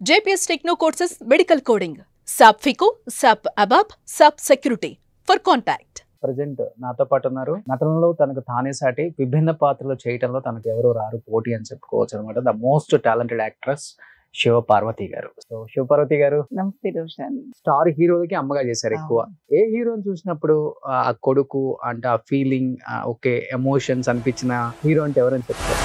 JPS Techno Courses Medical Coding, SAP FICO, SAP ABAP, SAP Security. For contact. Present నాతో పాటు ఉన్నారు. నటనలో తనకు తానే సాటి విభిన్న పాత్రలు చేయటంలో తనకు ఎవరు రారు పోటీ అని చెప్పుకోవచ్చు అనమాట. The most talented actress Shivaparvati గారు. సో శివపార్వతి గారు నమస్తే రోషన్. స్టార్ హీరోలకి అమ్మగా చేశారు ఎక్కువ. ఏ హీరోని చూసినప్పుడు ఆ కొడుకు అంటే ఆ ఫీలింగ్ ఓకే ఎమోషన్స్ అనిపించిన హీరో అంటే ఎవరని చెప్తారు?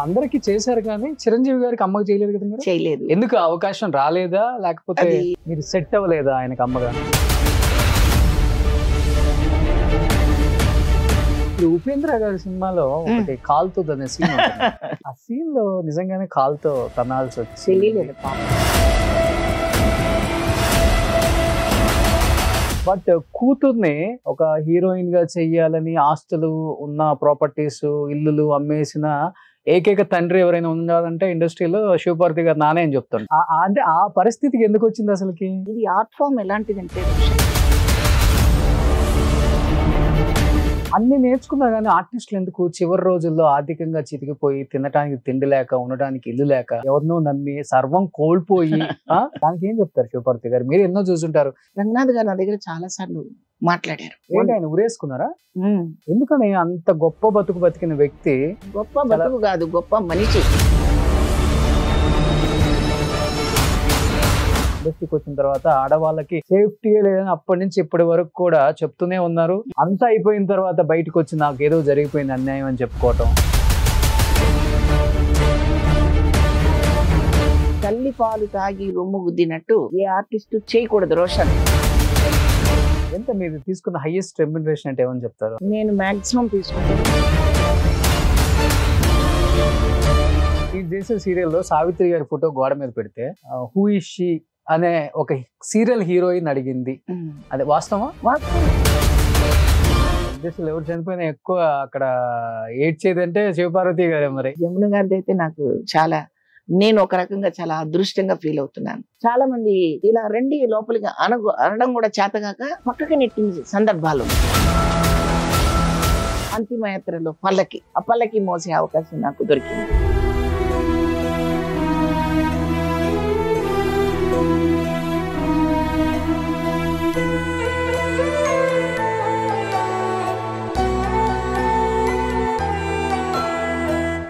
అందరికి చేశారు కానీ చిరంజీవి గారికి అమ్మగా చేయలేదు కదా మీరు? చేయలేదు. ఎందుకు అవకాశం రాలేదా లేకపోతే మీరు సెట్ అవ్వలేదా ఆయనకు అమ్మగా? ఉపేంద్ర గారి సినిమాలో ఒకటి కాల్తో అనే సీన్ ఉంటుంది. ఆ సీన్ లో నిజంగానే కాల్తో తనాల్సి వచ్చి బట్ కూతుర్ని ఒక హీరోయిన్ గా చెయ్యాలని ఆస్తులు ఉన్న ప్రాపర్టీస్ ఇల్లులు అమ్మేసిన ఏకైక తండ్రి ఎవరైనా ఉండాలంటే ఇండస్ట్రీలో శివపార్వతి గారు నానే అని చెప్తాను. అంటే ఆ పరిస్థితికి ఎందుకు వచ్చింది అసలుకి? ఇది ఆర్ట్ ఫామ్ ఎలాంటిదంటే అన్ని నేర్చుకున్నా కానీ ఆర్టిస్టులు ఎందుకు చివరి రోజుల్లో ఆర్థికంగా చితికిపోయి తినడానికి తిండి లేక ఉండడానికి ఇల్లు లేక ఎవరినో నమ్మి సర్వం కోల్పోయి దానికి ఏం చెప్తారు శివపార్వతి గారు? మీరు ఎన్నో చూసుంటారు. రంగనాథ్ గారు నా దగ్గర చాలా సార్లు మాట్లాడారు. ఏంటి ఆయన ఉరేసుకున్నారా? ఎందుకని అంత గొప్ప బతుకు బతికిన వ్యక్తి? గొప్ప బతుకు కాదు, గొప్ప మనిషి. ఇండస్ట్రీకి వచ్చిన తర్వాత ఆడవాళ్ళకి సేఫ్టీ లేదని అప్పటి నుంచి ఇప్పటి వరకు కూడా చెప్తూనే ఉన్నారు. అంతా అయిపోయిన తర్వాత బయటకు వచ్చి నాకు ఏదో జరిగిపోయింది అన్యాయం అని చెప్పుకోవటం. తల్లి పాలు తాగి రొమ్ము గుద్దినట్టు ఏ ఆర్టిస్ట్ చేయకూడదు రోషన్. ఎంత మీరు తీసుకున్న హైయెస్ట్ రెమ్యునరేషన్ అంటే ఏమని చెప్తారు? నేను మాక్సిమం తీసుకుంటాను. ఈ చేసే సీరియల్లో సావిత్రి గారి ఫోటో గోడ మీద పెడితే హూ ఇస్ షీ అనే ఒక సీరియల్ హీరోయిన్ అడిగింది. అదే వాస్తవా? ఇండస్ట్రీలో ఎవరు చనిపోయినా ఎక్కువ అక్కడ ఏడ్చేదంటే శివపార్వతి గారే. మరి యమున గారిది అయితే నాకు చాలా, నేను ఒక రకంగా చాలా అదృష్టంగా ఫీల్ అవుతున్నాను. చాలా మంది ఇలా రండి లోపలికి అనడం కూడా చేతగాక పక్కకి నెట్టిన సందర్భాలు. అంతిమయాత్రలో ఆ పల్లకి మోసే అవకాశం నాకు దొరికింది.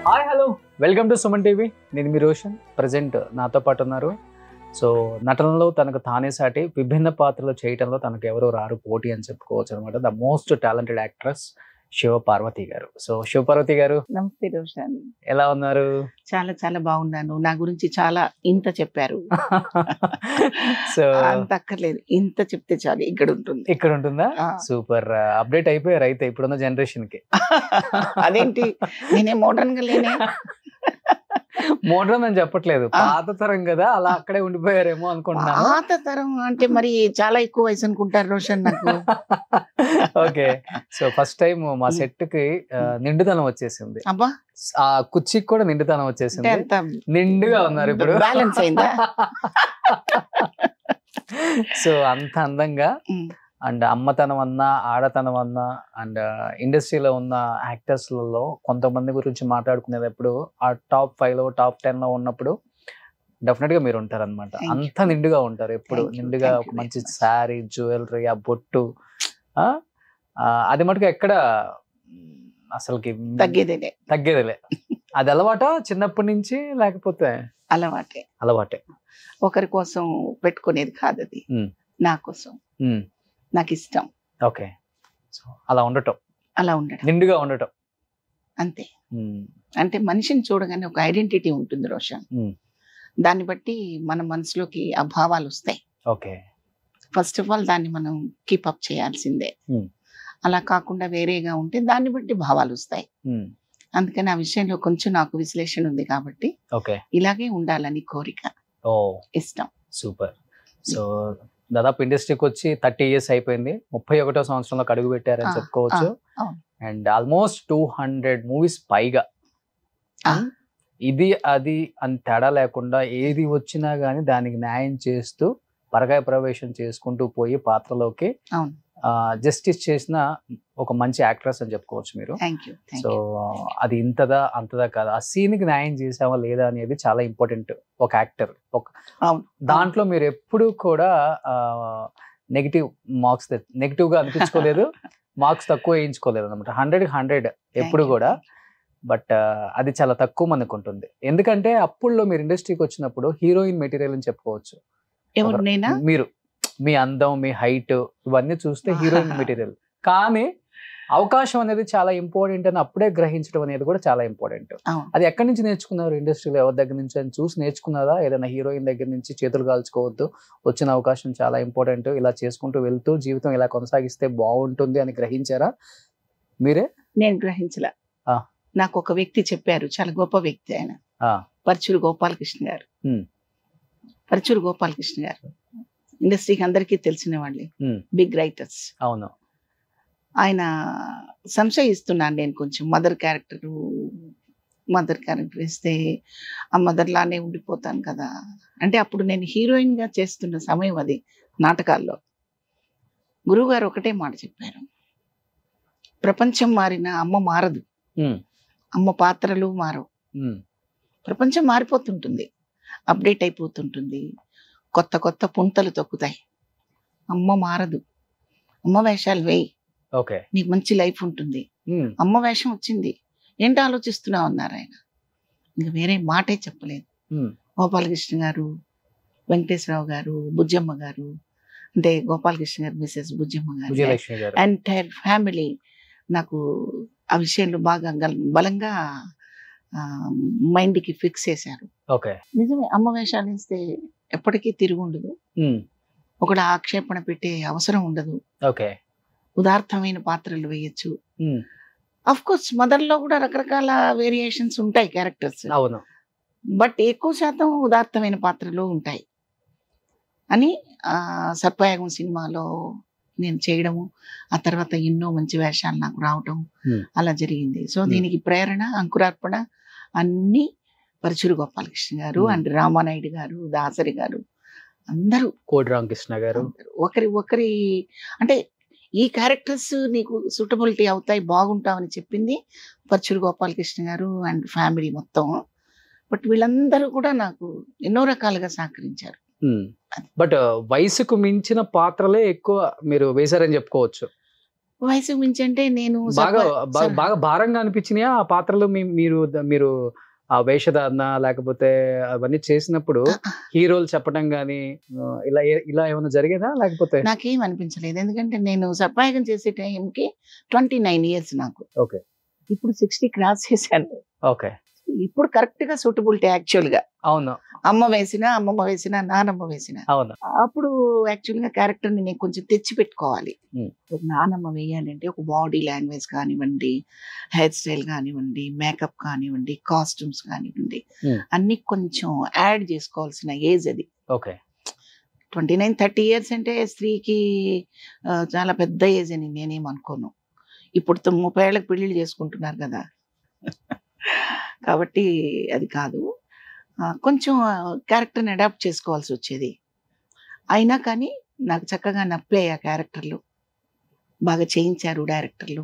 Hi hello, welcome to Suman TV. నేను మీ రోషన్. ప్రజెంట్ నాతో పాటు ఉన్నారు. సో నటనలో తనకు తానే సాటి విభిన్న పాత్రలు చేయటంలో తనకు ఎవరు రారు పోటీ అని చెప్పుకోవచ్చు అనమాట. The most talented actress Shivaparvati గారు. సో శివపార్వతి గారు నమస్తే రోషన్. ఎలా ఉన్నారు? చాలా చాలా బాగున్నాను. నా గురించి చాలా ఇంత చెప్పారు. సో అంత అక్కర్లేదు, ఇంత చెప్తే చాలు. ఇక్కడ ఉంటుందా? సూపర్. అప్డేట్ అయిపోయారు అయితే ఇప్పుడున్న జనరేషన్ కి. అదేంటి, నేనే మోడర్న్ గా లేనే? మోడర్న్ అని చెప్పట్లేదు, పాత తరం కదా, అలా అక్కడే ఉండిపోయారేమో అనుకుంటున్నాను. పాత తరం అంటే మరి చాలా ఎక్కువ వయసు అనుకుంటారు రోషన్ నాకు. ఓకే. సో ఫస్ట్ టైం మా సెట్ కి నిండుతనం వచ్చేసింది. అబ్బా, ఆ కుర్చీకి కూడా నిండుతనం వచ్చేసింది. నిండుగా ఉన్నారు ఇప్పుడు. బ్యాలెన్స్ అయిందా? సో అంత అందంగా అండ్ అమ్మతనం అన్నా ఆడతనం అన్నా అండ్ ఇండస్ట్రీలో ఉన్న యాక్టర్స్లలో కొంతమంది గురించి మాట్లాడుకునేటప్పుడు ఆ టాప్ 5 లో టాప్ 10 లో ఉన్నప్పుడు డెఫినెట్ గా మీరు ఉంటారు అనమాట. అంత నిండుగా ఉంటారు ఎప్పుడు. నిండుగా ఒక మంచి శారీ, జ్యువెలరీ, ఆ బొట్టు, అది మటుకు ఎక్కడ అసలుకి తగ్గేదిలే. అది అలవాట చిన్నప్పటి నుంచి లేకపోతే? అలవాటే. ఒకరి కోసం పెట్టుకునేది కాదు, అది నా కోసం, నాకు ఇష్టం. ఓకే. సో అలా ఉండటం, నిండుగా ఉండటం అంతే. అంటే మనిషిని చూడగానే ఒక ఐడెంటిటీ ఉంటుంది రోషన్. దాన్ని బట్టి మన మనసులోకి ఆ భావాలు వస్తాయి. ఓకే. ఫస్ట్ ఆఫ్ ఆల్ దాన్ని మనం కీపప్ చేయాల్సిందే. అలా కాకుండా వేరేగా ఉంటే దాన్ని బట్టి భావాలు వస్తాయి. అందుకని ఆ విషయంలో కొంచెం నాకు విశ్లేషణ ఉంది కాబట్టి ఇలాగే ఉండాలని కోరిక, ఇష్టం. సూపర్. సో దాదాపు ఇండస్ట్రీకి వచ్చి 30 years అయిపోయింది. 31వ సంవత్సరంలో అడుగు పెట్టారని చెప్పుకోవచ్చు. అండ్ ఆల్మోస్ట్ 200 movies పైగా. ఇది అది అని తేడా లేకుండా ఏది వచ్చినా గానీ దానికి న్యాయం చేస్తూ పరకాయ ప్రవేశం చేసుకుంటూ పోయి పాత్రలోకి జస్టిస్ చేసిన ఒక మంచి యాక్ట్రెస్ అని చెప్పుకోవచ్చు మీరు. Thank you. సో అది ఇంతదా అంతదా కాదు, ఆ సీన్ కి న్యాయం చేసావా లేదా అనేది చాలా ఇంపార్టెంట్ ఒక యాక్టర్. దాంట్లో మీరు ఎప్పుడు కూడా నెగిటివ్ మార్క్స్ నెగిటివ్ గా అనిపించుకోలేదు, మార్క్స్ తక్కువ వేయించుకోలేదు అనమాట. 100 ఎప్పుడు కూడా. బట్ అది చాలా తక్కువ మందికి ఉంటుంది. ఎందుకంటే అప్పుడులో మీరు ఇండస్ట్రీకి వచ్చినప్పుడు హీరోయిన్ మెటీరియల్ అని చెప్పుకోవచ్చు. మీరు మీ అందం, మీ హైట్ ఇవన్నీ చూస్తే హీరోయిన్ మెటీరియల్. కానీ అవకాశం అనేది చాలా ఇంపార్టెంట్ అని అప్పుడే గ్రహించడం అనేది కూడా చాలా ఇంపార్టెంట్. అది ఎక్కడి నుంచి నేర్చుకున్నారు? ఇండస్ట్రీలో ఎవరి దగ్గర నుంచి అని చూసి నేర్చుకున్నారా? ఏదైనా హీరోయిన్ దగ్గర నుంచి చేతులు కాల్చుకోవద్దు, వచ్చిన అవకాశం చాలా ఇంపార్టెంట్, ఇలా చేసుకుంటూ వెళ్తూ జీవితం ఇలా కొనసాగిస్తే బాగుంటుంది అని గ్రహించారా మీరే? నేను గ్రహించలే. నాకు ఒక వ్యక్తి చెప్పారు, చాలా గొప్ప వ్యక్తి ఆయన, పరుచూరు గోపాలకృష్ణ గారు. పరుచూరు గోపాలకృష్ణ గారు ఇండస్ట్రీకి అందరికీ తెలిసిన వాళ్ళే, బిగ్ రైటర్స్. అవును. ఆయన సంశయిస్తున్నాను నేను కొంచెం, మదర్ క్యారెక్టర్ ఇస్తే ఆ మదర్ లానే ఉండిపోతాను కదా అంటే. అప్పుడు నేను హీరోయిన్ గా చేస్తున్న సమయం అది నాటకాల్లో. గురువు గారు ఒకటే మాట చెప్పారు, ప్రపంచం మారినా అమ్మ మారదు, అమ్మ పాత్రలు మారవు. ప్రపంచం మారిపోతుంటుంది, అప్డేట్ అయిపోతుంటుంది, కొత్త కొత్త పుంతలు తొక్కుతాయి. అమ్మ మారదు, అమ్మ వేషాలు వేయి, నీకు మంచి లైఫ్ ఉంటుంది. అమ్మ వేషం వచ్చింది, ఏంటి ఆలోచిస్తున్నావు అన్నారు ఆయన. ఇంకా వేరే మాటే చెప్పలేదు. గోపాలకృష్ణ గారు, వెంకటేశ్వరరావు గారు, బుజ్జమ్మ గారు, అంటే గోపాలకృష్ణ గారు మిసెస్ బుజ్జమ్మ గారు, ఎంటైర్ ఫ్యామిలీ నాకు ఆ విషయంలో బాగా బలంగా మైండ్కి ఫిక్స్ చేశారు. నిజమే, అమ్మ వేషాలు వేస్తే ఎప్పటికీ తిరుగుండదు, ఒకటి ఆక్షేపణ పెట్టే అవసరం ఉండదు, ఉదార్థమైన పాత్రలు వేయచ్చు. అఫ్ కోర్స్ మదర్ లో కూడా రకరకాల వేరియేషన్స్ ఉంటాయి క్యారెక్టర్స్, బట్ ఎక్కువ శాతం ఉదార్థమైన పాత్రలు ఉంటాయి అని సర్పయాగం సినిమాలో నేను చేయడము, ఆ తర్వాత ఎన్నో మంచి వేషాలు నాకు రావటం అలా జరిగింది. సో దీనికి ప్రేరణ, అంకురార్పణ అన్ని పరుచూరు గోపాలకృష్ణ గారు అండ్ రామానాయుడు గారు, దాసరి గారు, అందరూ, కోడి రామకృష్ణ గారు, ఒకరి అంటే ఈ క్యారెక్టర్స్ నీకు సూటబిలిటీ అవుతాయి, బాగుంటావని చెప్పింది పరుచూరు గోపాలకృష్ణ గారు అండ్ ఫ్యామిలీ మొత్తం. బట్ వీళ్ళందరూ కూడా నాకు ఎన్నో రకాలుగా సహకరించారు. బట్ వయసుకు మించిన పాత్రలే ఎక్కువ మీరు వేశారని చెప్పుకోవచ్చు. వయసుకు మించి అంటే నేను బాగా భారంగా అనిపించినాయా ఆ పాత్రలు? మీరు ఆ వేషధారణ లేకపోతే అవన్నీ చేసినప్పుడు హీరోలు చెప్పడం గానీ ఇలా ఏమైనా జరిగేదా? లేకపోతే నాకేం అనిపించలేదు, ఎందుకంటే నేను సర్పాయగం చేసే టైంకి 29 years నాకు. ఇప్పుడు 60 క్రాస్ చేశాను. ఇప్పుడు కరెక్ట్ గా సూటబిలిటీ యాక్చువల్ గా. అవును, అమ్మ వేసినా, అమ్మమ్మ వేసినా, నానమ్మ వేసినా. అవును. అప్పుడు యాక్చువల్ గా క్యారెక్టర్ ని నేను కొంచెం తెచ్చి పెట్టుకోవాలి. నానమ్మ వేయాలంటే ఒక బాడీ లాంగ్వేజ్ కానివ్వండి, హెయిర్ స్టైల్ కానివ్వండి, మేకప్ కానివ్వండి, కాస్ట్యూమ్స్ కానివ్వండి, అన్ని కొంచెం యాడ్ చేసుకోవాల్సిన ఏజ్ అది. 29-30 years అంటే స్త్రీకి చాలా పెద్ద ఏజ్ అని నేనేమనుకోను. ఇప్పుడు 30 ఏళ్ళకి పెళ్లిళ్ళు చేసుకుంటున్నారు కదా, కాబట్టి అది కాదు. కొంచెం క్యారెక్టర్ని అడాప్ట్ చేసుకోవాల్సి వచ్చేది. అయినా కానీ నాకు చక్కగా నప్పాయి ఆ క్యారెక్టర్లు, బాగా చేయించారు డైరెక్టర్లు,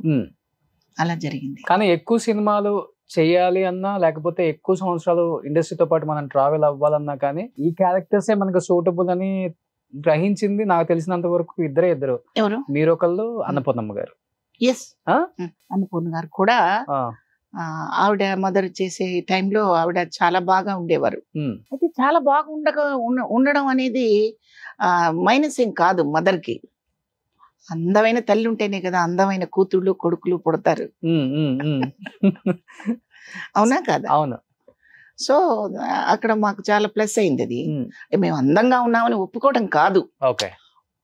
అలా జరిగింది. కానీ ఎక్కువ సినిమాలు చేయాలి అన్నా, లేకపోతే ఎక్కువ సంవత్సరాలు ఇండస్ట్రీతో పాటు మనం ట్రావెల్ అవ్వాలన్నా కానీ ఈ క్యారెక్టర్సే మనకు సూటబుల్ అని గ్రహించింది నాకు తెలిసినంత వరకు ఇద్దరు. ఎవరు? మీరొకళ్ళు, అన్నపూర్ణమ్మ గారు. అన్నపూర్ణ గారు కూడా ఆవిడ మదర్ చేసే టైంలో ఆవిడ చాలా బాగా ఉండేవారు. అయితే చాలా బాగా ఉండడం అనేది మైనస్ ఏం కాదు. మదర్ కి అందమైన తల్లి ఉంటేనే కదా అందమైన కూతుళ్ళు కొడుకులు పుడతారు. అవునా కాదా? అవును. సో అక్కడ మాకు చాలా ప్లస్ అయింది అది. మేము అందంగా ఉన్నామని ఒప్పుకోవడం కాదు,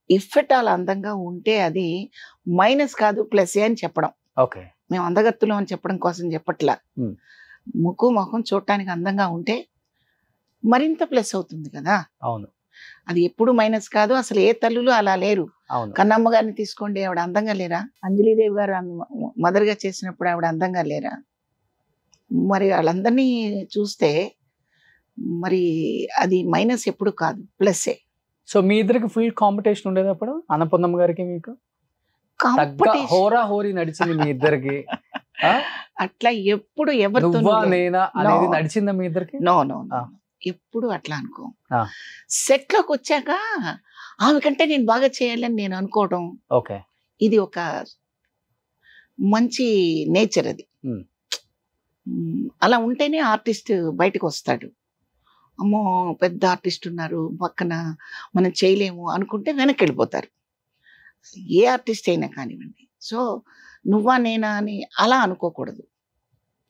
ఇఫ్ ఎట్ ఆల్ అందంగా ఉంటే అది మైనస్ కాదు, ప్లస్ అని చెప్పడం. మేము అందగత్తులం అని చెప్పడం కోసం చెప్పట్లా. ముక్కు మొహం చూడటానికి అందంగా ఉంటే మరింత ప్లస్ అవుతుంది కదా. అవును, అది ఎప్పుడు మైనస్ కాదు. అసలు ఏ తల్లులు అలా లేరు. కన్నమ్మ గారిని తీసుకోండి, ఆవిడ అందంగా లేరా? అంజలీదేవి గారు మదర్ గా చేసినప్పుడు ఆవిడ అందంగా లేరా? మరి వాళ్ళందరినీ చూస్తే మరి అది మైనస్ ఎప్పుడు కాదు, ప్లస్సే. సో మీ ఇద్దరికి ఫుల్ కాంపిటీషన్ ఉండేది అప్పుడు, అన్నపూర్ణమ్మ గారికి మీకు? హోరా హోరీ నడిచింది మీ ఇద్దరికి? అట్లా ఎప్పుడు ఎవరితో నువ్వా నేనా అనేది నడిచిందా మీ ఇద్దరికి? నో నో ఎప్పుడు అట్లా అనుకో. సెట్ లోకి వచ్చాక ఆమె కంటే నేను బాగా చేయాలని నేను అనుకోవడం, ఓకే, ఇది ఒక మంచి నేచర్ అది. అలా ఉంటేనే ఆర్టిస్ట్ బయటకు వస్తాడు. అమ్మో పెద్ద ఆర్టిస్ట్ ఉన్నారు పక్కన, మనం చేయలేము అనుకుంటే వెనక్కి వెళ్ళిపోతారు, ఏ ఆర్టిస్ట్ అయినా కానివ్వండి. సో నువ్వా నేనా అని అలా అనుకోకూడదు,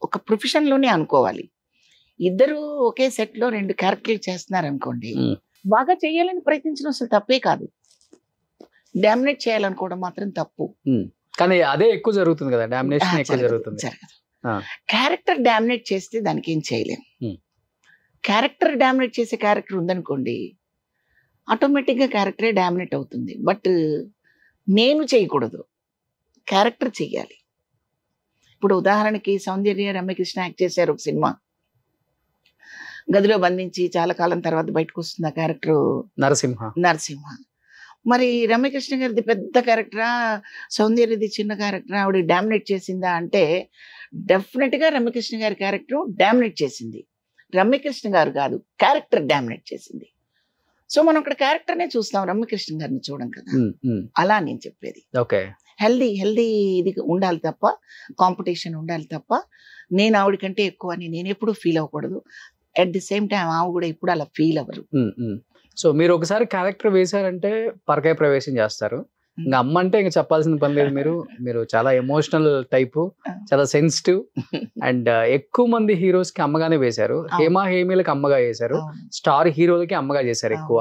ఒక ప్రొఫెషన్లోనే అనుకోవాలి. ఇద్దరు ఒకే సెట్లో 2 క్యారెక్టర్లు చేస్తున్నారు అనుకోండి, బాగా చేయాలని ప్రయత్నించడం అసలు తప్పే కాదు, డామినేట్ చేయాలనుకోవడం మాత్రం తప్పు. కానీ అదే ఎక్కువ జరుగుతుంది కదా, డామినేషన్ ఎక్కువ జరుగుతుంది. జరగదు. క్యారెక్టర్ డామినేట్ చేస్తే దానికి ఏం చేయలేం. క్యారెక్టర్ డామినేట్ చేసే క్యారెక్టర్ ఉందనుకోండి, ఆటోమేటిక్గా క్యారెక్టరే డామినేట్ అవుతుంది. బట్ నేను చేయకూడదు, క్యారెక్టర్ చెయ్యాలి. ఇప్పుడు ఉదాహరణకి సౌందర్య రమ్యకృష్ణ యాక్ట్ చేశారు ఒక సినిమా, గదిలో బంధించి చాలా కాలం తర్వాత బయటకు వస్తుంది ఆ క్యారెక్టర్ నరసింహ. మరి రమ్యకృష్ణ గారిది పెద్ద క్యారెక్టరా, సౌందర్యది చిన్న క్యారెక్టరా, ఆవిడ డామినేట్ చేసిందా అంటే డెఫినెట్గా రమ్యకృష్ణ గారి క్యారెక్టర్ డామినేట్ చేసింది, రమ్యకృష్ణ గారు కాదు, క్యారెక్టర్ డామినేట్ చేసింది. సో మనం అక్కడ క్యారెక్టర్నే చూస్తాం, రమ్యకృష్ణ గారిని చూడం కదా. అలా నేను చెప్పేది హెల్దీ ఇది ఉండాలి తప్ప, కాంపిటీషన్ ఉండాలి తప్ప, నేను ఆవిడ కంటే ఎక్కువ అని నేను ఎప్పుడు ఫీల్ అవ్వకూడదు. అట్ ది సేమ్ టైం ఆవిడ కూడా ఎప్పుడు అలా ఫీల్ అవ్వరు. సో మీరు ఒకసారి క్యారెక్టర్ వేశారంటే పరకాయ ప్రవేశం చేస్తారు. ఇంకా అమ్మ అంటే ఇంకా చెప్పాల్సిన పని లేదు. మీరు చాలా ఎమోషనల్ టైపు, చాలా సెన్సిటివ్, అండ్ ఎక్కువ మంది హీరోస్ కి అమ్మగానే వేశారు. హేమీలకు అమ్మగా వేశారు, స్టార్ హీరోలకి అమ్మగా చేశారు ఎక్కువ.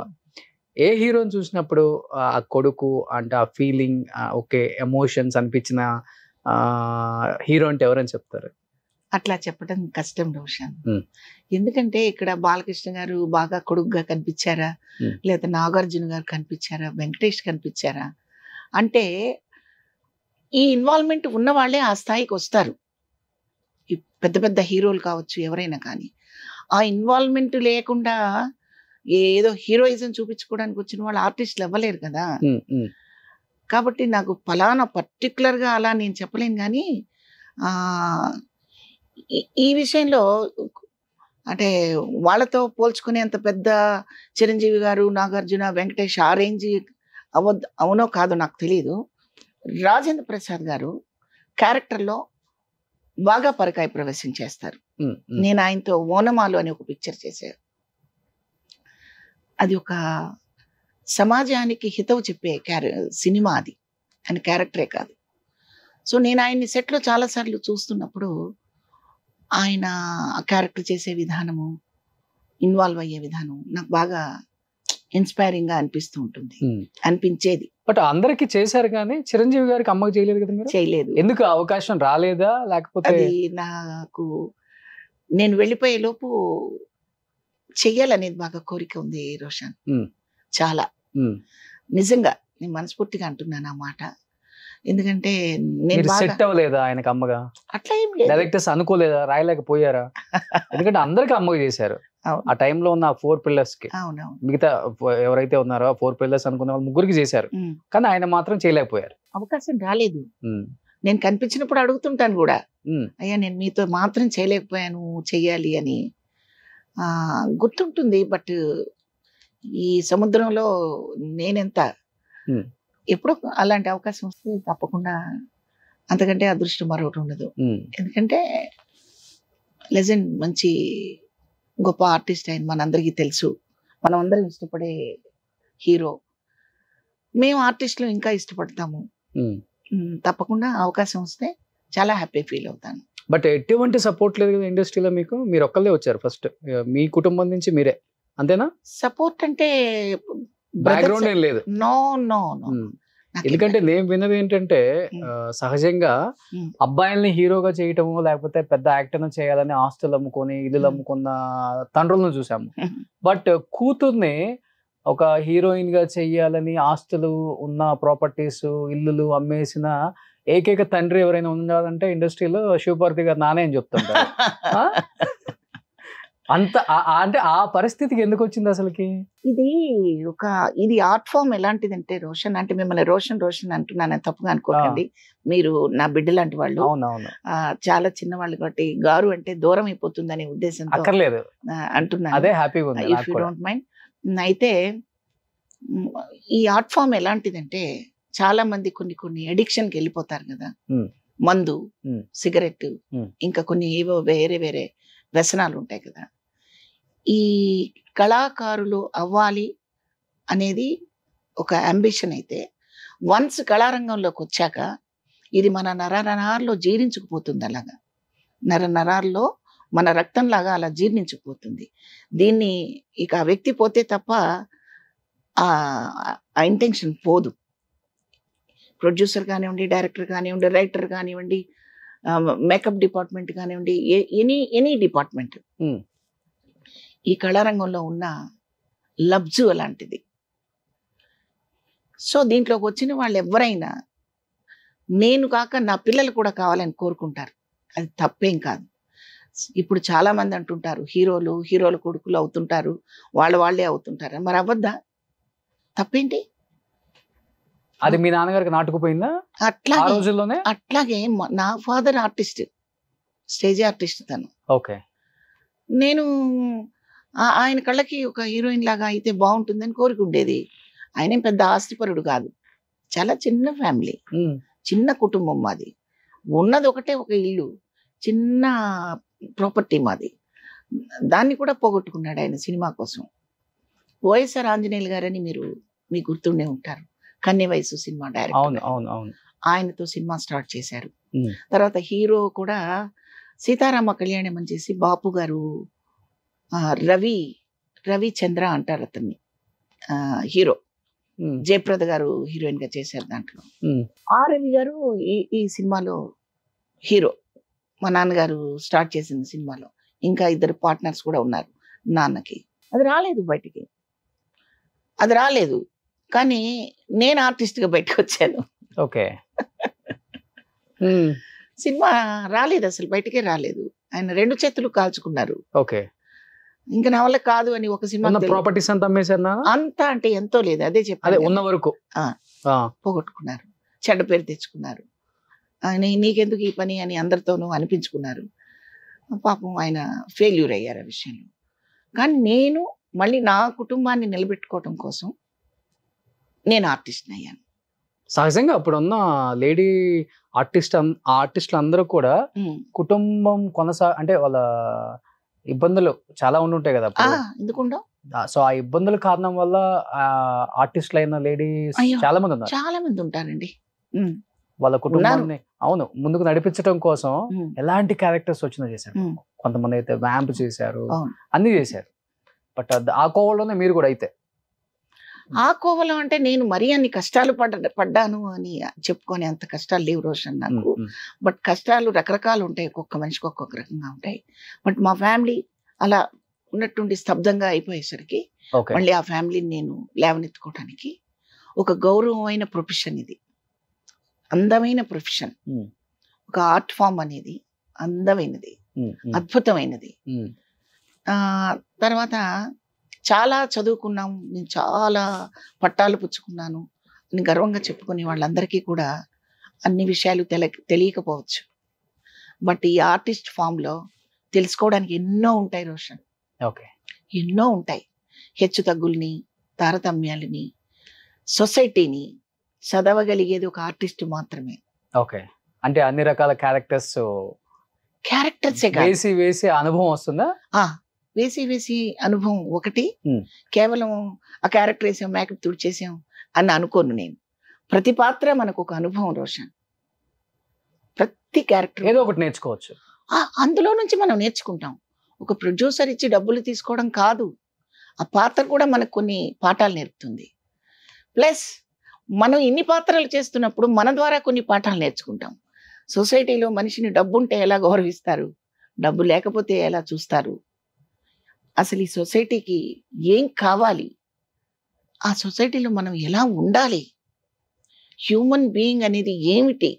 ఏ హీరోని చూసినప్పుడు ఆ కొడుకు అంటే ఆ ఫీలింగ్, ఓకే ఎమోషన్స్ అనిపించిన హీరో అంటే ఎవరని చెప్తారు? అట్లా చెప్పడం కష్టం రోషన్. ఎందుకంటే ఇక్కడ బాలకృష్ణ గారు బాగా కొడుకుగా కనిపించారా, లేదా నాగార్జున గారు కనిపించారా, వెంకటేష్ కనిపించారా అంటే ఈ ఇన్వాల్వ్మెంట్ ఉన్న వాళ్ళే ఆ స్థాయికి వస్తారు. పెద్ద పెద్ద హీరోలు కావచ్చు ఎవరైనా కానీ, ఆ ఇన్వాల్వ్మెంట్ లేకుండా ఏదో హీరోయిజం చూపించుకోవడానికి వచ్చిన వాళ్ళు ఆర్టిస్టులు అవ్వలేరు కదా. కాబట్టి నాకు ఫలానా పర్టికులర్గా అలా నేను చెప్పలేను. కానీ ఈ విషయంలో అంటే వాళ్ళతో పోల్చుకునేంత పెద్ద చిరంజీవి గారు, నాగార్జున, వెంకటేష్ ఆ రేంజ్ అవునో కాదో నాకు తెలియదు. రాజేంద్ర ప్రసాద్ గారు క్యారెక్టర్లో బాగా పరకాయ ప్రవేశం చేస్తారు. నేను ఆయనతో ఓనమాలు అని ఒక పిక్చర్ చేశాను. అది ఒక సమాజానికి హితవు చెప్పే సినిమా, అది ఆయన క్యారెక్టరే కాదు. సో నేను ఆయన్ని సెట్లో చాలాసార్లు చూస్తున్నప్పుడు ఆయన క్యారెక్టర్ చేసే విధానము, ఇన్వాల్వ్ అయ్యే విధానం నాకు బాగా ఇన్స్పైరింగ్ గా అనిపిస్తూ ఉంటుంది, అనిపించేది. బట్ అందరికి చేశారు కానీ చిరంజీవి గారికి అమ్మకి చేయలేదు కదా మీరు? చేయలేదు. ఎందుకు అవకాశం రాలేదా, లేకపోతే? అది నాకు నేను వెళ్ళిపోయే లోపు చెయ్యాలనేది బాగా కోరిక ఉంది రోషన్, చాలా. నిజంగా నేను మనస్ఫూర్తిగా అంటున్నాను ఆ మాట. ఎందుకంటే నేను సెట్ అవ్వలేదా ఆయనకు అమ్మగా? అట్లా ఏం లేదు, డైరెక్టర్స్ అనుకోలేదా, రాయలేకపోయారా? ఎందుకంటే అందరికి అమ్మగా చేశారు ఆ టైంలో ఉన్న 4 పిల్లర్స్ కి. మిగతా ఎవరైతే ఉన్నారో 4 పిల్లర్స్ అనుకున్న వాళ్ళు ముగ్గురికి చేశారు, కానీ ఆయన మాత్రం చేయలేకపోయారు. అవకాశం రాలేదు. నేను కనిపించినప్పుడు అడుగుతుంటాను కూడా, అయ్యా నేను మీతో మాత్రం చేయలేకపోయాను, చెయ్యాలి అని. గుర్తుంటుంది. బట్ ఈ సముద్రంలో నేనెంత, ఎప్పుడో అలాంటి అవకాశం వస్తే తప్పకుండా అంతకంటే అదృష్టం మరొకటి ఉండదు. ఎందుకంటే లెజెండ్, మంచి గొప్ప ఆర్టిస్ట్ ఆయన మనందరికీ తెలుసు, మనం అందరం ఇష్టపడే హీరో. మేము ఆర్టిస్టులు ఇంకా ఇష్టపడతాము. తప్పకుండా అవకాశం వస్తే చాలా హ్యాపీ ఫీల్ అవుతాను. బట్ ఎటువంటి సపోర్ట్ లేదు కదా ఇండస్ట్రీలో మీకు? మీరు ఒక్కళ్ళే వచ్చారు ఫస్ట్, మీ కుటుంబం నుంచి మీరే, అంతేనా? సపోర్ట్ అంటే బ్యాక్గ్రౌండ్ ఏం లేదు? No no no. ఎందుకంటే నేను విన్నది ఏంటంటే సహజంగా అబ్బాయిల్ని హీరోగా చేయటము, లేకపోతే పెద్ద యాక్టర్ చేయాలని ఆస్తులు అమ్ముకొని ఇల్లు అమ్ముకున్న తండ్రులను చూసాము. బట్ కూతుర్ని ఒక హీరోయిన్ గా చెయ్యాలని ఆస్తులు ఉన్న ప్రాపర్టీస్, ఇల్లులు అమ్మేసిన ఏకైక తండ్రి ఎవరైనా ఉండాలంటే ఇండస్ట్రీలో శివపార్వతి గారు నానే అని చెప్తుంటారు. అంత అంటే ఆ పరిస్థితికి ఎందుకు వచ్చింది అసలుకి? ఇది ఆర్ట్ ఫామ్ ఎలాంటిదంటే రోషన్, అంటే మిమ్మల్ని రోషన్ రోషన్ అంటున్నాను, తప్పుగా అనుకోకండి, మీరు నా బిడ్డ లాంటి వాళ్ళు. అవునవును, చాలా చిన్నవాళ్ళు కాబట్టి గారు అంటే దూరం అయిపోతుందనే ఉద్దేశంతో అక్కర్లేదు అంటున్నాను. అదే హ్యాపీగా ఉంది. If you don't mind. అయితే ఈ ఆర్ట్ ఫామ్ ఎలాంటిదంటే చాలా మంది కొన్ని అడిక్షన్కి వెళ్ళిపోతారు కదా, మందు, సిగరెట్, ఇంకా కొన్ని ఏవో వేరే వేరే వ్యసనాలు ఉంటాయి కదా. ఈ కళాకారులు అవ్వాలి అనేది ఒక అంబిషన్ అయితే, వన్స్ కళారంగంలోకి వచ్చాక ఇది మన నరాల్లో జీర్ణించుకుపోతుంది. అలాగా నరాల్లో మన రక్తంలాగా అలా జీర్ణించుకుపోతుంది. దీన్ని ఇక ఆ వ్యక్తి పోతే తప్ప ఆ ఇంటెన్షన్ పోదు. ప్రొడ్యూసర్ కానివ్వండి, డైరెక్టర్ కానివ్వండి, రైటర్ కానివ్వండి, మేకప్ డిపార్ట్మెంట్ కానివ్వండి, ఎనీ డిపార్ట్మెంట్, ఈ కళారంగంలో ఉన్న లబ్జు అలాంటిది. సో దీంట్లోకి వచ్చిన వాళ్ళు ఎవరైనా నేను కాక నా పిల్లలు కూడా కావాలని కోరుకుంటారు. అది తప్పేం కాదు. ఇప్పుడు చాలా మంది అంటుంటారు హీరోల కొడుకులు అవుతుంటారు, వాళ్ళే అవుతుంటారు. మరి అవ్వద్దా? తప్పేంటి? అది మీ నాన్నగారికి నాటుకుపోయిందా అట్లాగే నా ఫాదర్ ఆర్టిస్ట్, స్టేజ్ ఆర్టిస్ట్ తను. ఓకే. నేను ఆయన కళ్ళకి ఒక హీరోయిన్ లాగా అయితే బాగుంటుందని కోరుకుండేది. ఆయన పెద్ద ఆస్తిపరుడు కాదు, చాలా చిన్న ఫ్యామిలీ, చిన్న కుటుంబం మాది. ఉన్నది ఒకటే ఒక ఇల్లు, చిన్న ప్రాపర్టీ మాది. దాన్ని కూడా పోగొట్టుకున్నాడు ఆయన సినిమా కోసం. వైఎస్ఆర్ ఆంజనేయులు గారని మీకు గుర్తుండే ఉంటారు, కన్నె వయసు సినిమా డైరెక్టర్. ఆయనతో సినిమా స్టార్ట్ చేశారు. తర్వాత హీరో కూడా సీతారామ కళ్యాణం అని చేసి బాపు గారు, రవి చంద్ర అంటారు అతన్ని, హీరో. జయప్రద గారు హీరోయిన్ గా చేశారు దాంట్లో. ఆ రవి గారు ఈ సినిమాలో హీరో, మా నాన్నగారు స్టార్ట్ చేసిన సినిమాలో. ఇంకా 2 పార్ట్నర్స్ కూడా ఉన్నారు నాన్నకి. అది రాలేదు బయటికి, అది రాలేదు. కానీ నేను ఆర్టిస్ట్గా బయటకు వచ్చాను. ఓకే. సినిమా రాలేదు, అసలు బయటకే రాలేదు. ఆయన 2 చేతులు కాల్చుకున్నారు. ఓకే. ఇంకా నా వల్ల కాదు అని ఒక సినిమా ప్రాపర్టీస్ అంతా అమ్మేశారు. అంతా అంటే ఎంతో లేదు, అదే చెప్పాలి, ఉన్న వరకు పోగొట్టుకున్నారు, చెడ్డ పేరు తెచ్చుకున్నారు. ఆయన నీకెందుకు ఈ పని అని అందరితోనూ అనిపించుకున్నారు. పాపం ఆయన ఫెయిల్యూర్ అయ్యారు ఆ విషయంలో. కానీ నేను మళ్ళీ నా కుటుంబాన్ని నిలబెట్టుకోవటం కోసం నేను ఆర్టిస్ట్ని అయ్యాను. సహజంగా అప్పుడున్న లేడీ ఆర్టిస్టులు అందరూ కూడా కుటుంబం అంటే వాళ్ళ ఇబ్బందులు చాలా ఉండుంటాయి కదా. ఎందుకుండో. సో ఆ ఇబ్బందుల కారణం వల్ల ఆర్టిస్టులు అయిన లేడీస్ చాలా మంది ఉంటారండి. వాళ్ళ కుటుంబాన్ని ముందుకు నడిపించడం కోసం ఎలాంటి క్యారెక్టర్స్ వచ్చినా చేశారు. కొంతమంది అయితే వ్యాంప్ చేశారు, అన్ని చేశారు. బట్ ఆ కోవలోనే మీరు కూడా అయితే. ఆ కోవలో అంటే నేను మరీ అన్ని కష్టాలు పడ్డాను అని చెప్పుకొని అంత కష్టాలు లేవు రోషన్ నాకు. బట్ కష్టాలు రకరకాలు ఉంటాయి, ఒక్కొక్క మనిషికి ఒక్కొక్క రకంగా ఉంటాయి. బట్ మా ఫ్యామిలీ అలా ఉన్నట్టుండి స్తబ్దంగా అయిపోయేసరికి మళ్ళీ ఆ ఫ్యామిలీని నేను లేవనెత్తుకోవడానికి ఒక గౌరవమైన ప్రొఫెషన్ ఇది, అందమైన ప్రొఫెషన్. ఒక ఆర్ట్ ఫామ్ అనేది అందమైనది, అద్భుతమైనది. తర్వాత చాలా చదువుకున్నాం, నేను చాలా పట్టాలు పుచ్చుకున్నాను అని గర్వంగా చెప్పుకునే వాళ్ళందరికీ కూడా అన్ని విషయాలు తెలియకపోవచ్చు. బట్ ఈ ఆర్టిస్ట్ ఫామ్లో తెలుసుకోవడానికి ఎన్నో ఉంటాయి రోషన్. ఎన్నో ఉంటాయి, హెచ్చు తగ్గుల్ని, తారతమ్యాలని, సొసైటీని చదవగలిగేది ఒక ఆర్టిస్ట్ మాత్రమే. ఓకే. అంటే అన్ని రకాల క్యారెక్టర్సే వేసి అనుభవం వస్తుందా? వేసి అనుభవం ఒకటి. కేవలం ఆ క్యారెక్టర్ వేసాం, మేకప్ తుడిచేసాం అని అనుకోను నేను. ప్రతి పాత్ర మనకు ఒక అనుభవం రోషన్. ప్రతి క్యారెక్టర్ ఏదో ఒకటి నేర్చుకోవచ్చు, అందులో నుంచి మనం నేర్చుకుంటాం. ఒక ప్రొడ్యూసర్ ఇచ్చి డబ్బులు తీసుకోవడం కాదు, ఆ పాత్ర కూడా మనకు కొన్ని పాఠాలు నేర్పుతుంది. ప్లస్ మనం ఇన్ని పాత్రలు చేస్తున్నప్పుడు మన ద్వారా కొన్ని పాఠాలు నేర్చుకుంటాం. సొసైటీలో మనిషిని డబ్బు ఉంటే ఎలా గౌరవిస్తారు, డబ్బు లేకపోతే ఎలా చూస్తారు, అసలు ఈ సొసైటీకి ఏం కావాలి, ఆ సొసైటీలో మనం ఎలా ఉండాలి, హ్యూమన్ బీయింగ్ అనేది ఏమిటి,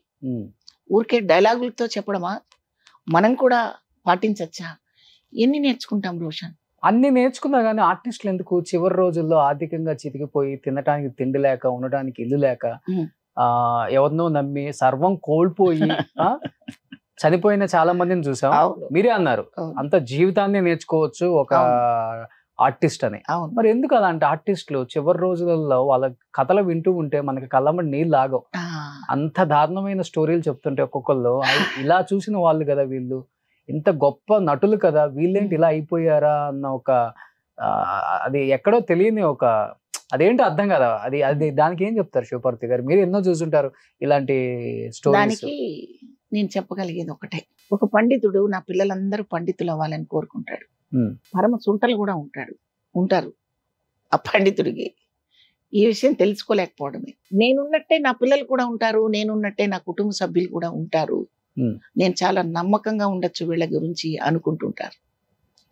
ఊరికే డైలాగులతో చెప్పడమా, మనం కూడా పాటించచ్చా, ఎన్ని నేర్చుకుంటాం రోషన్? అన్ని నేర్చుకున్నా కానీ ఆర్టిస్టులు ఎందుకు చివరి రోజుల్లో ఆర్థికంగా చితికిపోయి తినడానికి తిండి లేక ఉండడానికి ఇల్లు లేక ఎవరినో నమ్మి సర్వం కోల్పోయి చనిపోయిన చాలా మందిని చూసాం. మీరే అన్నారు అంత జీవితాన్ని నేర్చుకోవచ్చు ఒక ఆర్టిస్ట్ అని. మరి ఎందుకు అలాంటి ఆర్టిస్టులు చివరి రోజులలో వాళ్ళ కథలు వింటూ ఉంటే మనకి కళ్ళమ్మడి నీళ్ళు ఆగవు. అంత దారుణమైన స్టోరీలు చెప్తుంటే ఒక్కొక్కళ్ళు ఇలా చూసిన వాళ్ళు కదా వీళ్ళు, ఇంత గొప్ప నటులు కదా వీళ్ళేంటి ఇలా అయిపోయారా అన్న ఒక అది ఎక్కడో తెలియని ఒక అదేంటో అర్థం కదా. అది దానికి ఏం చెప్తారు శివపార్వతి గారు? మీరు ఎన్నో చూసుంటారు ఇలాంటి స్టోరీస్. నేను చెప్పగలిగేది ఒకటే, ఒక పండితుడు నా పిల్లలందరూ పండితులు అవ్వాలని కోరుకుంటాడు. పరమ సుంటలు కూడా ఉంటారు ఆ పండితుడికి. ఈ విషయం తెలుసుకోలేకపోవడమే. నేనున్నట్టే నా పిల్లలు కూడా ఉంటారు, నేనున్నట్టే నా కుటుంబ సభ్యులు కూడా ఉంటారు, నేను చాలా నమ్మకంగా ఉండొచ్చు వీళ్ళ గురించి అనుకుంటుంటారు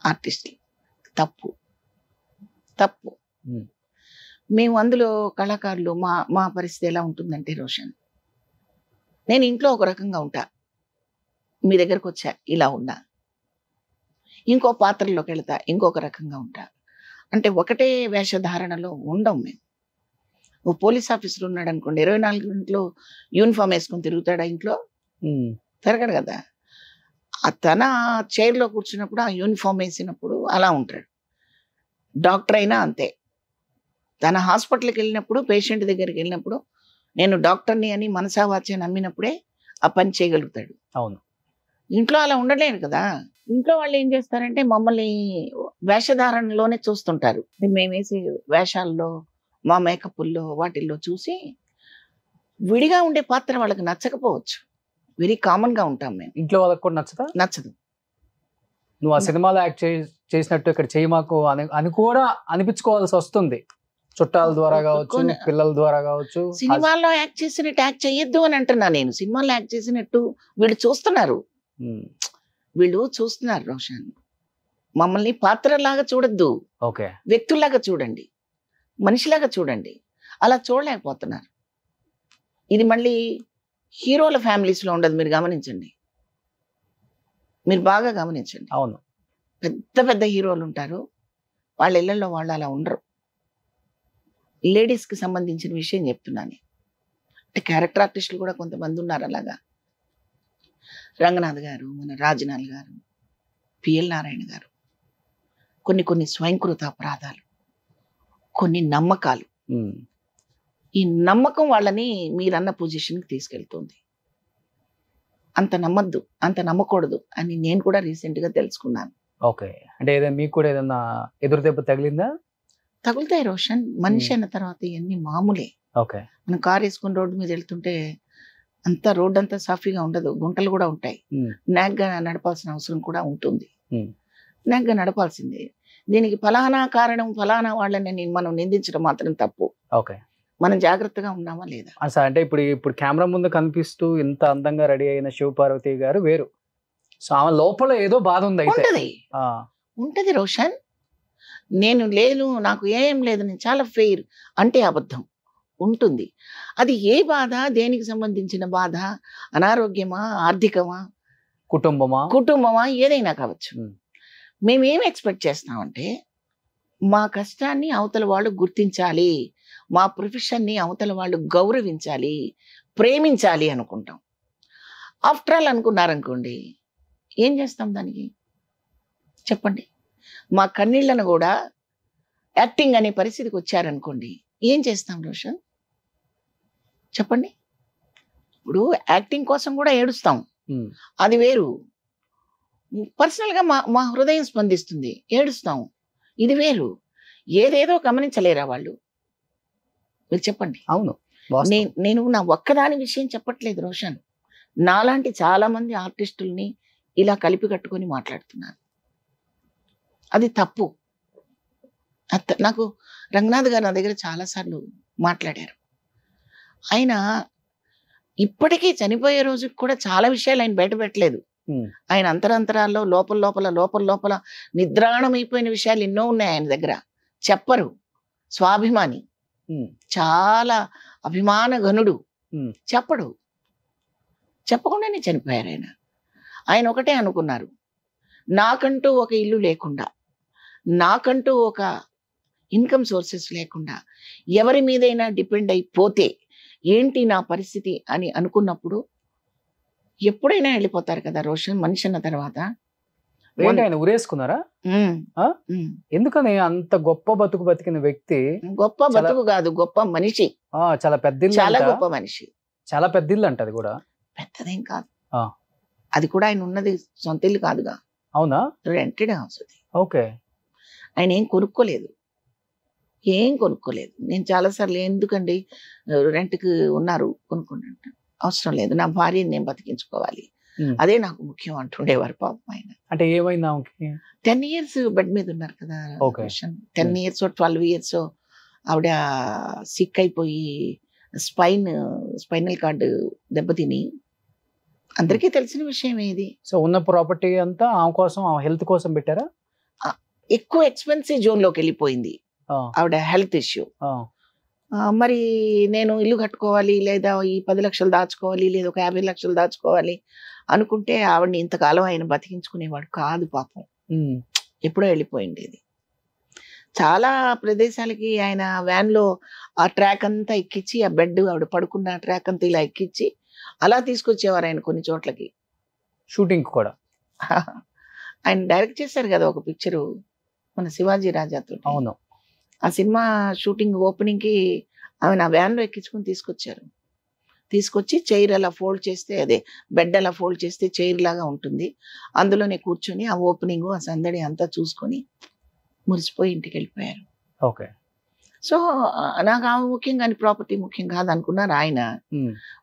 ఆర్టిస్టులు. తప్పు. మేము అందులో కళాకారులు మా పరిస్థితి ఎలా ఉంటుందంటే రోషన్, నేను ఇంట్లో ఒక రకంగా ఉంటా, మీ దగ్గరకు వచ్చా ఇలా ఉన్నా, ఇంకో పాత్రలోకి వెళ్తా ఇంకొక రకంగా ఉంటా. అంటే ఒకటే వేషధారణలో ఉండం మేము. ఓ పోలీస్ ఆఫీసర్ ఉన్నాడు అనుకోండి, 24 గంటలు యూనిఫామ్ వేసుకొని తిరుగుతాడా ఇంట్లో? తిరగడు కదా. తన చైర్లో కూర్చున్నప్పుడు ఆ యూనిఫామ్ వేసినప్పుడు అలా ఉంటాడు. డాక్టర్ అయినా అంతే, తన హాస్పిటల్కి వెళ్ళినప్పుడు పేషెంట్ దగ్గరికి వెళ్ళినప్పుడు నేను డాక్టర్ని అని మనసావాచ్య నమ్మినప్పుడే ఆ పని చేయగలుగుతాడు. అవును. ఇంట్లో అలా ఉండలేడు కదా. ఇంట్లో వాళ్ళు ఏం చేస్తారంటే మమ్మల్ని వేషధారణలోనే చూస్తుంటారు. మేము వేసే వేషాల్లో మా మేకప్ల్లో వాటిల్లో చూసి విడిగా ఉండే పాత్ర వాళ్ళకి నచ్చకపోవచ్చు. వెరీ కామన్ గా ఉంటాం మేము. ఇంట్లో వాళ్ళకి కూడా నచ్చదు. నువ్వు ఆ సినిమాలో యాక్ట్ చేసినట్టు ఇక్కడ చేయి మాకు అని కూడా అనిపించుకోవాల్సి వస్తుంది. చుట్టాల ద్వారా కావచ్చు, పిల్లల ద్వారా కావచ్చు. సినిమాల్లో యాక్ట్ చేసినట్టు యాక్ట్ చేయొద్దు అని అంటున్నా నేను. సినిమాలో యాక్ట్ చేసినట్టు వీళ్ళు చూస్తున్నారు రోషన్. మమ్మల్ని పాత్రలాగా చూడొద్దు, వ్యక్తుల్లాగా చూడండి, మనిషిలాగా చూడండి. అలా చూడలేకపోతున్నారు. ఇది మళ్ళీ హీరోల ఫ్యామిలీస్ లో ఉండదు. మీరు గమనించండి, మీరు బాగా గమనించండి. అవును, పెద్ద పెద్ద హీరోలు ఉంటారు, వాళ్ళ ఇళ్లలో వాళ్ళు అలా ఉండరు. లేడీస్ కి సంబంధించిన విషయం చెప్తున్నాను. అంటే క్యారెక్టర్ ఆర్టిస్టులు కూడా కొంతమంది ఉన్నారు అలాగా. రంగనాథ్ గారు, మన రాజనాల్ గారు, పిఎల్ నారాయణ గారు, కొన్ని స్వయంకృత అపరాధాలు, కొన్ని నమ్మకాలు. ఈ నమ్మకం వాళ్ళని మీరన్న పొజిషన్కి తీసుకెళ్తుంది. అంత నమ్మద్దు, అంత నమ్మకూడదు అని నేను కూడా రీసెంట్ గా తెలుసుకున్నాను. ఓకే, అంటే మీకు కూడా ఏదన్నా ఎదురు దెబ్బ తగిలిందా? తగులుతాయి రోషన్. మనిషి అన్న తర్వాత ఇవన్నీ మామూలే. ఓకే, మనం కారు వేసుకుని రోడ్డు మీద వెళ్తుంటే అంతా రోడ్డు అంతా సాఫీగా ఉండదు, గుంటలు కూడా ఉంటాయి. నాగ్గా నడపాల్సిన అవసరం కూడా ఉంటుంది. నాగ్గా నడపాల్సిందే. దీనికి ఫలానా కారణం ఫలానా వాళ్ళని మనం నిందించడం మాత్రం తప్పు. ఓకే, మనం జాగ్రత్తగా ఉన్నామా లేదా? అంటే ఇప్పుడు కెమెరా ముందు కనిపిస్తూ ఇంత అందంగా రెడీ అయిన శివపార్వతి గారు వేరు. సో ఆమె లోపల ఏదో బాధ ఉంది. ఉంటది రోషన్. నేను లేదు, నాకు ఏం లేదు, నేను చాలా ఫెయిర్ అంటే అబద్ధం ఉంటుంది. అది ఏ బాధ, దేనికి సంబంధించిన బాధ, అనారోగ్యమా, ఆర్థికమా, కుటుంబమా, ఏదైనా కావచ్చు. మేమేం ఎక్స్పెక్ట్ చేస్తామంటే మా కష్టాన్ని అవతల వాళ్ళు గుర్తించాలి, మా ప్రొఫెషన్ని అవతల వాళ్ళు గౌరవించాలి, ప్రేమించాలి అనుకుంటాం. ఆఫ్టర్ ఆల్ అనుకున్నారనుకోండి, ఏం చేస్తాం దానికి చెప్పండి? మా కన్నీళ్లను కూడా యాక్టింగ్ అనే పరిస్థితికి వచ్చారనుకోండి, ఏం చేస్తాం రోషన్ చెప్పండి? ఇప్పుడు యాక్టింగ్ కోసం కూడా ఏడుస్తాం, అది వేరు. పర్సనల్గా మా హృదయం స్పందిస్తుంది, ఏడుస్తాం, ఇది వేరు. ఏదేదో గమనించలేరా వాళ్ళు? మీరు చెప్పండి. అవును, నేను నా ఒక్కదాని విషయం చెప్పట్లేదు రోషన్. నాలాంటి చాలా మంది ఆర్టిస్టుల్ని ఇలా కలిపి కట్టుకొని మాట్లాడుతున్నాను. అది తప్పు. నాకు రంగనాథ్ గారు నా దగ్గర చాలాసార్లు మాట్లాడారు. ఆయన ఇప్పటికీ చనిపోయే రోజుకి కూడా చాలా విషయాలు ఆయన బయట పెట్టలేదు. ఆయన అంతరాంతరాల్లో లోపల నిద్రాణమైపోయిన విషయాలు ఎన్నో ఉన్నాయి ఆయన దగ్గర. చెప్పరు. స్వాభిమాని, చాలా అభిమాన ఘనుడు, చెప్పకుండానే చనిపోయారు ఆయన. ఆయన ఒకటే అనుకున్నారు, నాకంటూ ఒక ఇల్లు లేకుండా, నాకంటూ ఒక ఇన్కమ్ సోర్సెస్ లేకుండా ఎవరి మీదైనా డిపెండ్ అయిపోతే ఏంటి నా పరిస్థితి అని అనుకున్నప్పుడు ఎప్పుడైనా వెళ్ళిపోతారు కదా రోషన్ మనిషి అన్న తర్వాత. ఏంటి ఆయన ఉరేసుకున్నారా? ఎందుకని అంత గొప్ప బతుకు బతికిన వ్యక్తి? గొప్ప బతుకు కాదు, గొప్ప మనిషి. చాలా పెద్ద, చాలా గొప్ప మనిషి. చాలా పెద్ద ఇల్లు అంట. అది కూడా పెద్దదేం కాదు, అది కూడా ఆయన ఉన్నది సొంత ఇల్లు కాదుగా. అవునా? రెంటెడ్ హౌస్ అది. ఓకే. ఆయన ఏం కొనుక్కోలేదు, ఏం కొనుక్కోలేదు. నేను చాలాసార్లు ఎందుకండి రెంట్కి ఉన్నారు కొనుక్కోండి అంటే, అవసరం లేదు, నా భార్యని నేను బతికించుకోవాలి, అదే నాకు ముఖ్యం అంటుండేవారు పాపం ఆయన. అంటే ఏమైందా? 10 years బెడ్ మీద ఉన్నారు కదా. 10 years 12 years ఆవిడ సిక్ అయిపోయి స్పైనల్ కార్డు దెబ్బతిని, అందరికీ తెలిసిన విషయం ఇది. సో ఉన్న ప్రాపర్టీ అంతా ఆమె కోసం, ఆమె హెల్త్ కోసం పెట్టారా? ఎక్కువ ఎక్స్పెన్సివ్ జోన్ లోకి వెళ్ళిపోయింది ఆవిడ హెల్త్ ఇష్యూ. మరి నేను ఇల్లు కట్టుకోవాలి, లేదా ఈ 10 లక్షలు దాచుకోవాలి, లేదా ఒక 50 లక్షలు దాచుకోవాలి అనుకుంటే ఆవిడని ఇంతకాలం ఆయన బతికించుకునేవాడు కాదు పాపం. ఎప్పుడో వెళ్ళిపోయింది ఇది. చాలా ప్రదేశాలకి ఆయన వ్యాన్ లో ఆ ట్రాక్ అంతా ఎక్కించి, ఆ బెడ్ ఆవిడ పడుకున్న ట్రాక్ అంతా ఇలా ఎక్కించి అలా తీసుకొచ్చేవారు ఆయన కొన్ని చోట్లకి. షూటింగ్ కూడా ఆయన డైరెక్ట్ చేశారు కదా ఒక పిక్చరు మన శివాజీ రాజాతో. అవును. ఆ సినిమా షూటింగ్ ఓపెనింగ్ కి ఆమె నా వ్యాన్ లో ఎక్కించుకుని తీసుకొచ్చారు. తీసుకొచ్చి చైర్ అలా ఫోల్డ్ చేస్తే, అదే బెడ్ అలా ఫోల్డ్ చేస్తే చైర్ లాగా ఉంటుంది, అందులోనే కూర్చొని ఆ ఓపెనింగ్ ఆ సందడి అంతా చూసుకొని మురిసిపోయి ఇంటికి వెళ్ళిపోయారు. ఓకే. సో నాకు ఆమె ముఖ్యం కానీ ప్రాపర్టీ ముఖ్యం కాదు అనుకున్నారు ఆయన.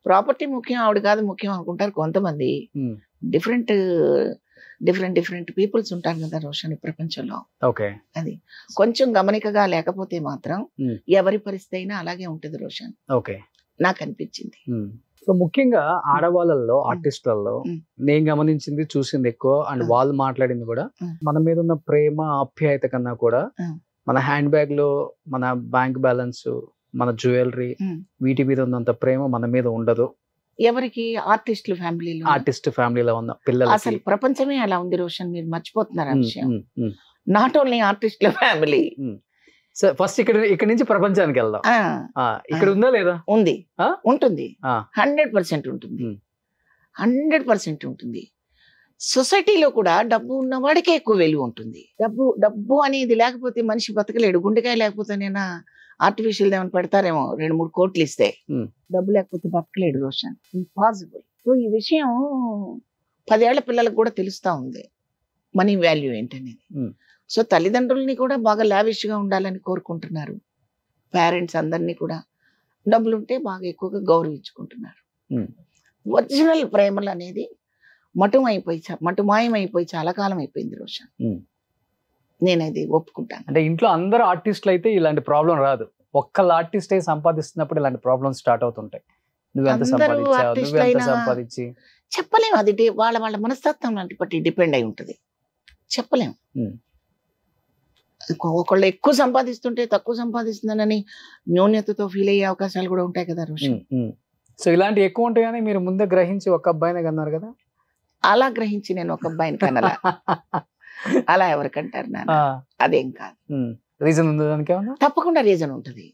ప్రాపర్టీ ముఖ్యం, ఆవిడ కాదు ముఖ్యం అనుకుంటారు కొంతమంది. డిఫరెంట్ పీపుల్స్ ఉంటారు కదా రోషన్ ఈ ప్రపంచంలో. ఓకే. అది కొంచెం గమనికగా లేకపోతే మాత్రం ఎవరి పరిస్థితి అయినా అలాగే ఉంటుంది రోషన్. ఓకే. నాకు అనిపించింది. సో ముఖ్యంగా ఆడవాళ్ళల్లో, ఆర్టిస్టులలో నేను గమనించింది, చూసింది ఎక్కువ, అండ్ వాళ్ళు మాట్లాడింది కూడా, మన మీద ఉన్న ప్రేమ ఆప్యాయత కన్నా కూడా మన హ్యాండ్ బ్యాగ్ లో మన బ్యాంక్ బ్యాలెన్స్, మన జ్యువెలరీ, వీటి మీద ఉన్నంత ప్రేమ మన మీద ఉండదు. ఎవరికి? ఆర్టిస్ట్ ఫ్యామిలీలో ఉన్న పిల్లలు. అసలు ప్రపంచమే అలా ఉంది రోషన్, మీరు మర్చిపోతున్నారు ఆ విషయం. నాట్ ఓన్లీ ఆర్టిస్టుల ఫ్యామిలీ. సో ఫస్ట్ ఇక్కడ నుంచి ప్రపంచానికి వెళ్దాం. ఇక్కడ ఉందా లేదా? ఉంది, ఉంటుంది, 100% ఉంటుంది, 100% ఉంటుంది. సొసైటీలో కూడా డబ్బు ఉన్నవాడికే ఎక్కువ విలువ ఉంటుంది. డబ్బు అనేది లేకపోతే మనిషి బతకలేడు. గుండెకాయ లేకపోతే నేను ఆర్టిఫిషియల్ ఏమైనా పెడతారేమో 2-3 కోట్లు ఇస్తే, డబ్బు లేకపోతే బతకలేడు రోషన్, ఇంపాసిబుల్. సో ఈ విషయం 10 ఏళ్ల పిల్లలకు కూడా తెలుస్తా ఉంది మనీ వాల్యూ ఏంటనేది. సో తల్లిదండ్రుల్ని కూడా బాగా లావిష్గా ఉండాలని కోరుకుంటున్నారు. పేరెంట్స్ అందరినీ కూడా డబ్బులుంటే బాగా ఎక్కువగా గౌరవించుకుంటున్నారు. ఒరిజినల్ ప్రేమలు అనేది మటుమాయమైపోయి చాలా కాలం అయిపోయింది రోషన్. నేనైతే ఒప్పుకుంటాను. అంటే ఇంట్లో అందరు ఆర్టిస్టులు అయితే ఇలాంటి ప్రాబ్లం రాదు. ఒక్కళ్ళ ఆర్టిస్ట్ అయి సంపాదిస్తున్నప్పుడు ఇలాంటి ప్రాబ్లమ్స్ స్టార్ట్ అవుతుంటాయి. నువ్వెంత సంపాదించి చెప్పలేము. అది వాళ్ళ మనస్తత్వం లాంటి బట్టి డిపెండ్ అయి ఉంటుంది, చెప్పలేము. ఒకళ్ళు ఎక్కువ సంపాదిస్తుంటే తక్కువ సంపాదిస్తుందని న్యూన్యతతో ఫీల్ అయ్యే అవకాశాలు కూడా ఉంటాయి కదా రోషన్. సో ఇలాంటి ఎక్కువ ఉంటాయని మీరు ముందే గ్రహించి ఒక అబ్బాయిని కన్నారు కదా? అలా గ్రహించి నేను ఒక అబ్బాయిని కనలా. అలా ఎవరికంటారు నాన్న? అదేం కాదు. రీజన్ ఉంది దానికి? తప్పకుండా రీజన్ ఉంటుంది.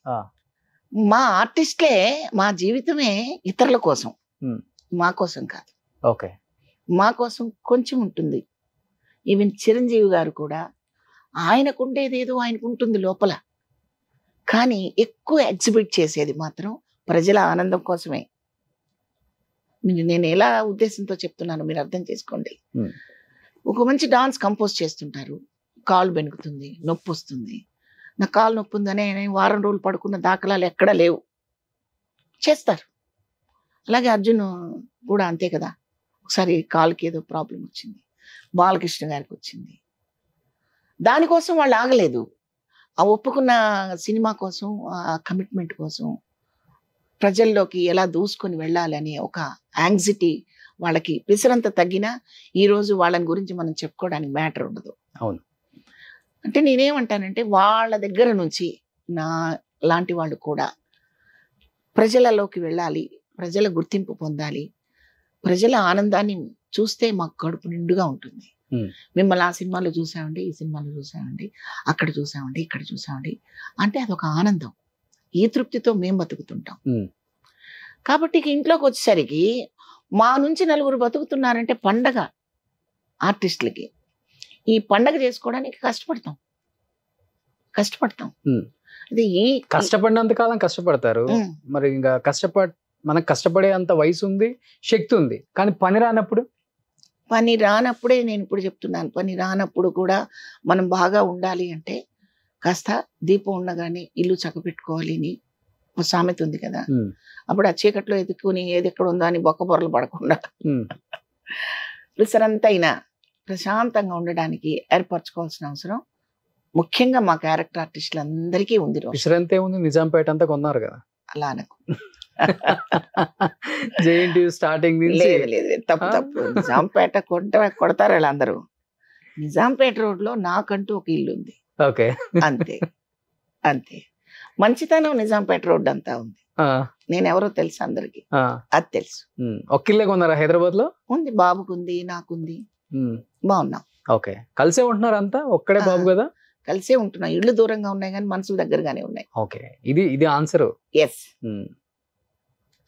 మా ఆర్టిస్ట్లే, మా జీవితమే ఇతరుల కోసం, మా కోసం కాదు. ఓకే. మా కోసం కొంచెం ఉంటుంది. ఈవెన్ చిరంజీవి గారు కూడా ఆయనకుండేది ఏదో ఆయనకు ఉంటుంది లోపల, కానీ ఎక్కువ ఎగ్జిబిట్ చేసేది మాత్రం ప్రజల ఆనందం కోసమే. నేను ఎలా ఉద్దేశంతో చెప్తున్నాను మీరు అర్థం చేసుకోండి. ఒక మంచి డాన్స్ కంపోజ్ చేస్తుంటారు, కాలు బెనుకుతుంది, నొప్పి వస్తుంది. నా కాలు నొప్పి ఉందని వారం రోజులు పడుకున్న దాఖలాలు ఎక్కడా లేవు, చేస్తారు. అలాగే అర్జున్ కూడా అంతే కదా. ఒకసారి కాలుకి ఏదో ప్రాబ్లం వచ్చింది, బాలకృష్ణ గారికి వచ్చింది. దానికోసం వాళ్ళు ఆగలేదు. ఆ ఒప్పుకున్న సినిమా కోసం, ఆ కమిట్మెంట్ కోసం ప్రజల్లోకి ఎలా దూసుకొని వెళ్ళాలని ఒక యాంగ్జైటీ వాళ్ళకి పిసరంత తగ్గినా ఈరోజు వాళ్ళని గురించి మనం చెప్పుకోవడానికి మ్యాటర్ ఉండదు. అవును. అంటే నేనేమంటానంటే వాళ్ళ దగ్గర నుంచి నా లాంటి వాళ్ళు కూడా ప్రజలలోకి వెళ్ళాలి, ప్రజల గుర్తింపు పొందాలి, ప్రజల ఆనందాన్ని చూస్తే మాకు కడుపు నిండుగా ఉంటుంది. మిమ్మల్ని ఆ సినిమాలో చూసామండి, ఈ సినిమాలో చూసామండి, అక్కడ చూసామండి, ఇక్కడ చూసామండి అంటే అదొక ఆనందం. ఈ తృప్తితో మేము బతుకుతుంటాం. కాబట్టి ఇంట్లోకి వచ్చేసరికి మా నుంచి నలుగురు బతుకుతున్నారంటే పండగ. ఆర్టిస్టులకి ఈ పండగ చేసుకోవడానికి కష్టపడతాం. అది కష్టపడినంత కాలం కష్టపడతారు. మరి ఇంకా మనకు కష్టపడే అంత వయసు ఉంది, శక్తి ఉంది, కానీ పని రానప్పుడే నేను ఇప్పుడు చెప్తున్నాను, పని రానప్పుడు కూడా మనం బాగా ఉండాలి అంటే కాస్త దీపం ఉండగానే ఇల్లు చక్కబెట్టుకోవాలి అని ఒక సామెత ఉంది కదా. అప్పుడు ఆ చీకట్లో ఎదుక్కుని ఏది ఎక్కడ ఉందో అని బొక్క బొరలు పడకుండా విసరంతైనా ప్రశాంతంగా ఉండడానికి ఏర్పరచుకోవాల్సిన అవసరం ముఖ్యంగా మా క్యారెక్టర్ ఆర్టిస్టులు అందరికీ ఉంది. విసరంతే ఉంది, నిజాంపేట అంతా కొన్నారు కదా. అలా అనకు, స్టార్టింగ్ లేదు తప్పు. నిజాంపేట కొడతారు వాళ్ళందరూ. నిజాంపేట రోడ్ లో నాకంటూ ఒక ఇల్లు ఉంది. ఓకే, అంతే. మంచితనం నిజాంపేట రోడ్ అంతా ఉంది. నేను ఎవరో తెలుసు అందరికి, అది తెలుసు. ఒక ఇల్లే కొన్నారా హైదరాబాద్ లో? ఉంది, బాబుకుంది, నాకుంది. బాగున్నాం. ఓకే, కలిసే ఉంటున్నారు అంతా? ఒక్కడే బాబు కదా? కలిసే ఉంటున్నాం. ఇళ్ళు దూరంగా ఉన్నాయి కానీ మనసులు దగ్గరగానే ఉన్నాయి. ఓకే, ఇది ఆన్సర్. ఎస్.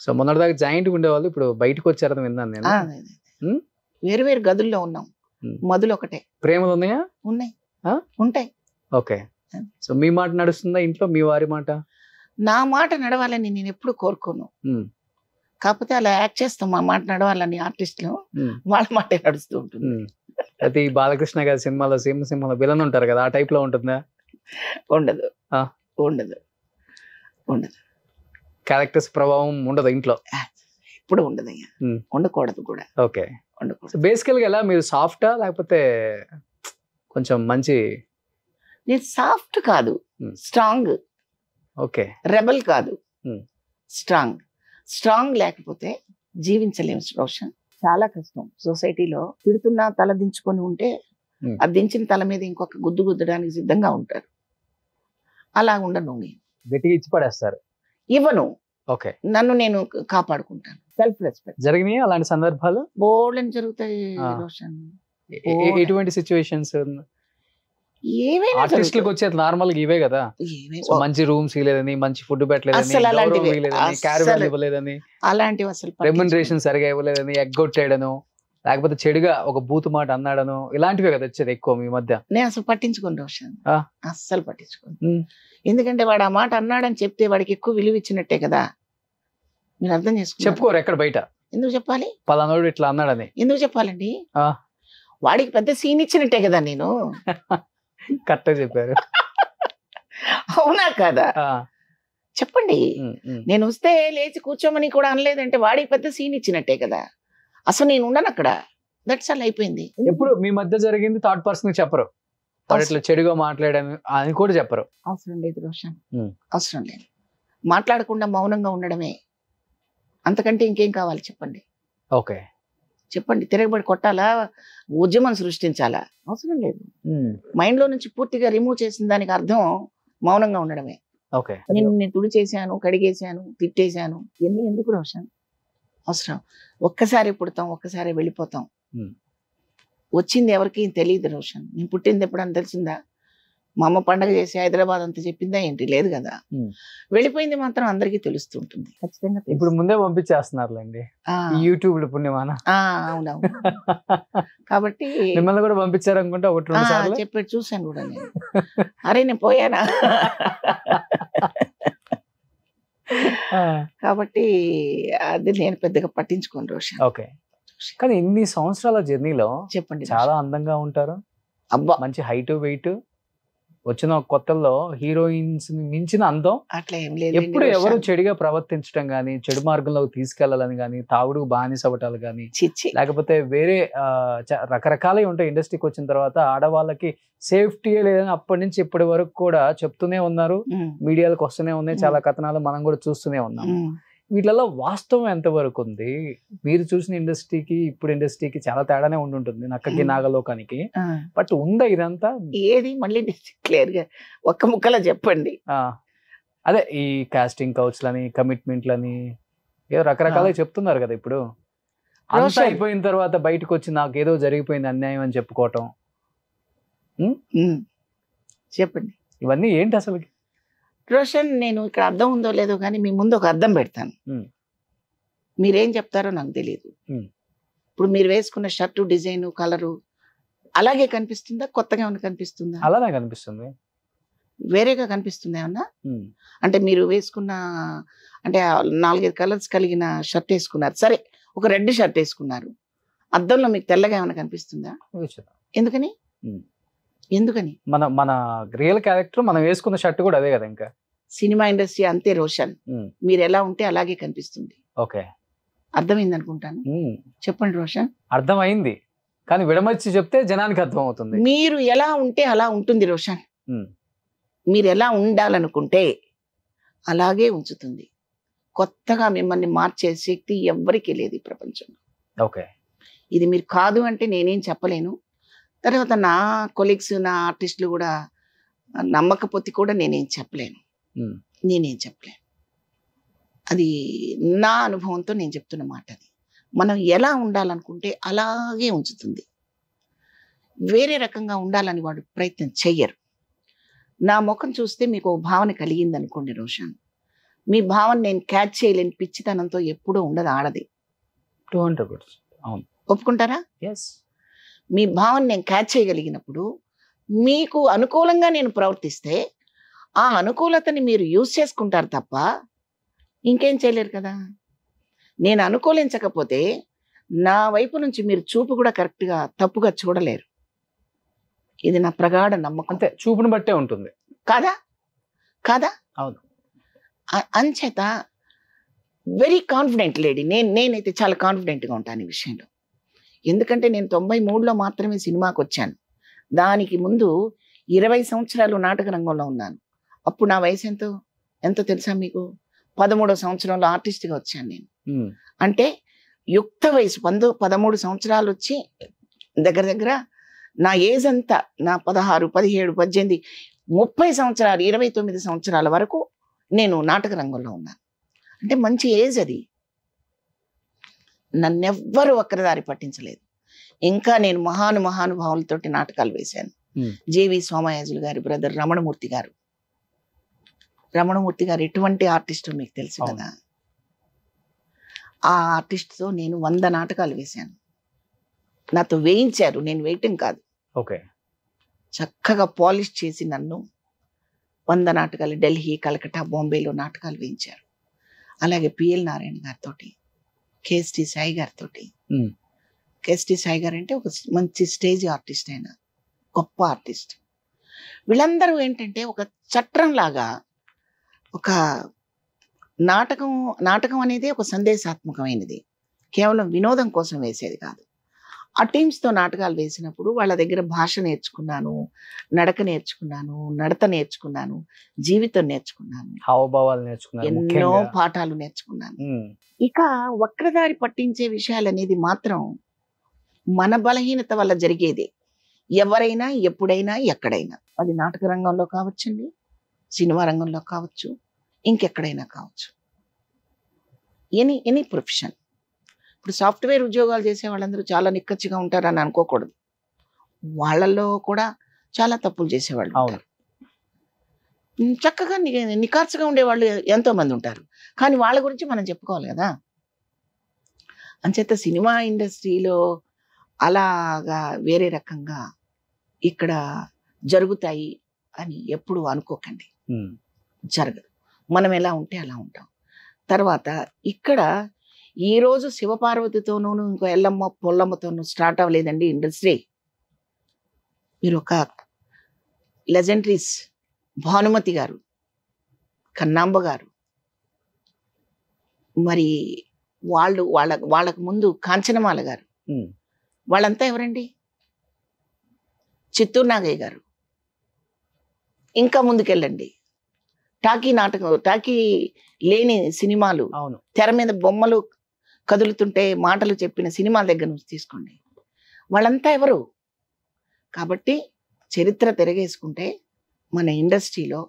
సో మొన్నటిదాకా జాయింట్ ఉండేవాళ్ళు, ఇప్పుడు బయటకు వచ్చారని విన్నాను నేను. వేరు వేరు గదుల్లో ఉన్నాం, మొదలు ఒకటే. ప్రేమలు ఉన్నాయా? ఉన్నాయి, ఉంటాయి. ఓకే, సో మీ మాట నడుస్తుందా ఇంట్లో, మీ వారి మాట? నా మాట నడవాలని నేను ఎప్పుడు కోరుకోను. కాకపోతే అలా యాక్ట్ చేస్తాం, మా మాట నడవాలని ఆర్టిస్టులు, వాళ్ళ మాటే నడుస్తూ ఉంటుంది. అయితే ఈ బాలకృష్ణ గారి సినిమాలో సింహలో విలన్ ఉంటారు కదా, ఆ టైప్ లో ఉంటుందా? ఉండదు. క్యారెక్టర్స్ ప్రభావం ఉండదు ఇంట్లో? ఇప్పుడు ఉండదు, ఉండకూడదు కూడా. ఓకే, బేసికల్ గా ఎలా మీరు సాఫ్టా లేకపోతే కొంచెం మంచి? నేను సాఫ్ట్ కాదు, స్ట్రాంగ్. ఓకే, రెబల్ కాదు, స్ట్రాంగ్ లేకపోతే జీవించలేము రోషన్. చాలా కష్టం. సొసైటీలో తిడుతున్నా తల దించుకొని ఉంటే ఆ దించిన తల మీద ఇంకొక గుద్దు గుద్దడానికి సిద్ధంగా ఉంటారు. అలా ఉండను నేను. గట్టిగా ఇచ్చి పడేస్తారు? ఇవ్వను. ఓకే, నన్ను నేను కాపాడుకుంటాను. Self respect. జరిగినాయి అలాంటి సందర్భాలు? బోల్డని జరుగుతాయి రోషన్. ఎటువంటి సిచ్యువేషన్స్? ఏమైనా ఆర్టిస్టులకు వచ్చేది నార్మల్ గా ఇవే కదా, మంచి రూమ్స్ ఇవ్వలేదని, మంచి ఫుడ్ పెట్టలేదని, క్యారవాన్ ఇవ్వలేదని, అలాంటివి అసలు రెమ్యునరేషన్ సరిగా ఇవ్వలేదని, ఎగ్గొట్టేయడను, లేకపోతే చెడుగా ఒక బూతు మాట అన్నాడను, ఇలాంటివే కదా వచ్చేది ఎక్కువ మీ మధ్య. నేను అసలు పట్టించుకోను రోషన్, అస్సలు పట్టించుకోను. ఎందుకంటే వాడు ఆ మాట అన్నాడని చెప్తే వాడికి ఎక్కువ విలువ ఇచ్చినట్టే కదా. మీరు అర్థం చేసుకో. చెప్పుకోరు ఎక్కడ బయట. ఎందుకు చెప్పాలి? పలానోడు ఇట్లా అన్నాడని ఎందుకు చెప్పాలండి? వాడికి పెద్ద సీన్ ఇచ్చినట్టే కదా నేను. కరెక్ట్ చెప్పారు. అవునా కదా? చెప్పండి. నేను వస్తే లేచి కూర్చోమని కూడా అనలేదంటే వాడికి పెద్ద సీన్ ఇచ్చినట్టే కదా. అసలు నేను ఉండను అక్కడ. దట్స్ ఆల్, అయిపోయింది. ఎప్పుడు మీ మధ్య జరిగింది థర్డ్ పర్సన్ చెప్పరు, ఇట్లా చెడుగా మాట్లాడాను అని కూడా చెప్పరు? అవసరం లేదు రోషన్, అవసరం లేదు. మాట్లాడకుండా మౌనంగా ఉండడమే, అంతకంటే ఇంకేం కావాలి చెప్పండి. ఓకే, చెప్పండి. తిరగబడి కొట్టాలా, ఉద్యమం సృష్టించాలా? అవసరం లేదు. మైండ్ లో నుంచి పూర్తిగా రిమూవ్ చేసిన దానికి అర్థం మౌనంగా ఉండడమే. ఓకే, నేను తుడి చేశాను, కడిగేశాను, తిట్టేశాను, ఇవన్నీ ఎందుకు రోషన్? అవసరం? ఒక్కసారి పుడతాం, ఒక్కసారి వెళ్ళిపోతాం. వచ్చింది ఎవరికి తెలియదు రోషన్. నేను పుట్టింది ఎప్పుడని తెలిసిందా? మా అమ్మ పండగ చేసి హైదరాబాద్ అంతా చెప్పిందా ఏంటి? లేదు కదా. వెళ్ళిపోయింది మాత్రం అందరికీ తెలుస్తుంటుంది ఖచ్చితంగా. ఇప్పుడు ముందే పంపించేస్తున్నారులేండి యూట్యూబ్ లో పుణ్యమాన. అవునవును. కాబట్టి మిమ్మల్ని కూడా పంపించారు అనుకుంటా, ఒకటి రెండు సార్లు చెప్పి చూశాను కూడా నేను. అరే నేను పోయానా? కాబట్టి అది నేను పెద్దగా పట్టించుకోను రోషన్. ఓకే, కానీ ఇన్ని సంవత్సరాల జర్నీలో చెప్పండి, చాలా అందంగా ఉంటారు. అబ్బా, మంచి హైట్ వెయిట్, వచ్చిన కొత్తల్లో హీరోయిన్స్ మించిన అందం. అట్లా ఏం లేదు. ఎప్పుడు ఎవరు చెడుగా ప్రవర్తించడం గానీ, చెడు మార్గంలోకి తీసుకెళ్లాలని గానీ, తాగుడు బానిస అవ్వటాలు గానీ, లేకపోతే వేరే రకరకాలే ఉంటాయి. ఇండస్ట్రీకి వచ్చిన తర్వాత ఆడవాళ్ళకి సేఫ్టీయే లేదని అప్పటి నుంచి ఇప్పటి వరకు కూడా చెప్తూనే ఉన్నారు, మీడియాలకు వస్తూనే ఉన్నాయి, చాలా కథనాలు మనం కూడా చూస్తూనే ఉన్నాం. వీటిలలో వాస్తవం ఎంతవరకు ఉంది? మీరు చూసిన ఇండస్ట్రీకి ఇప్పుడు ఇండస్ట్రీకి చాలా తేడానే ఉండుంటుంది, నక్కకి నాగలోకానికి. బట్ ఉందా ఇదంతా? ఏది మళ్ళీ క్లియర్ గా ఒక్క ముక్కలో చెప్పండి. అదే ఈ కాస్టింగ్ కౌచ్లని, కమిట్మెంట్లని ఏదో రకరకాలుగా చెప్తున్నారు కదా ఇప్పుడు. అంతా రోషన్. అయిపోయిన తర్వాత బయటకు వచ్చి నాకు ఏదో జరిగిపోయింది అన్యాయం అని చెప్పుకోవటం, చెప్పండి ఇవన్నీ ఏంటి అసలు? రోషన్, నేను ఇక్కడ అర్థం ఉందో లేదో కానీ మీ ముందు ఒక అర్థం పెడతాను. మీరేం చెప్తారో నాకు తెలియదు. ఇప్పుడు మీరు వేసుకున్న షర్టు డిజైన్ కలరు అలాగే కనిపిస్తుందా, కొత్తగా ఏమైనా కనిపిస్తుందా? అలానే కనిపిస్తుంది. వేరేగా కనిపిస్తుందా ఏమన్నా? అంటే మీరు వేసుకున్న అంటే 4-5 కలర్స్ కలిగిన షర్ట్ వేసుకున్నారు, సరే ఒక రెడ్ షర్ట్ వేసుకున్నారు, అద్దంలో మీకు తెల్లగా ఏమైనా కనిపిస్తుందా? ఎందుకని? ఎందుకని? మన మన రియల్ క్యారెక్టర్ మనం వేసుకున్న షర్ట్ కూడా అదే కదా. ఇంకా సినిమా ఇండస్ట్రీ అంతే రోషన్, మీరు ఎలా ఉంటే అలాగే కనిపిస్తుంది. ఓకే, అర్థమైంది అనుకుంటాను. చెప్పండి రోషన్. అర్థమైంది, కానీ విడమర్చి చెప్తే జనానికి అర్థం అవుతుంది. మీరు ఎలా ఉంటే అలా ఉంటుంది రోషన్. మీరు ఎలా ఉండాలనుకుంటే అలాగే ఉంచుతుంది. కొత్తగా మిమ్మల్ని మార్చే శక్తి ఎవ్వరికీ లేదు ఈ ప్రపంచంలో. ఓకే, ఇది మీరు కాదు అంటే నేనేం చెప్పలేను. తర్వాత నా కొలీగ్స్, నా ఆర్టిస్టులు కూడా నమ్మకపోతే కూడా నేనేం చెప్పలేను. అది నా అనుభవంతో నేను చెప్తున్న మాట. అది మనం ఎలా ఉండాలనుకుంటే అలాగే ఉంచుతుంది. వేరే రకంగా ఉండాలని వాడు ప్రయత్నం చెయ్యరు. నా ముఖం చూస్తే మీకు ఒక భావన కలిగింది అనుకోండి రోషన్, మీ భావన నేను క్యాచ్ చేయలేని పిచ్చితనంతో ఎప్పుడూ ఉండదు ఆడది. 200%. అవును, ఒప్పుకుంటారా? ఎస్. మీ భావన నేను క్యాచ్ చేయగలిగినప్పుడు మీకు అనుకూలంగా నేను ప్రవర్తిస్తే ఆ అనుకూలతని మీరు యూజ్ చేసుకుంటారు తప్ప ఇంకేం చేయలేరు కదా. నేను అనుకూలించకపోతే నా వైపు నుంచి మీరు చూపు కూడా కరెక్ట్గా తప్పుగా చూడలేరు. ఇది నా ప్రగాఢ నమ్మకం. అంతే, చూపును బట్టే ఉంటుంది. కాదా? కాదా? అవును. అంచేత వెరీ కాన్ఫిడెంట్ లేడీ. నేనైతే చాలా కాన్ఫిడెంట్గా ఉంటాను ఈ విషయంలో. ఎందుకంటే నేను 93లో మాత్రమే సినిమాకి వచ్చాను. దానికి ముందు 20 సంవత్సరాలు నాటక రంగంలో ఉన్నాను. అప్పుడు నా వయసు ఎంతో తెలుసా మీకు? 13వ సంవత్సరంలో ఆర్టిస్ట్గా వచ్చాను నేను. అంటే యుక్త వయసు 13 సంవత్సరాలు వచ్చి దగ్గర నా ఏజ్ అంతా నా 16, 17, 18, 30 సంవత్సరాలు, 29 సంవత్సరాల వరకు నేను నాటక రంగంలో ఉన్నాను. అంటే మంచి ఏజ్ అది. నన్నెవ్వరూ వక్రదారి పట్టించలేదు. ఇంకా నేను మహానుభావులతోటి నాటకాలు వేశాను. జేవి సోమయాజులు గారి బ్రదర్ రమణమూర్తి గారు ఎటువంటి ఆర్టిస్ట్ మీకు తెలుసు కదా. ఆ ఆర్టిస్ట్తో నేను 100 నాటకాలు వేశాను. నాతో వేయించారు, నేను వేయటం కాదు. ఓకే, చక్కగా పాలిష్ చేసి నన్ను 100 నాటకాలు ఢిల్లీ, కలకట్టా, బాంబేలో నాటకాలు వేయించారు. అలాగే పిఎల్ నారాయణ గారితో, కేఎస్టి సాయి గారితో. కేఎస్టి సాయి గారు అంటే ఒక మంచి స్టేజ్ ఆర్టిస్ట్, అయినా గొప్ప ఆర్టిస్ట్. వీళ్ళందరూ ఏంటంటే ఒక చట్రం లాగా, ఒక నాటకం అనేది ఒక సందేశాత్మకమైనది, కేవలం వినోదం కోసం వేసేది కాదు. ఆ టీమ్స్తో నాటకాలు వేసినప్పుడు వాళ్ళ దగ్గర భాష నేర్చుకున్నాను, నడక నేర్చుకున్నాను, నడత నేర్చుకున్నాను, జీవితం నేర్చుకున్నాను, హావభావాలు నేర్చుకున్నాను, ఎన్నో పాఠాలు నేర్చుకున్నాను. ఇక వక్రదారి పట్టించే విషయాలు అనేది మాత్రం మన బలహీనత వల్ల జరిగేది. ఎవరైనా, ఎప్పుడైనా, ఎక్కడైనా, అది నాటక రంగంలో కావచ్చండి, సినిమా రంగంలో కావచ్చు, ఇంకెక్కడైనా కావచ్చు, ఎనీ ప్రొఫెషన్. ఇప్పుడు సాఫ్ట్వేర్ ఉద్యోగాలు చేసే వాళ్ళందరూ చాలా నిక్కచ్చిగా ఉంటారని అనుకోకూడదు. వాళ్ళల్లో కూడా చాలా తప్పులు చేసేవాళ్ళు ఉంటారు. చక్కగా నిఖార్సుగా ఉండేవాళ్ళు ఎంతో మంది ఉంటారు. కానీ వాళ్ళ గురించి మనం చెప్పుకోవాలి కదా. అంచేత సినిమా ఇండస్ట్రీలో అలాగా వేరే రకంగా ఇక్కడ జరుగుతాయి అని ఎప్పుడు అనుకోకండి, జరగదు. మనం ఎలా ఉంటే అలా ఉంటాం. తర్వాత ఇక్కడ ఈరోజు శివపార్వతితోనూ ఇంకో ఎల్లమ్మ పొల్లమ్మతోనూ స్టార్ట్ అవ్వలేదండి ఇండస్ట్రీ. మీరు ఒక లెజెండరీస్ భానుమతి గారు, కన్నాంబ గారు, మరి వాళ్ళకు ముందు కాంచనమాల గారు, వాళ్ళంతా ఎవరండి? చిత్తూరు నాగయ్య గారు. ఇంకా ముందుకెళ్ళండి, టాకీ లేని సినిమాలు, తెర మీద బొమ్మలు కదులుతుంటే మాటలు చెప్పిన సినిమాల దగ్గర నుంచి తీసుకోండి, వాళ్ళంతా ఎవరు? కాబట్టి చరిత్ర తిరగేసుకుంటే మన ఇండస్ట్రీలో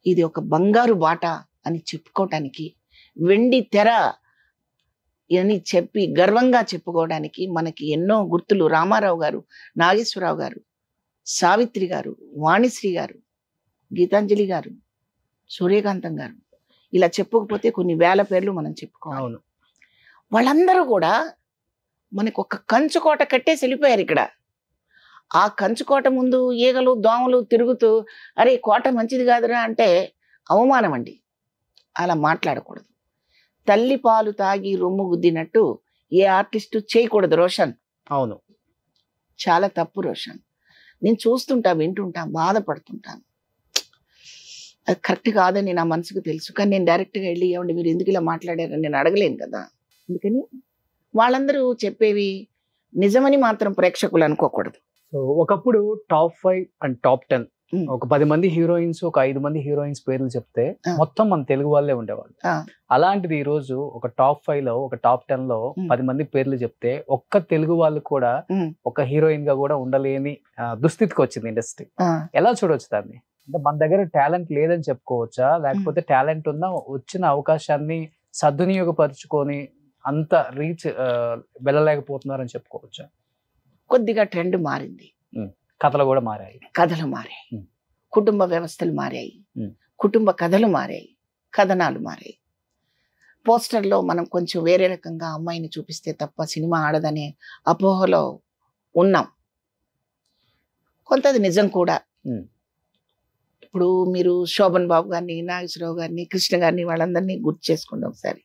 ఇది ఒక బంగారు బాట అని చెప్పుకోవటానికి, వెండి తెర ఇవన్నీ చెప్పి గర్వంగా చెప్పుకోవడానికి మనకి ఎన్నో గుర్తులు. రామారావు గారు, నాగేశ్వరరావు గారు, సావిత్రి గారు, వాణిశ్రీ గారు, గీతాంజలి గారు, సూర్యకాంతం గారు, ఇలా చెప్పుకపోతే కొన్ని వేల పేర్లు మనం చెప్పుకోవాలి. వాళ్ళందరూ కూడా మనకు ఒక కంచుకోట కట్టేసి వెళ్ళిపోయారు ఇక్కడ. ఆ కంచుకోట ముందు ఈగలు దోమలు తిరుగుతూ అరే కోట మంచిది కాదురా అంటే అవమానం అండి. అలా మాట్లాడకూడదు. తల్లి పాలు తాగి రొమ్ము గుద్దినట్టు ఏ ఆర్టిస్టు చేయకూడదు రోషన్. అవును, చాలా తప్పు రోషన్. నేను చూస్తుంటా, వింటుంటా, బాధపడుతుంటాను. అది కరెక్ట్ కాదని నా మనసుకు తెలుసు. కానీ నేను డైరెక్ట్గా వెళ్ళి ఏమండి మీరు ఎందుకు ఇలా మాట్లాడారని నేను అడగలేను కదా. అందుకని వాళ్ళందరూ చెప్పేవి నిజమని మాత్రం ప్రేక్షకులు అనుకోకూడదు. సో ఒకప్పుడు టాప్ 5 అండ్ టాప్ 10 ఒక 10 మంది హీరోయిన్స్, ఒక 5 మంది హీరోయిన్స్ పేర్లు చెప్తే మొత్తం మన తెలుగు వాళ్ళే ఉండేవాళ్ళు. అలాంటిది ఈ రోజు ఒక టాప్ 5 లో, ఒక టాప్ 10 లో 10 మంది పేర్లు చెప్తే ఒక్క తెలుగు వాళ్ళు కూడా ఒక హీరోయిన్ గా కూడా ఉండలేని దుస్థితికి వచ్చింది ఇండస్ట్రీ. ఎలా చూడవచ్చు దాన్ని? అంటే మన దగ్గర టాలెంట్ లేదని చెప్పుకోవచ్చా, లేకపోతే టాలెంట్ ఉన్న వచ్చిన అవకాశాన్ని సద్వినియోగపరుచుకొని అంత రీచ్ వెళ్ళలేకపోతున్నారని చెప్పుకోవచ్చా? కొద్దిగా ట్రెండ్ మారింది. కథలు కూడా మారాయి, కథలు మారాయి, కుటుంబ వ్యవస్థలు మారాయి, కుటుంబ కథలు మారాయి, కథనాలు మారాయి. పోస్టర్లో మనం కొంచెం వేరే రకంగా అమ్మాయిని చూపిస్తే తప్ప సినిమా ఆడదనే అపోహలో ఉన్నాం. కొంతది నిజం కూడా. ఇప్పుడు మీరు శోభన్ బాబు గారిని, నాగేశ్వరరావు గారిని, కృష్ణ గారిని వాళ్ళందరినీ గుర్తు చేసుకోండి ఒకసారి.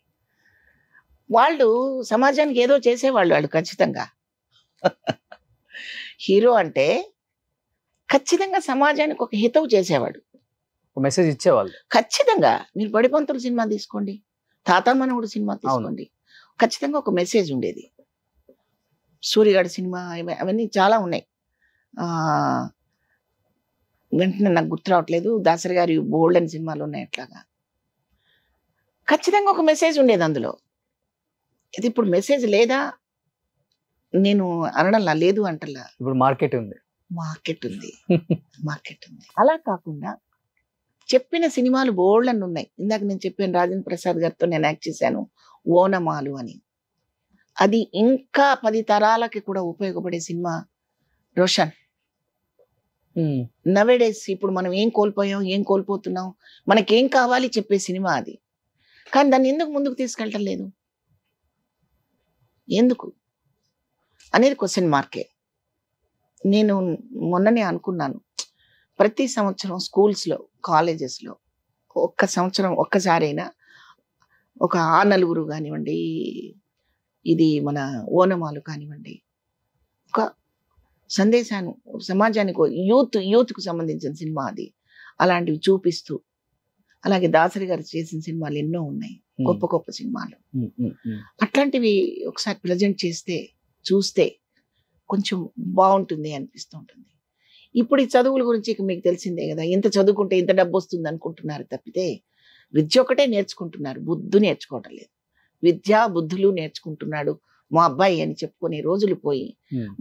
వాళ్ళు సమాజానికి ఏదో చేసేవాళ్ళు. వాళ్ళు ఖచ్చితంగా హీరో అంటే ఖచ్చితంగా సమాజానికి ఒక హితవు చేసేవాడు, మెసేజ్ ఇచ్చేవాళ్ళు. ఖచ్చితంగా. మీరు బడిపంతుల సినిమా తీసుకోండి, తాత మనవుడు సినిమా తీసుకోండి, ఖచ్చితంగా ఒక మెసేజ్ ఉండేది. సూర్యగాడి సినిమా అవన్నీ చాలా ఉన్నాయి. వెంటనే నాకు గుర్తు రావట్లేదు. దాసరి గారి బోల్డ్ అని సినిమాలు ఉన్నాయి. అట్లాగా ఖచ్చితంగా ఒక మెసేజ్ ఉండేది అందులో. ఇది ఇప్పుడు మెసేజ్ లేదా నేను అనడంలా, లేదు అంటలా. ఇప్పుడు మార్కెట్ ఉంది, మార్కెట్ ఉంది, మార్కెట్ ఉంది. అలా కాకుండా చెప్పిన సినిమాలు బోల్డ్ అని ఉన్నాయి. ఇందాక నేను చెప్పాను రాజేంద్ర ప్రసాద్ గారితో నేను యాక్ట్ చేశాను ఓనమాలు అని. అది ఇంకా 10 తరాలకి కూడా ఉపయోగపడే సినిమా రోషన్. నవేడేస్ ఇప్పుడు మనం ఏం కోల్పోయాం, ఏం కోల్పోతున్నాం, మనకేం కావాలి చెప్పే సినిమా అది. కానీ దాన్ని ఎందుకు ముందుకు తీసుకెళ్ళటం లేదు, ఎందుకు అనేది క్వశ్చన్ మార్కే. నేను మొన్ననే అనుకున్నాను, ప్రతి సంవత్సరం స్కూల్స్లో, కాలేజెస్లో ఒక్క సంవత్సరం ఒక్కసారైనా ఒక 6 కానివ్వండి, ఇది మన ఓనమాలు కానివ్వండి, ఒక సందేశాన్ని సమాజానికి, యూత్కు సంబంధించిన సినిమా అది, అలాంటివి చూపిస్తూ. అలాగే దాసరి గారు చేసిన సినిమాలు ఎన్నో ఉన్నాయి, గొప్ప గొప్ప సినిమాలు. అట్లాంటివి ఒకసారి ప్రజెంట్ చేస్తే, చూస్తే కొంచెం బాగుంటుంది అనిపిస్తూ ఉంటుంది. ఇప్పుడు ఈ చదువుల గురించి మీకు తెలిసిందే కదా, ఇంత చదువుకుంటే ఇంత డబ్బు వస్తుంది అనుకుంటున్నారు తప్పితే విద్య ఒకటే నేర్చుకుంటున్నారు, బుద్ధు నేర్చుకోవటం లేదు. విద్యా బుద్ధులు నేర్చుకుంటున్నాడు మా అబ్బాయి అని చెప్పుకునే రోజులు పోయి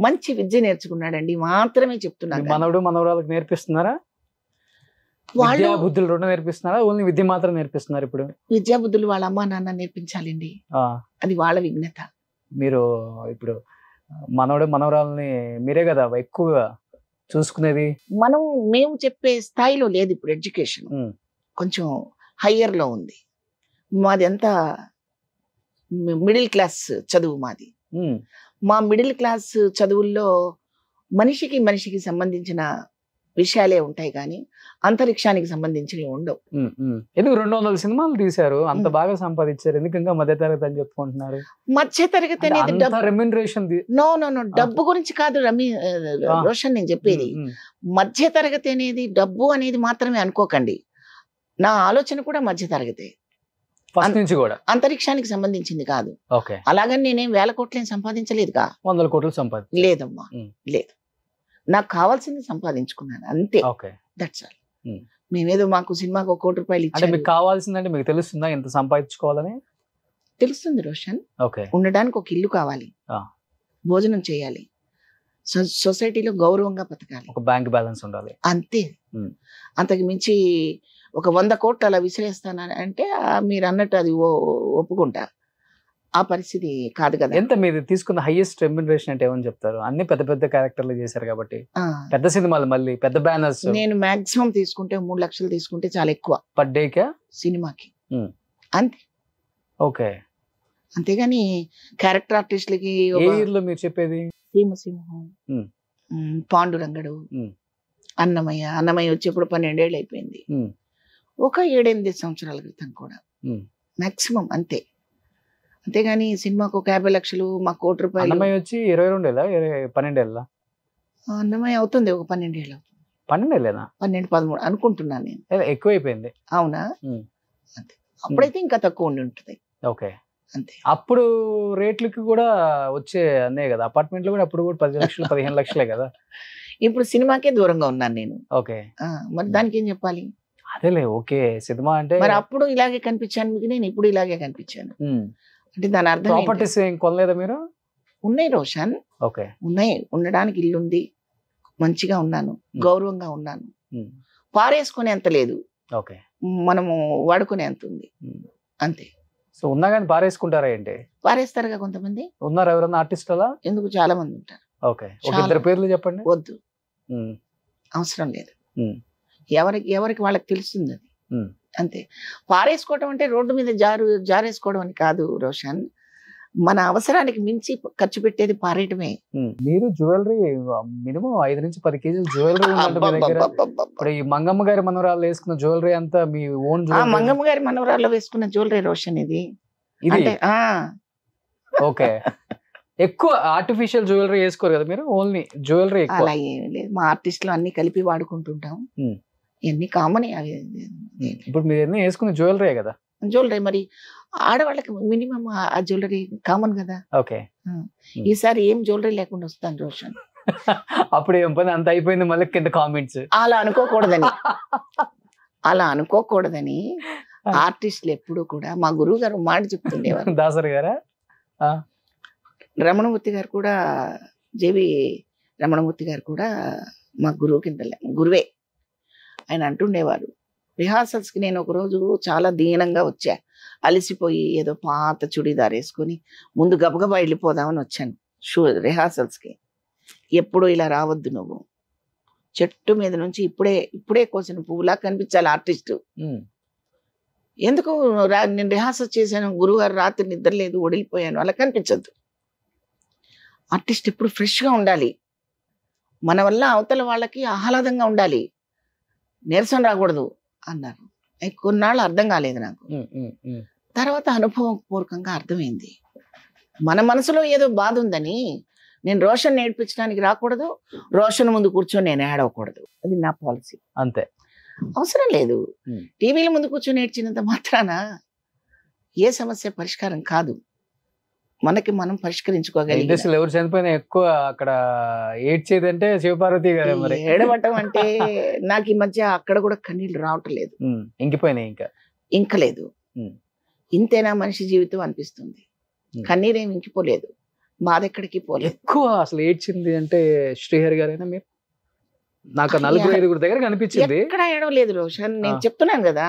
మంచి విద్య నేర్చుకున్నాడండి మాత్రమే చెప్తున్నారు. మనవడు మనవరాలకు నేర్పిస్తున్నారా? వాళ్ళు బుద్ధులు రెండు నేర్పిస్తున్నారా, ఓన్లీ విద్య మాత్రం నేర్పిస్తున్నారు? ఇప్పుడు విద్యా బుద్ధులు వాళ్ళ అమ్మా నాన్న నేర్పించాలండి, అది వాళ్ళ విఘ్నత. మీరు ఇప్పుడు మనవడు మనవరాలని మీరే కదా ఎక్కువగా చూసుకునేది. మేము చెప్పే స్థాయిలో లేదు ఇప్పుడు ఎడ్యుకేషన్, కొంచెం హయ్యర్ లో ఉంది. మాది ఎంత మిడిల్ క్లాస్ చదువు మాది. మా మిడిల్ క్లాస్ చదువుల్లో మనిషికి సంబంధించిన విషయాలే ఉంటాయి కానీ అంతరిక్షానికి సంబంధించినవి ఉండవు. ఎందుకు 200 సినిమాలు తీశారు, అంత బాగా సంపాదించారు, ఎందుకు ఇంకా మధ్య తరగతి అని చెప్పుకుంటున్నారు? మధ్య తరగతి అనేది రెమ్యునరేషన్ నో డబ్బు గురించి కాదు రోషన్, నేను చెప్పేది మధ్య తరగతి అనేది డబ్బు అనేది మాత్రమే అనుకోకండి. నా ఆలోచన కూడా మధ్య తరగతి, అంతరిక్షానికి సంబంధించింది కాదు. అలాగని నేనేం 1000 కోట్లేం సంపాదించలేదుగా, 100 కోట్లు సంపాదించ లేదమ్మా, లేదు. నాకు కావాల్సింది సంపాదించుకున్నాను అంతే, దట్స్ ఆల్. మేమేదో మాకు సినిమాకి 1 కోటి రూపాయలు ఇచ్చారు. మీకు కావాల్సిందంటే మీకు తెలుస్తుందా ఎంత సంపాదించుకోవాలని? తెలుస్తుంది రోషన్. ఉండడానికి ఒక ఇల్లు కావాలి, భోజనం చేయాలి, సొసైటీలో గౌరవంగా బతకాలి, ఒక బ్యాంక్ బ్యాలెన్స్ ఉండాలి, అంతే. అంతకు మించి ఒక 100 కోట్లు అలా విసిరేస్తానని అంటే మీరు అన్నట్టు అది ఒప్పుకుంటా. ఆ పరిస్థితి కాదు కదా. ఎంత మీరు తీసుకున్న హైయెస్ట్ రెమ్యునరేషన్ అంటే ఏమని చెప్తారు? అన్ని పెద్ద పెద్ద క్యారెక్టర్లు చేశారు కాబట్టి, పెద్ద సినిమాలు, మళ్ళీ పెద్ద బ్యానర్స్. నేను మాక్సిమం తీసుకుంటే 3 లక్షలు తీసుకుంటే చాలా ఎక్కువ పర్ డేకా సినిమాకి, అంతే. ఓకే. అంతేగాని క్యారెక్టర్ ఆర్టిస్టులకి ఏ ఇయర్ లో మీరు చెప్పేది? భీమసింహం, పాండురంగడు, అన్నమయ్య వచ్చేప్పుడు 12 ఏళ్ళు అయిపోయింది. ఒక 7-8 సంవత్సరాల క్రితం కూడా మాక్సిమం అంతే. అంతేగాని సినిమాకు 50 లక్షలు, మాకు 1 కోటి రూపాయలు. అన్నమయ్య వచ్చి 22 ఏళ్ళ 12 ఏళ్ళ? అన్నమయ్య అవుతుంది ఒక 12 ఏళ్ళు. 12 ఏళ్ళేనా? 12-13 అనుకుంటున్నాను నేను. ఎక్కువైపోయింది. అవునా? అంతే. అప్పుడైతే ఇంకా తక్కువ ఉండి ఉంటుంది. ఓకే, అంతే. అప్పుడు రేట్లకి కూడా వచ్చే అన్నే కదా, అపార్ట్మెంట్లు కూడా అప్పుడు కూడా 10 లక్షలు 15 లక్షలే కదా. ఇప్పుడు సినిమాకే దూరంగా ఉన్నాను నేను. ఓకే, మరి దానికి ఏం చెప్పాలి? అదేలే. ఓకే, సినిమా అంటే మరి అప్పుడు ఇలాగే కనిపించాను మీకు, నేను ఇప్పుడు ఇలాగే కనిపించాను అంటే దాని అర్థం. ప్రాపర్టీస్ ఏం కొనలేదా మీరు? ఉన్నాయి రోషన్. ఓకే, ఉన్నాయి. ఉండడానికి ఇల్లు ఉంది, మంచిగా ఉన్నాను, గౌరవంగా ఉన్నాను. పారేసుకునే అంత లేదు, ఓకే, మనము వాడుకునే అంత ఉంది, అంతే. సో ఉన్నా కానీ పారేసుకుంటారా ఏంటి? పారేస్తారుగా కొంతమంది. ఉన్నారు ఎవరన్నా ఆర్టిస్ట్ అలా? ఎందుకు, చాలా మంది ఉంటారు. ఓకే, ఒక 2 పేర్లు చెప్పండి. వద్దు, అవసరం లేదు. ఎవరికి వాళ్ళకి తెలుస్తుంది అది, అంతే. పారేసుకోవడం అంటే రోడ్డు మీద జారేసుకోవడం అని కాదు రోషన్. మన అవసరానికి మించి ఖర్చు పెట్టేది పారేయటమే. మీరు జ్యువెలరీ మినిమం 5 నుంచి 10 కేజీలు జ్యువెలరీ ఉందంటే మీ దగ్గర. ఇప్పుడు ఈ మంగమ్మ గారి మనవరాలు వేసుకున్న జ్యువెలరీ అంతా మీ ఓన్ జ్యువెలరీ? మంగమ్మ గారి మనవరాల్లో వేసుకున్న జ్యువెలరీ రోషన్ ఇది. ఓకే, ఎక్కువ ఆర్టిఫిషియల్ జ్యువెలరీ వేసుకోరు కదా మీరు, ఓన్లీ జ్యువెలరీ? అలా ఏమి లేదు, మా ఆర్టిస్టులు అన్ని కలిపి వాడుకుంటుంటాం, ఇవన్నీ కామన్. అవి ఇప్పుడు మీరు ఎన్ని వేసుకున్న జ్యువెలరీ కదా? జ్యువెలరీ మరి ఆడవాళ్ళకి మినిమం ఆ జ్యువెలరీ కామన్ కదా. ఓకే, ఈసారి ఏం జ్యువెలరీ లేకుండా వస్తాను రోషన్. అప్పుడు ఏం పని అంత అయిపోయింది, మళ్ళీ కింద కామెంట్స్. అలా అనుకోకూడదని ఆర్టిస్టులు ఎప్పుడు కూడా, మా గురువు గారు మాట చెప్తుండేవారు. దాసరి గారా? రమణమూర్తి గారు కూడా, జేవి రమణమూర్తి గారు కూడా మా గురువు కింద గురువే. ఆయన అంటుండేవారు, రిహార్సల్స్కి నేను ఒకరోజు చాలా దీనంగా వచ్చా, అలసిపోయి ఏదో పాత చుడీదార్ వేసుకొని ముందు గబగబా వెళ్ళిపోదామని వచ్చాను రిహార్సల్స్కి. ఎప్పుడు ఇలా రావద్దు, నువ్వు చెట్టు మీద నుంచి ఇప్పుడే కోసిన పువ్వులా కనిపించాలి ఆర్టిస్టు. ఎందుకు నేను రిహార్సల్ చేశాను, గురువుగారు రాత్రి నిద్ర లేదు, ఒడిలిపోయాను, అలా కనిపించద్దు. ఆర్టిస్ట్ ఎప్పుడు ఫ్రెష్గా ఉండాలి, మన వల్ల అవతల వాళ్ళకి ఆహ్లాదంగా ఉండాలి, నీరసం రాకూడదు అన్నారు. కొన్నాళ్ళు అర్థం కాలేదు నాకు. తర్వాత అనుభవపూర్వకంగా అర్థమైంది, మన మనసులో ఏదో బాధ ఉందని నేను రోషన్ నేర్పించడానికి రాకూడదు, రోషన్ ముందు కూర్చొని నేను ఏడవకూడదు. అది నా పాలసీ, అంతే. అవసరం లేదు. టీవీల ముందు కూర్చొని ఏడ్చినంత మాత్రాన ఏ సమస్య పరిష్కారం కాదు, మనకి మనం పరిష్కరించుకోగలిగి. ఎవరు చనిపోయినా ఎక్కువ అక్కడ ఏడ్చేదంటే శివపార్వతి గారు. మరి ఏడవటం అంటే నాకు ఈ మధ్య అక్కడ కూడా కన్నీళ్ళు రావటం లేదు, ఇంకిపోయినాయి. ఇంకా లేదు. ఇంతేనా మనిషి జీవితం అనిపిస్తుంది. కన్నీరేం ఇంకిపోలేదు, బాధ ఎక్కడికి పోలేదు. ఎక్కువ అసలు ఏడ్చింది అంటే శ్రీహరి గారైనా? మీరు నాకు 4-5 దగ్గర కనిపించింది. ఎక్కడ ఏడవలేదు రోషన్, నేను చెప్తున్నాను కదా.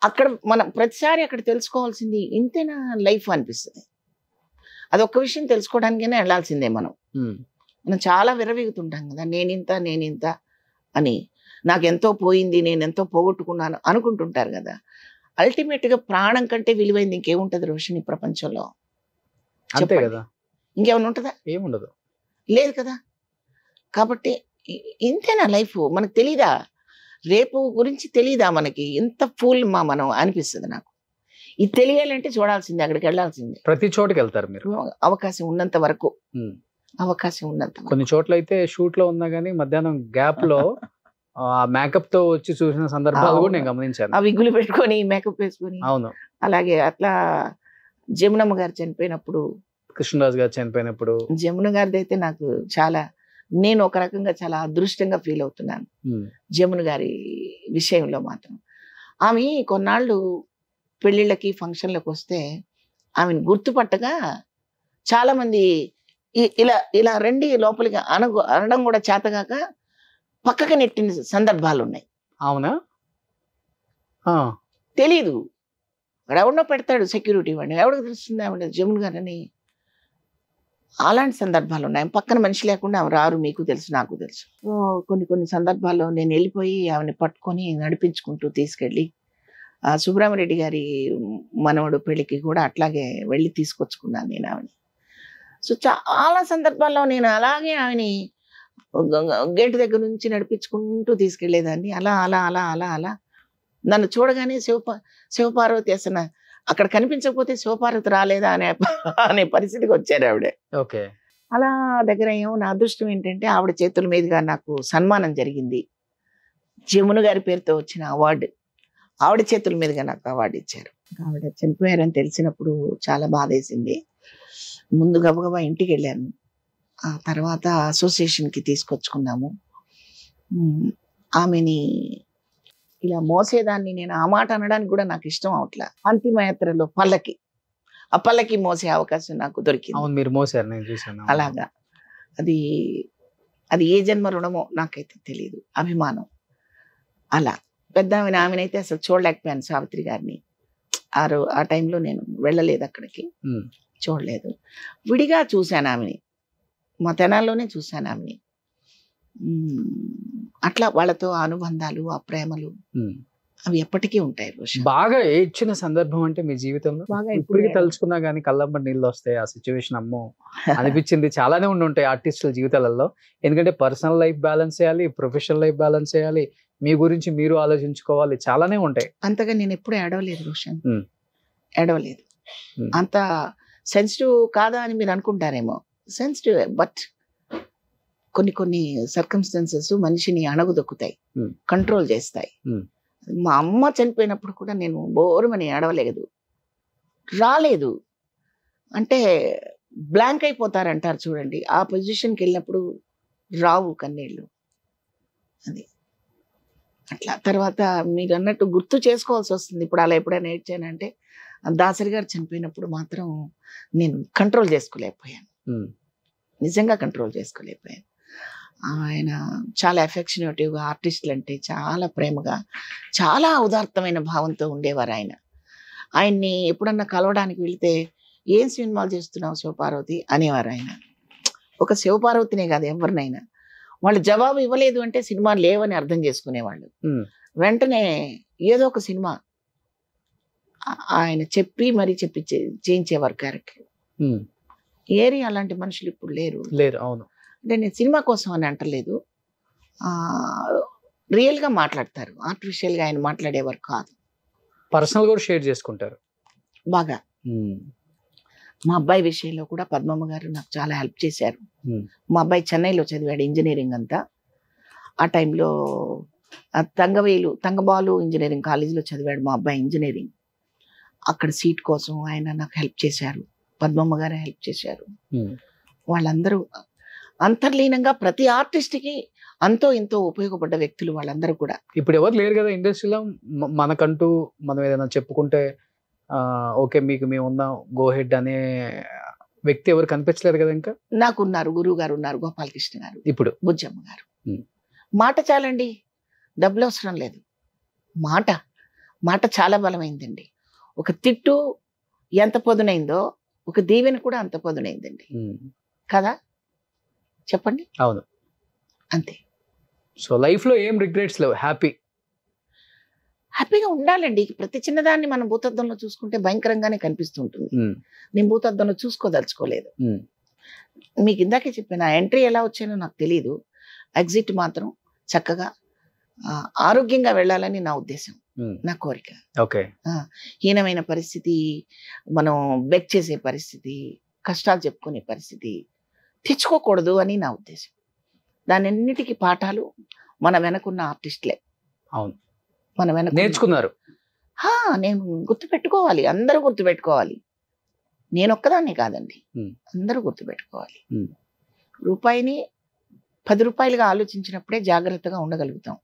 అక్కడ మనం ప్రతిసారి అక్కడ తెలుసుకోవాల్సింది ఇంతేనా లైఫ్ అనిపిస్తుంది. అదొక్క విషయం తెలుసుకోవడానికైనా వెళ్ళాల్సిందే. మనం చాలా విరవీగుతుంటాం కదా, నేనింత అని, నాకెంతో పోయింది, నేనెంతో పోగొట్టుకున్నాను అనుకుంటుంటారు కదా. అల్టిమేట్గా ప్రాణం కంటే విలువైంది ఇంకేముంటది రోషన్ ఈ ప్రపంచంలో? అంతే కదా, ఇంకేమైనా ఉంటుందా? ఏముండదు, లేదు కదా. కాబట్టి ఇంతేనా లైఫ్? మనకు తెలీదా? రేపు గురించి తెలీదా మనకి? ఎంత ఫూల్ మనం అనిపిస్తుంది నాకు. ఇది తెలియాలంటే చూడాల్సిందే, అక్కడికి వెళ్ళాల్సిందే. ప్రతి చోటుకి వెళ్తారు మీరు అవకాశం ఉన్నంత వరకు. కొన్ని చోట్ల అయితే షూట్ లో ఉన్నా గానీ మధ్యాహ్నం గ్యాప్ లో మేకప్ తో వచ్చి చూసిన సందర్భాలు కూడా నేను గమనించాను. ఆ విగ్గులు పెట్టుకొని మేకప్ వేసుకొని. అవును, అలాగే అట్లా జమునమ్మ గారు చనిపోయినప్పుడు, కృష్ణరాజు గారు చనిపోయినప్పుడు, జమున గారిది అయితే నాకు చాలా, నేను ఒక రకంగా చాలా అదృష్టంగా ఫీల్ అవుతున్నాను జమున గారి విషయంలో మాత్రం. ఆమె కొన్నాళ్ళు పెళ్ళిళ్ళకి ఫంక్షన్లకు వస్తే ఆమెను గుర్తుపట్టగా చాలా మంది ఇలా రండి లోపలికి అనడం కూడా చేతగాక పక్కకి నెట్టిన సందర్భాలు ఉన్నాయి. అవునా? తెలీదు, అక్కడ ఎవరినో పెడతాడు సెక్యూరిటీ వాడిని, ఎవరికి తెలుస్తుంది ఆవిడ జమున గారని. అలాంటి సందర్భాలు ఉన్నాయి. పక్కన మనిషి లేకుండా ఆమె రారు, మీకు తెలుసు నాకు తెలుసు. కొన్ని సందర్భాల్లో నేను వెళ్ళిపోయి ఆమెను పట్టుకొని నడిపించుకుంటూ తీసుకెళ్ళి సుబ్రహ్మరెడ్డి గారి మనవడు పెళ్ళికి కూడా అట్లాగే వెళ్ళి తీసుకొచ్చుకున్నాను నేను ఆమెని. సో చాలా సందర్భాల్లో నేను అలాగే ఆమెని గేటు దగ్గర నుంచి నడిపించుకుంటూ తీసుకెళ్లేదాన్ని. అలా అలా అలా అలా అలా నన్ను చూడగానే శివపార్వతి అసలు అక్కడ కనిపించకపోతే శివపార్వతి రాలేదా అనే పరిస్థితికి వచ్చారు ఆవిడ. ఓకే. అలా దగ్గర ఏమో నా అదృష్టం ఏంటంటే ఆవిడ చేతుల మీదుగా నాకు సన్మానం జరిగింది. జమున గారి పేరుతో వచ్చిన అవార్డు ఆవిడ చేతుల మీదుగా నాకు అవార్డు ఇచ్చారు. ఆవిడ చనిపోయారని తెలిసినప్పుడు చాలా బాధేసింది. ముందు గబగబా ఇంటికి వెళ్ళాను. ఆ తర్వాత అసోసియేషన్కి తీసుకొచ్చుకున్నాము. ఆమెని ఇలా మోసేదాన్ని నేను ఆ మాట అనడానికి కూడా నాకు ఇష్టం అవట్లా. అంతిమయాత్రలో ఆ పల్లకి మోసే అవకాశం నాకు దొరికింది. అవును, మీరు మోసారు, నేను చూసాను. అలాగా అది ఏ జన్మ రుణమో నాకైతే తెలియదు. అభిమానం. అలా పెద్ద ఆమెనైతే అసలు చూడలేకపోయాను సావిత్రి గారిని. ఆ టైంలో నేను వెళ్ళలేదు అక్కడికి, చూడలేదు. విడిగా చూశాను ఆమెని, మా తెనాల్లోనే చూశాను ఆమెని. అట్లా వాళ్ళతో అనుబంధాలు, ఆ ప్రేమలు అవి ఎప్పటికీ ఉంటాయి. బాగా ఏడ్చిన సందర్భం అంటే మీ జీవితంలో బాగా ఇప్పటికీ తలుచుకున్నా గానీ కళ్ళమ్మ నీళ్ళు వస్తాయి. ఆ సిచ్యువేషన్ అమ్మో అనిపించింది. చాలానే ఉంటాయి ఆర్టిస్టుల జీవితాలలో. ఎందుకంటే పర్సనల్ లైఫ్ బ్యాలెన్స్ చేయాలి, ప్రొఫెషనల్ లైఫ్ బ్యాలెన్స్ చేయాలి, మీ గురించి మీరు ఆలోచించుకోవాలి, చాలానే ఉంటాయి. అంతగా నేను ఎప్పుడు ఏడవలేదు రోషన్, ఏడవలేదు. అంత సెన్సిటివ్ కాదా అని మీరు అనుకుంటారేమో. సెన్సిటివ్, బట్ కొన్ని సర్కమ్స్టాన్సెస్ మనిషిని అణగదొక్కుతాయి, కంట్రోల్ చేస్తాయి. మా అమ్మ చనిపోయినప్పుడు కూడా నేను బోరుమని ఏడవలేదు, రాలేదు. అంటే బ్లాంక్ అయిపోతారంటారు చూడండి, ఆ పొజిషన్కి వెళ్ళినప్పుడు రావు కన్నీళ్ళు. అది అట్లా. తర్వాత మీరు అన్నట్టు గుర్తు చేసుకోవాల్సి వస్తుంది. ఇప్పుడు అలా ఎప్పుడైనా ఏడ్చానంటే దాసరి గారు చనిపోయినప్పుడు మాత్రం నేను కంట్రోల్ చేసుకోలేకపోయాను, నిజంగా కంట్రోల్ చేసుకోలేకపోయాను. ఆయన చాలా ఎఫెక్షనేటివ్గా, ఆర్టిస్టులు అంటే చాలా ప్రేమగా, చాలా ఉదాత్తమైన భావంతో ఉండేవారు ఆయన. ఆయన్ని ఎప్పుడన్నా కలవడానికి వెళితే ఏం సినిమాలు చేస్తున్నావు శివపార్వతి అనేవారు ఆయన. ఒక శివపార్వతినే కాదు, ఎవరినైనా వాళ్ళు జవాబు ఇవ్వలేదు అంటే సినిమా లేవని అర్థం చేసుకునేవాళ్ళు. వెంటనే ఏదో ఒక సినిమా ఆయన చెప్పి మరీ చేయించేవారు క్యారెక్టర్. ఏరి అలాంటి మనుషులు ఇప్పుడు లేరు. అవును. అంటే నేను సినిమా కోసం అని అంటలేదు, రియల్గా మాట్లాడతారు. ఆర్టిఫిషియల్గా ఆయన మాట్లాడేవారు కాదు. పర్సనల్ కూడా షేర్ చేసుకుంటారు బాగా. మా అబ్బాయి విషయంలో కూడా పద్మమ్మ గారు నాకు చాలా హెల్ప్ చేశారు. మా అబ్బాయి చెన్నైలో చదివాడు ఇంజనీరింగ్ అంతా. ఆ టైంలో తంగబాలు ఇంజనీరింగ్ కాలేజీలో చదివాడు మా అబ్బాయి ఇంజనీరింగ్. అక్కడ సీట్ కోసం ఆయన నాకు హెల్ప్ చేశారు, పద్మమ్మ గారే హెల్ప్ చేశారు. వాళ్ళందరూ అంతర్లీనంగా ప్రతి ఆర్టిస్ట్కి అంతో ఎంతో ఉపయోగపడ్డ వ్యక్తులు వాళ్ళందరూ కూడా. ఇప్పుడు ఎవరు లేరు కదా ఇండస్ట్రీలో, మనకంటూ మనం ఏదైనా చెప్పుకుంటే ఓకే మీకు మేము ఉన్నాం గో హెడ్ అనే వ్యక్తి ఎవరు కనిపించలేరు కదా. ఇంకా నాకున్నారు, గురువు గారు ఉన్నారు, గోపాలకృష్ణ గారు, ఇప్పుడు బుజ్జమ్మ గారు. మాట చాలండి, డబ్బులు అవసరం లేదు. మాట చాలా బలమైందండి. ఒక తిట్టు ఎంత పొదునైందో ఒక దీవెన కూడా అంత పొదునైందండి కదా, చెప్పండి. అవును, అంతే. సో లైఫ్ లో ఏం రిగ్రెట్స్ లేవు, హ్యాపీగా ఉండాలండి. ప్రతి చిన్నదాన్ని మనం భూతద్దంలో చూసుకుంటే భయంకరంగానే కనిపిస్తుంటుంది. నేను భూతద్దంలో చూసుకోదలుచుకోలేదు. మీకు ఇందాకే చెప్పాను, ఆ ఎంట్రీ ఎలా వచ్చానో నాకు తెలియదు. ఎగ్జిట్ మాత్రం చక్కగా ఆరోగ్యంగా వెళ్ళాలని నా ఉద్దేశం, నా కోరిక. హీనమైన పరిస్థితి, మనం బెక్ చేసే పరిస్థితి, కష్టాలు చెప్పుకునే పరిస్థితి తెచ్చుకోకూడదు అని నా ఉద్దేశం. దాని అన్నిటికీ పాఠాలు మన వెనకున్న ఆర్టిస్టులే. అవును, మన వెనక నేర్చుకున్నారు. నేను గుర్తుపెట్టుకోవాలి, అందరూ గుర్తుపెట్టుకోవాలి. నేను ఒక్కదాన్నే కాదండి, అందరూ గుర్తుపెట్టుకోవాలి. రూపాయిని 10 రూపాయలుగా ఆలోచించినప్పుడే జాగ్రత్తగా ఉండగలుగుతాం.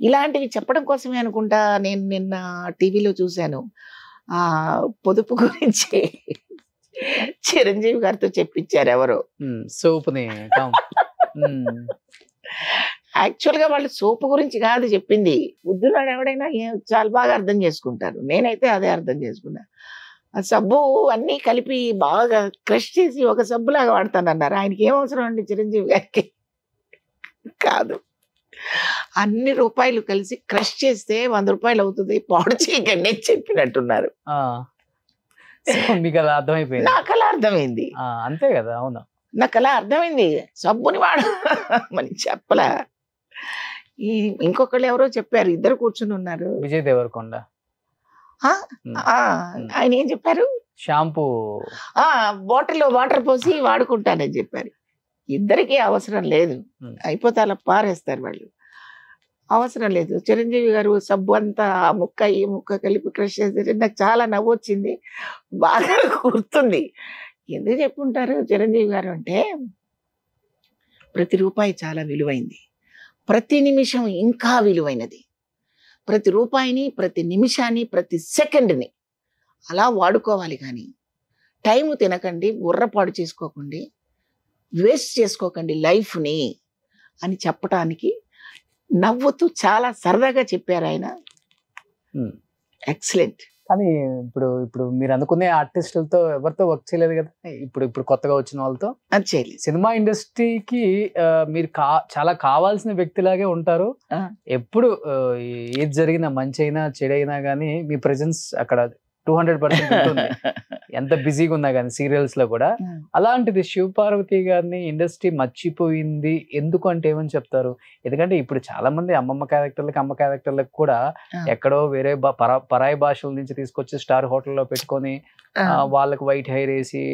ఇలాంటివి చెప్పడం కోసమే అనుకుంటా నేను నిన్న టీవీలో చూశాను, పొదుపు గురించి చిరంజీవి గారితో చెప్పించారు ఎవరో. యాక్చువల్గా వాళ్ళు సోపు గురించి కాదు చెప్పింది. బుద్ధున్నాడు ఎవడైనా చాలా బాగా అర్థం చేసుకుంటారు. నేనైతే అదే అర్థం చేసుకున్నా. ఆ సబ్బు అన్నీ కలిపి బాగా క్రష్ చేసి ఒక సబ్బులాగా వాడతానన్నారు. ఆయనకి ఏం అవసరం అండి చిరంజీవి గారికి? కాదు, అన్ని రూపాయలు కలిసి క్రష్ చేస్తే 100 రూపాయలు అవుతుంది, పాడు చేయకండి అని చెప్పినట్టున్నారు. మీకు అలా అర్థమైపోయింది? నాకు అలా అర్థమైంది. అంతే కదా, అవును, నాకు అలా అర్థమైంది. సబ్బుని వాడమని చెప్పలా. ఇంకొకళ్ళు ఎవరో చెప్పారు, ఇద్దరు కూర్చుని ఉన్నారు. విజయ్ దేవరకొండ. ఆయన ఏం చెప్పారు? షాంపూ బాటిల్లో వాటర్ పోసి వాడుకుంటానని చెప్పారు. ఇద్దరికీ అవసరం లేదు, అయిపోతే అలా పారేస్తారు వాళ్ళు. అవసరం లేదు. చిరంజీవి గారు సబ్బు అంతా ఆ ముక్క ఈ ముక్క కలిపి క్రష్ చేస్తే నాకు చాలా నవ్వు వచ్చింది, బాగా గుర్తుంది. ఎందుకు చెప్పుంటారు చిరంజీవి గారు అంటే, ప్రతి రూపాయి చాలా విలువైంది, ప్రతి నిమిషం ఇంకా విలువైనది. ప్రతి రూపాయిని, ప్రతి నిమిషాన్ని, ప్రతి సెకండ్ని అలా వాడుకోవాలి. కానీ టైము తినకండి, బుర్రపాడు చేసుకోకండి, వేస్ట్ చేసుకోకండి లైఫ్ని అని చెప్పటానికి నవ్వుతూ చాలా సరదాగా చెప్పారు ఆయన. ఎక్సలెంట్. కానీ ఇప్పుడు మీరు అనుకునే ఆర్టిస్టులతో ఎవరితో వర్క్ చేయలేదు కదా, ఇప్పుడు కొత్తగా వచ్చిన వాళ్ళతో అది చేయలేదు. సినిమా ఇండస్ట్రీకి మీరు చాలా కావాల్సిన వ్యక్తిలాగే ఉంటారు. ఎప్పుడు ఏది జరిగినా, మంచి అయినా చెడైనా కానీ మీ ప్రెజెన్స్ అక్కడ 200% ఉంటుంది, ఎంత బిజీగా ఉన్నా కానీ సీరియల్స్ లో కూడా. అలాంటిది శివపార్వతి గారిని ఇండస్ట్రీ మర్చిపోయింది ఎందుకు అంటే ఏమని చెప్తారు? ఎందుకంటే ఇప్పుడు చాలా మంది అమ్మ క్యారెక్టర్లకు కూడా ఎక్కడో వేరే పరాయి భాషల నుంచి తీసుకొచ్చి స్టార్ హోటల్లో పెట్టుకొని వాళ్ళకి వైట్ హెయిర్ వేసి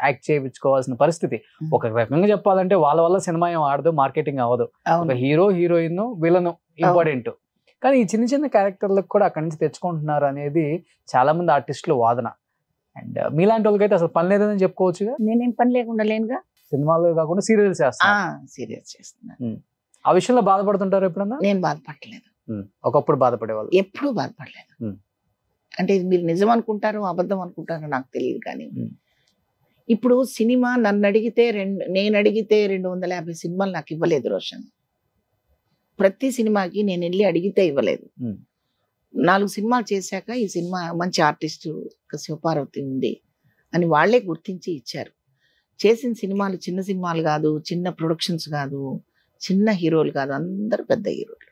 యాక్ట్ చేయించుకోవాల్సిన పరిస్థితి. ఒక రకంగా చెప్పాలంటే వాళ్ళ వల్ల సినిమా ఏం ఆడదు, మార్కెటింగ్ అవ్వదు. ఒక హీరో, హీరోయిన్, విలన్ ఇంపార్టెంట్. కానీ ఈ చిన్న చిన్న క్యారెక్టర్లకు కూడా అక్కడి నుంచి తెచ్చుకుంటున్నారు అనేది చాలా మంది ఆర్టిస్టులు వాదన. అండ్ మీలాంటి వాళ్ళకైతే అసలు పని లేదని చెప్పుకోవచ్చుగా. నేనేం పని లేకుండా లేనుగా, సినిమాలు కాకుండా సీరియల్స్ చేస్తున్నాను. ఆ విషయంలో బాధపడుతుంటారు ఎప్పుడన్నా? నేను బాధపడలేదు. ఒకప్పుడు బాధపడేవాళ్ళు. ఎప్పుడూ బాధపడలేదు. అంటే మీరు నిజం అనుకుంటారో అబద్ధం అనుకుంటారో నాకు తెలియదు. కానీ ఇప్పుడు సినిమా నన్ను అడిగితే నేను అడిగితే 250 సినిమాలు నాకు ఇవ్వలేదు రోషన్. ప్రతి సినిమాకి నేను వెళ్ళి అడిగితే ఇవ్వలేదు. 4 సినిమాలు చేశాక ఈ సినిమా మంచి ఆర్టిస్టు శివపార్వతి ఉంది అని వాళ్లే గుర్తించి ఇచ్చారు. చేసిన సినిమాలు చిన్న సినిమాలు కాదు, చిన్న ప్రొడక్షన్స్ కాదు, చిన్న హీరోలు కాదు, అందరూ పెద్ద హీరోలు.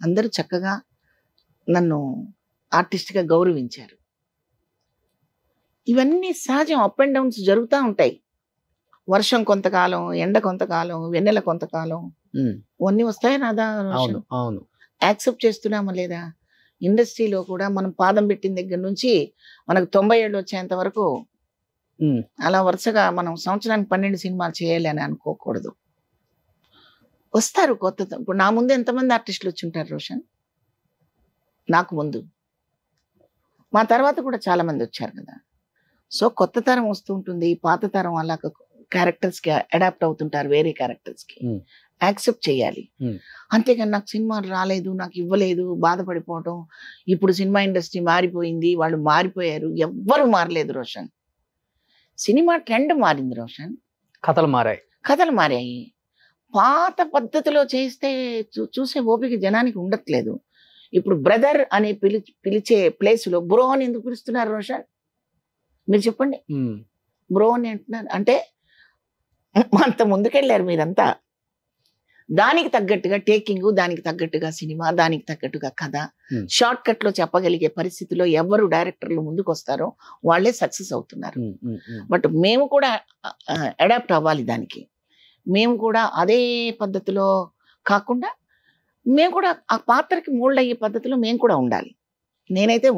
అందరూ చక్కగా నన్ను ఆర్టిస్ట్గా గౌరవించారు. ఇవన్నీ సహజం, అప్ అండ్ డౌన్స్ జరుగుతూ ఉంటాయి. వర్షం కొంతకాలం, ఎండ కొంతకాలం, వెన్నెల కొంతకాలం, ఇవన్నీ వస్తాయి రాదా? యాక్సెప్ట్ చేస్తున్నామా లేదా? ఇండస్ట్రీలో కూడా మనం పాదం పెట్టిన దగ్గర నుంచి మనకు 90 ఏళ్ళు వచ్చేంత వరకు అలా వరుసగా మనం సంవత్సరానికి 12 సినిమాలు చేయాలి అని అనుకోకూడదు. వస్తారు కొత్త. ఇప్పుడు నా ముందు ఎంతమంది ఆర్టిస్టులు వచ్చి ఉంటారు రోషన్? నాకు ముందు, మా తర్వాత కూడా చాలా మంది వచ్చారు కదా. సో కొత్త తరం వస్తూ ఉంటుంది, పాత తరం అలా క్యారెక్టర్స్కి అడాప్ట్ అవుతుంటారు, వేరే క్యారెక్టర్స్కి. యాక్సెప్ట్ చేయాలి. అంతేగాని నాకు సినిమాలు రాలేదు, నాకు ఇవ్వలేదు బాధపడిపోవటం. ఇప్పుడు సినిమా ఇండస్ట్రీ మారిపోయింది, వాళ్ళు మారిపోయారు. ఎవ్వరు మారలేదు రోషన్. సినిమా ట్రెండ్ మారింది రోషన్. కథలు మారాయి. పాత పద్ధతిలో చేస్తే చూసే ఓపిక జనానికి ఉండట్లేదు. ఇప్పుడు బ్రదర్ అనే పిలిచే ప్లేస్లో బ్రో అని ఎందుకు పిలుస్తున్నారు రోషన్? మీరు చెప్పండి. బ్రో అని అంటున్నారు అంటే అంత ముందుకెళ్ళారు మీరంతా. దానికి తగ్గట్టుగా టేకింగ్, దానికి తగ్గట్టుగా సినిమా, దానికి తగ్గట్టుగా కథ, షార్ట్ కట్ లో చెప్పగలిగే పరిస్థితిలో ఎవరు డైరెక్టర్లు ముందుకు వస్తారో వాళ్ళే సక్సెస్ అవుతున్నారు. బట్ మేము కూడా అడాప్ట్ అవ్వాలి దానికి. మేము కూడా అదే పద్ధతిలో కాకుండా మేము కూడా ఆ పాత్రకి మోల్డ్ అయ్యే పద్ధతిలో మేము కూడా ఉండాలి. నేనైతే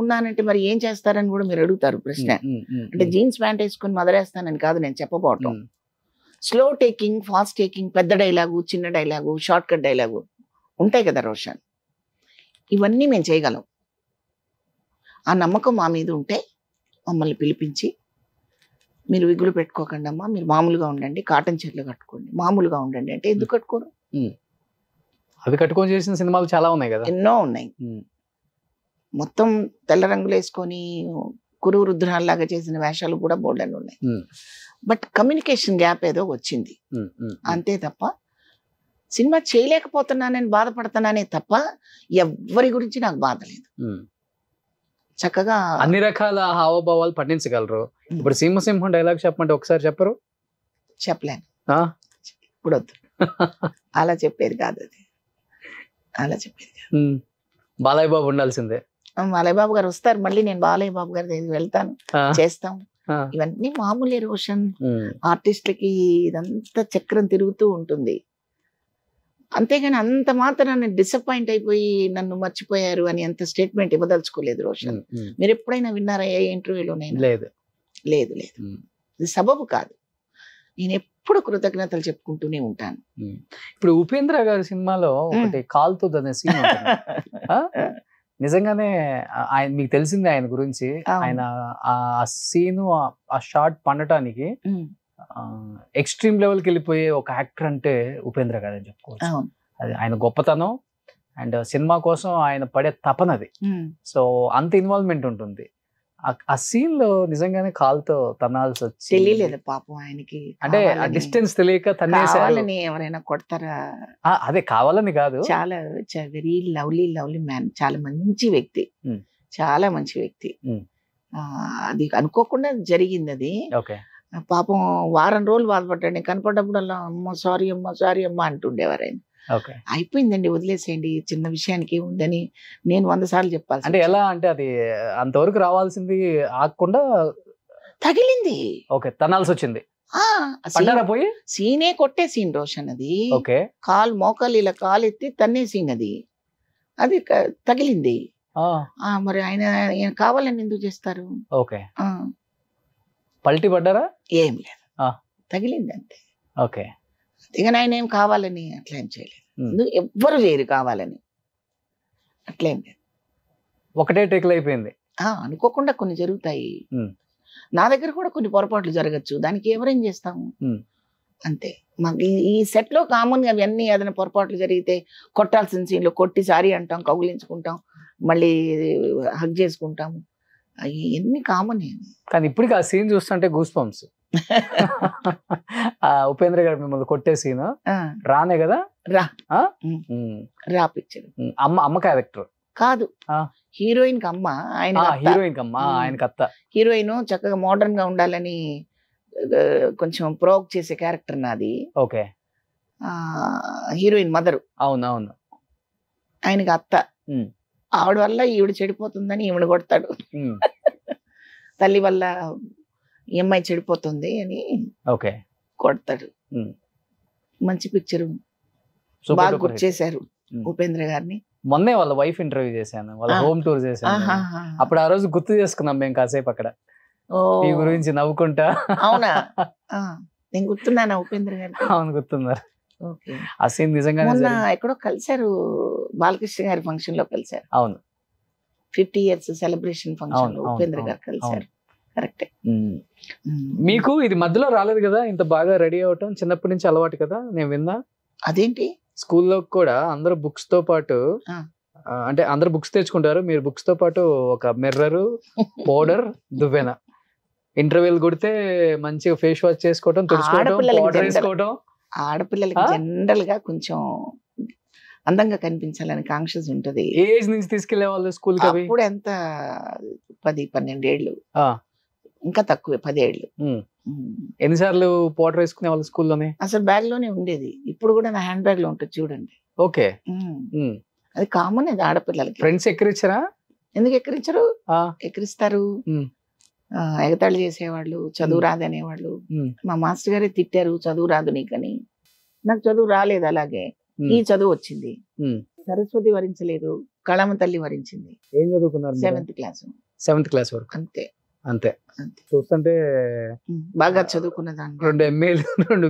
ఉన్నానంటే మరి ఏం చేస్తారని కూడా మీరు అడుగుతారు ప్రశ్న. అంటే జీన్స్ ప్యాంట్ వేసుకొని మదరేస్తానని కాదు నేను చెప్పబోవటం. స్లో టేకింగ్, ఫాస్ట్ టేకింగ్, పెద్ద డైలాగు, చిన్న డైలాగు, షార్ట్ కట్ డైలాగు ఉంటాయి కదా రోషన్. ఇవన్నీ మేము చేయగలం. ఆ నమ్మకం మా మీద ఉంటే మమ్మల్ని పిలిపించి మీరు విగులు పెట్టుకోకండి అమ్మా, మీరు మామూలుగా ఉండండి, కాటన్ చీరలు కట్టుకోండి, మామూలుగా ఉండండి అంటే ఎందుకు కట్టుకోరు? అవి కట్టుకొని చేసిన సినిమాలు చాలా ఉన్నాయి కదా. ఎన్నో ఉన్నాయి. మొత్తం తెల్ల రంగులు వేసుకొని కురు రుద్రాల్లాగా చేసిన వేషాలు కూడా బోల్డెన్ ఉన్నాయి. బట్ కమ్యూనికేషన్ గ్యాప్ ఏదో వచ్చింది అంతే తప్ప సినిమా చేయలేకపోతున్నానని బాధపడుతున్నానే తప్ప ఎవ్వరి గురించి నాకు బాధ లేదు. చక్కగా అన్ని రకాల హావభావాలు పండించగలరు. ఇప్పుడు సింహసింహం డైలాగ్ చెప్పమంటే ఒకసారి చెప్పరు? చెప్పలేను, ఇప్పుడు వద్దు. అలా చెప్పేది కాదు అది, అలా చెప్పేది కాదు. బాలయ్య బాబు ఉండాల్సిందే. బాలయ్య బాబు గారు వస్తారు మళ్ళీ, నేను బాలయ్య బాబు గారి దగ్గరికి వెళ్తాను, చేస్తాం. ఇవన్నీ మామూలు రోషన్. ఆర్టిస్టులకి ఇదంతా చక్రం తిరుగుతూ ఉంటుంది. అంతేగాని అంత మాత్రాన్ని డిసప్పాయింట్ అయిపోయి నన్ను మర్చిపోయారు అని అంత స్టేట్మెంట్ ఇవ్వదలుచుకోలేదు రోషన్. మీరు ఎప్పుడైనా విన్నారా ఏ ఇంటర్వ్యూలోనైనా? లేదు లేదు లేదు, ఇది సబబు కాదు. నేను ఎప్పుడు కృతజ్ఞతలు చెప్పుకుంటూనే ఉంటాను. ఇప్పుడు ఉపేంద్ర గారి సినిమాలో ఒకటి కాల్తుంది అనే సీన్ నిజంగానే ఆయన మీకు తెలిసిందే ఆయన గురించి. ఆయన ఆ సీను ఆ షార్ట్ పండటానికి ఎక్స్ట్రీమ్ లెవెల్కి వెళ్ళిపోయే ఒక యాక్టర్ అంటే ఉపేంద్ర గారు అని చెప్పుకోవచ్చు. అది ఆయన గొప్పతనం అండ్ సినిమా కోసం ఆయన పడే తపనది. సో అంత ఇన్వాల్వ్మెంట్ ఉంటుంది. ఆ సీన్ లో నిజంగానే కాల్తో తనాల్సి వచ్చి తెలియలేదు పాపం ఆయనకి. అంటే ఆ డిస్టెన్స్ తెలియక తనేసారు. ఎవరైనా కొడతారా? అదే కావాలని కాదు. చాలా వెరీ లవ్లీ లవ్లీ మ్యాన్, చాలా మంచి వ్యక్తి, చాలా మంచి వ్యక్తి. అది అనుకోకుండా జరిగింది అది. పాపం వారం రోజులు బాధపడ్డాడు. కనపడ్డప్పుడల్లా అమ్మ సారీ అమ్మ సారీ అమ్మ అంటుండేవారు ఆయన. అయిపోయిందండి వదిలేసేయండి, చిన్న విషయానికి ఉందని నేను 100 సార్లు చెప్పాలి. అంటే ఎలా అంటే అది అంతవరకు రావాల్సింది ఆగకుండా తగిలింది. ఓకే, తనాల్సి వచ్చింది. పోయి సీనే కొట్టే సీన్ రోషన్ అది. కాలు మోకాలు ఇలా కాలు ఎత్తి తన్నే సీన్ అది. అది తగిలింది. మరి ఆయన కావాలని ఎందుకు చేస్తారు? ఓకే, పల్టీ పడ్డారా? ఏం లేదు, తగిలింది అంతే. ఓకే, ఇక ఆయన ఏం కావాలని అట్లా ఏం చేయలేదు. ఎవ్వరు చేయరు కావాలని, అట్లేం లేదు. ఒకటే టేకులు అయిపోయింది. అనుకోకుండా కొన్ని జరుగుతాయి. నా దగ్గర కూడా కొన్ని పొరపాట్లు జరగచ్చు, దానికి ఎవరేం చేస్తాము అంతే. మాకు ఈ సెట్ లో కామన్ గా అవన్నీ ఏదైనా పొరపాట్లు జరిగితే కొట్టాల్సిన సీన్లో కొట్టి సారీ అంటాం, కౌగిలించుకుంటాం, మళ్ళీ హగ్ చేసుకుంటాము, ఎన్ని కామన్. కానీ ఇప్పటికి ఆ సీన్ చూస్తుంటే గూస్ బంప్స్. ఉపేంద్ర గారు మిమ్మల్ని కొట్టే సీన్ రానే కదా? రా పిక్చర్. అమ్మ క్యారెక్టర్ కాదు, హీరోయిన్ కి అమ్మ, ఆయన హీరోయిన్ కి అమ్మ, ఆయన కత్త. హీరోయిన్ చక్కగా మోడర్న్ గా ఉండాలని కొంచెం ప్రోక్ చేసే క్యారెక్టర్ నాది. Okay, heroine mother. అవునవును, ఆయనకి అత్త. ఆవిడ వల్ల ఈవిడ చెడిపోతుందని ఈవిడ కొడతాడు. తల్లి వల్ల ఈ అమ్మాయి చెడిపోతుంది అని కొడతాడు. మంచి పిక్చర్, బాగా గుర్తు చేశారు ఉపేంద్ర గారిని. మొన్నే వాళ్ళ వైఫ్ ఇంటర్వ్యూ చేశాను, వాళ్ళ హోమ్ టూర్ చేశాను. అప్పుడు ఆ రోజు గుర్తు చేసుకున్నాం మేము కాసేపు అక్కడ ఈ గురించి నవ్వుకుంటా. అవునా? నేను గుర్తున్నానా ఉపేంద్ర గారికి? అవును, గుర్తున్నారు. ఆ సీన్ నిజంగా ఎక్కడో కలిశారు, బాలకృష్ణ గారి ఫంక్షన్ లో కలిశారు. అవును, 50 years సెలబ్రేషన్ ఫంక్షన్ లో ఉపేంద్ర గారు కలిశారు. కరెక్టే. మీకు ఇది మధ్యలో రాలేదు కదా ఇంత బాగా రెడీ అవటం? చిన్నప్పటి నుంచి అలవాటు కదా, నేను విన్నా. అదేంటి? స్కూల్లో కూడా అందరూ బుక్స్ తో పాటు, అంటే అందరు బుక్స్ తెచ్చుకుంటారు, మీరు బుక్స్ తో పాటు ఒక మిర్రర్, పౌడర్, దువ్వెన. ఇంటర్వ్యూలు కొడితే మంచిగా ఫేస్ వాష్ చేసుకోవటం, తుడుచుకోవటం, పౌడర్ వేసుకోవటం. ఆడపిల్లలకి జనరల్ గా కొంచెం అందంగా కనిపించాలని కాంక్షస్ ఉంటది. ఏజ్ నుంచి తీసుకెళ్లే వాళ్ళు స్కూల్ కి? అప్పుడు ఎంత 10-12 ఏళ్ళు, ఇంకా తక్కువే, 10 ఏళ్ళు. ఎన్నిసార్లు పౌడర్ వేసుకునే వాళ్ళు స్కూల్లోనే? అసలు బ్యాగ్ లోనే ఉండేది. ఇప్పుడు కూడా నా హ్యాండ్ బ్యాగ్ లో ఉంటుంది చూడండి. ఓకే, అది కామన్. అది ఆడపిల్లలకి. ఫ్రెండ్స్ ఎక్కిరించారా? ఎందుకు ఎక్కిరించరు? ఎక్కిరిస్తారు. ఎగతాళి చేసేవాళ్ళు, చదువు రాదనేవాళ్ళు. మా మాస్టర్ గారే తిట్టారు, చదువు రాదు నీకని. నాకు చదువు రాలేదు, అలాగే ఈ చదువు వచ్చింది. సరస్వతి వరించలేదు, కళామ తల్లి వరించింది. ఏం చదువుకున్నారు? 7th class. 7th క్లాస్ వరకు. అంతే అంతే. చూస్తుంటే బాగా చదువుకున్నదాన్ని. 2 MAలు, 2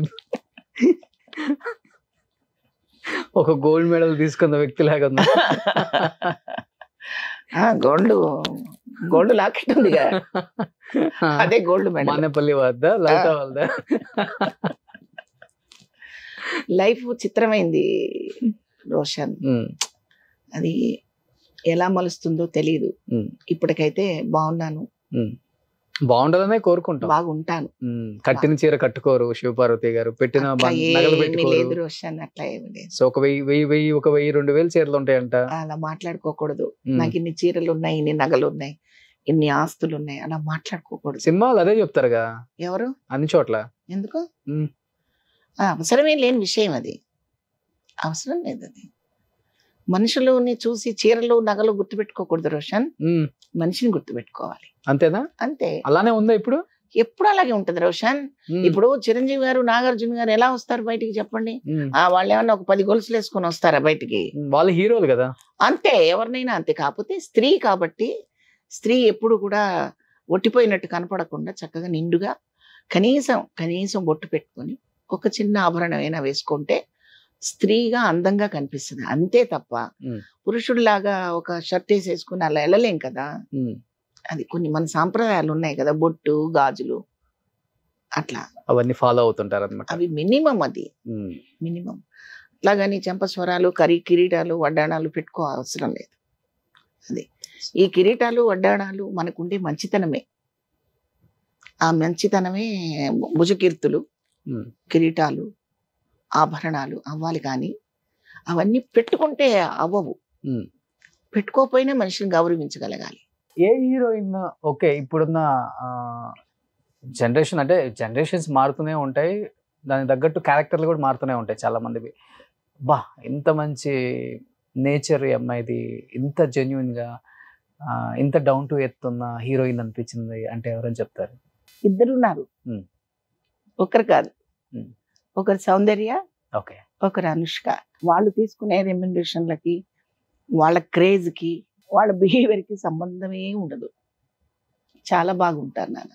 ఒక గోల్డ్ మెడల్ తీసుకున్న వ్యక్తి లాగా ఉంది. గోల్డ్ లాకెట్ ఉందిగా, అదే గోల్డ్ మెడల్. మానేపల్లి వద్ద లలిత వద్ద. లైఫ్ చిత్రమైంది రోషన్. అది ఎలా మలుస్తుందో తెలియదు. ఇప్పటికైతే బాగున్నాను, బాగుండాలనే కోరుకుంటాం. బాగుంటాను. కట్టిన చీర కట్టుకోరు శివపార్వతి గారు, పెట్టిన నగలు పెట్టుకోరు. లేదు రోషన్, అట్లా ఏమి లేదు. సో ఒక 1000-2000 చీరలు ఉంటాయంట. అలా మాట్లాడుకోకూడదు. నాకు ఇన్ని చీరలు ఉన్నాయి, ఇన్ని నగలు ఉన్నాయి, ఇన్ని ఆస్తులు ఉన్నాయి, అలా మాట్లాడుకోకూడదు. సినిమాలు అదే చెప్తారుగా ఎవరు అన్ని చోట్ల. ఎందుకు? అవసరమే లేని విషయం అది, అవసరం లేదు అది. మనుషులని చూసి చీరలు నగలు గుర్తుపెట్టుకోకూడదు రోషన్, మనిషిని గుర్తుపెట్టుకోవాలి. అంతేనా? అంతే. అలానే ఉందా ఇప్పుడు? ఎప్పుడు అలాగే ఉంటది రోషన్. ఇప్పుడు చిరంజీవి గారు, నాగార్జున గారు ఎలా వస్తారు బయటికి చెప్పండి? వాళ్ళు ఏమన్నా ఒక 10 గొలుసులు వేసుకొని వస్తారా బయటికి? వాళ్ళు హీరోలు కదా. అంతే, ఎవరినైనా అంతే. కాకపోతే స్త్రీ కాబట్టి స్త్రీ ఎప్పుడు కూడా ఒట్టిపోయినట్టు కనపడకుండా చక్కగా నిండుగా కనీసం బొట్టు పెట్టుకొని ఒక చిన్న ఆభరణం అయినా వేసుకుంటే స్త్రీగా అందంగా కనిపిస్తుంది. అంతే తప్ప పురుషుడిలాగా ఒక షర్ట్ వేసేసుకుని అలా వెళ్ళలేం కదా. అది కొన్ని మన సాంప్రదాయాలు ఉన్నాయి కదా, బొట్టు గాజులు అట్లా, అవన్నీ ఫాలో అవుతుంటారు అన్నమాట. అవి మినిమం, అది మినిమం. అట్లాగని చెంపస్వరాలు, కిరీటాలు, వడ్డాణాలు పెట్టుకో అవసరం లేదు. అది ఈ కిరీటాలు వడ్డాణాలు మనకుండే మంచితనమే. ఆ మంచితనమే భుజకీర్తులు, కిరీటాలు, ఆభరణాలు అవ్వాలి. కానీ అవన్నీ పెట్టుకుంటే అవ్వవు. పెట్టుకోకపోయినా మనిషిని గౌరవించగలగాలి. ఏ హీరోయిన్ ఓకే, ఇప్పుడున్న జనరేషన్ అంటే జనరేషన్స్ మారుతూనే ఉంటాయి, దానికి తగ్గట్టు క్యారెక్టర్లు కూడా మారుతూనే ఉంటాయి చాలా మందివి. బా ఇంత మంచి నేచర్ ఈ అమ్మాయిది, ఇంత జెన్యున్ గా, ఇంత డౌన్ టు ఎర్త్ ఉన్న హీరోయిన్ అనిపించింది అంటే ఎవరని చెప్తారు? ఇద్దరున్నారు, ఒకరు కాదు. ఒకరు సౌందర్య, ఓకే, ఒకరు అనుష్క. వాళ్ళు తీసుకునే రెమ్యునరేషన్లకి, వాళ్ళ క్రేజ్కి, వాళ్ళ బిహేవియర్కి సంబంధమే ఉండదు. చాలా బాగుంటారు నాన్న.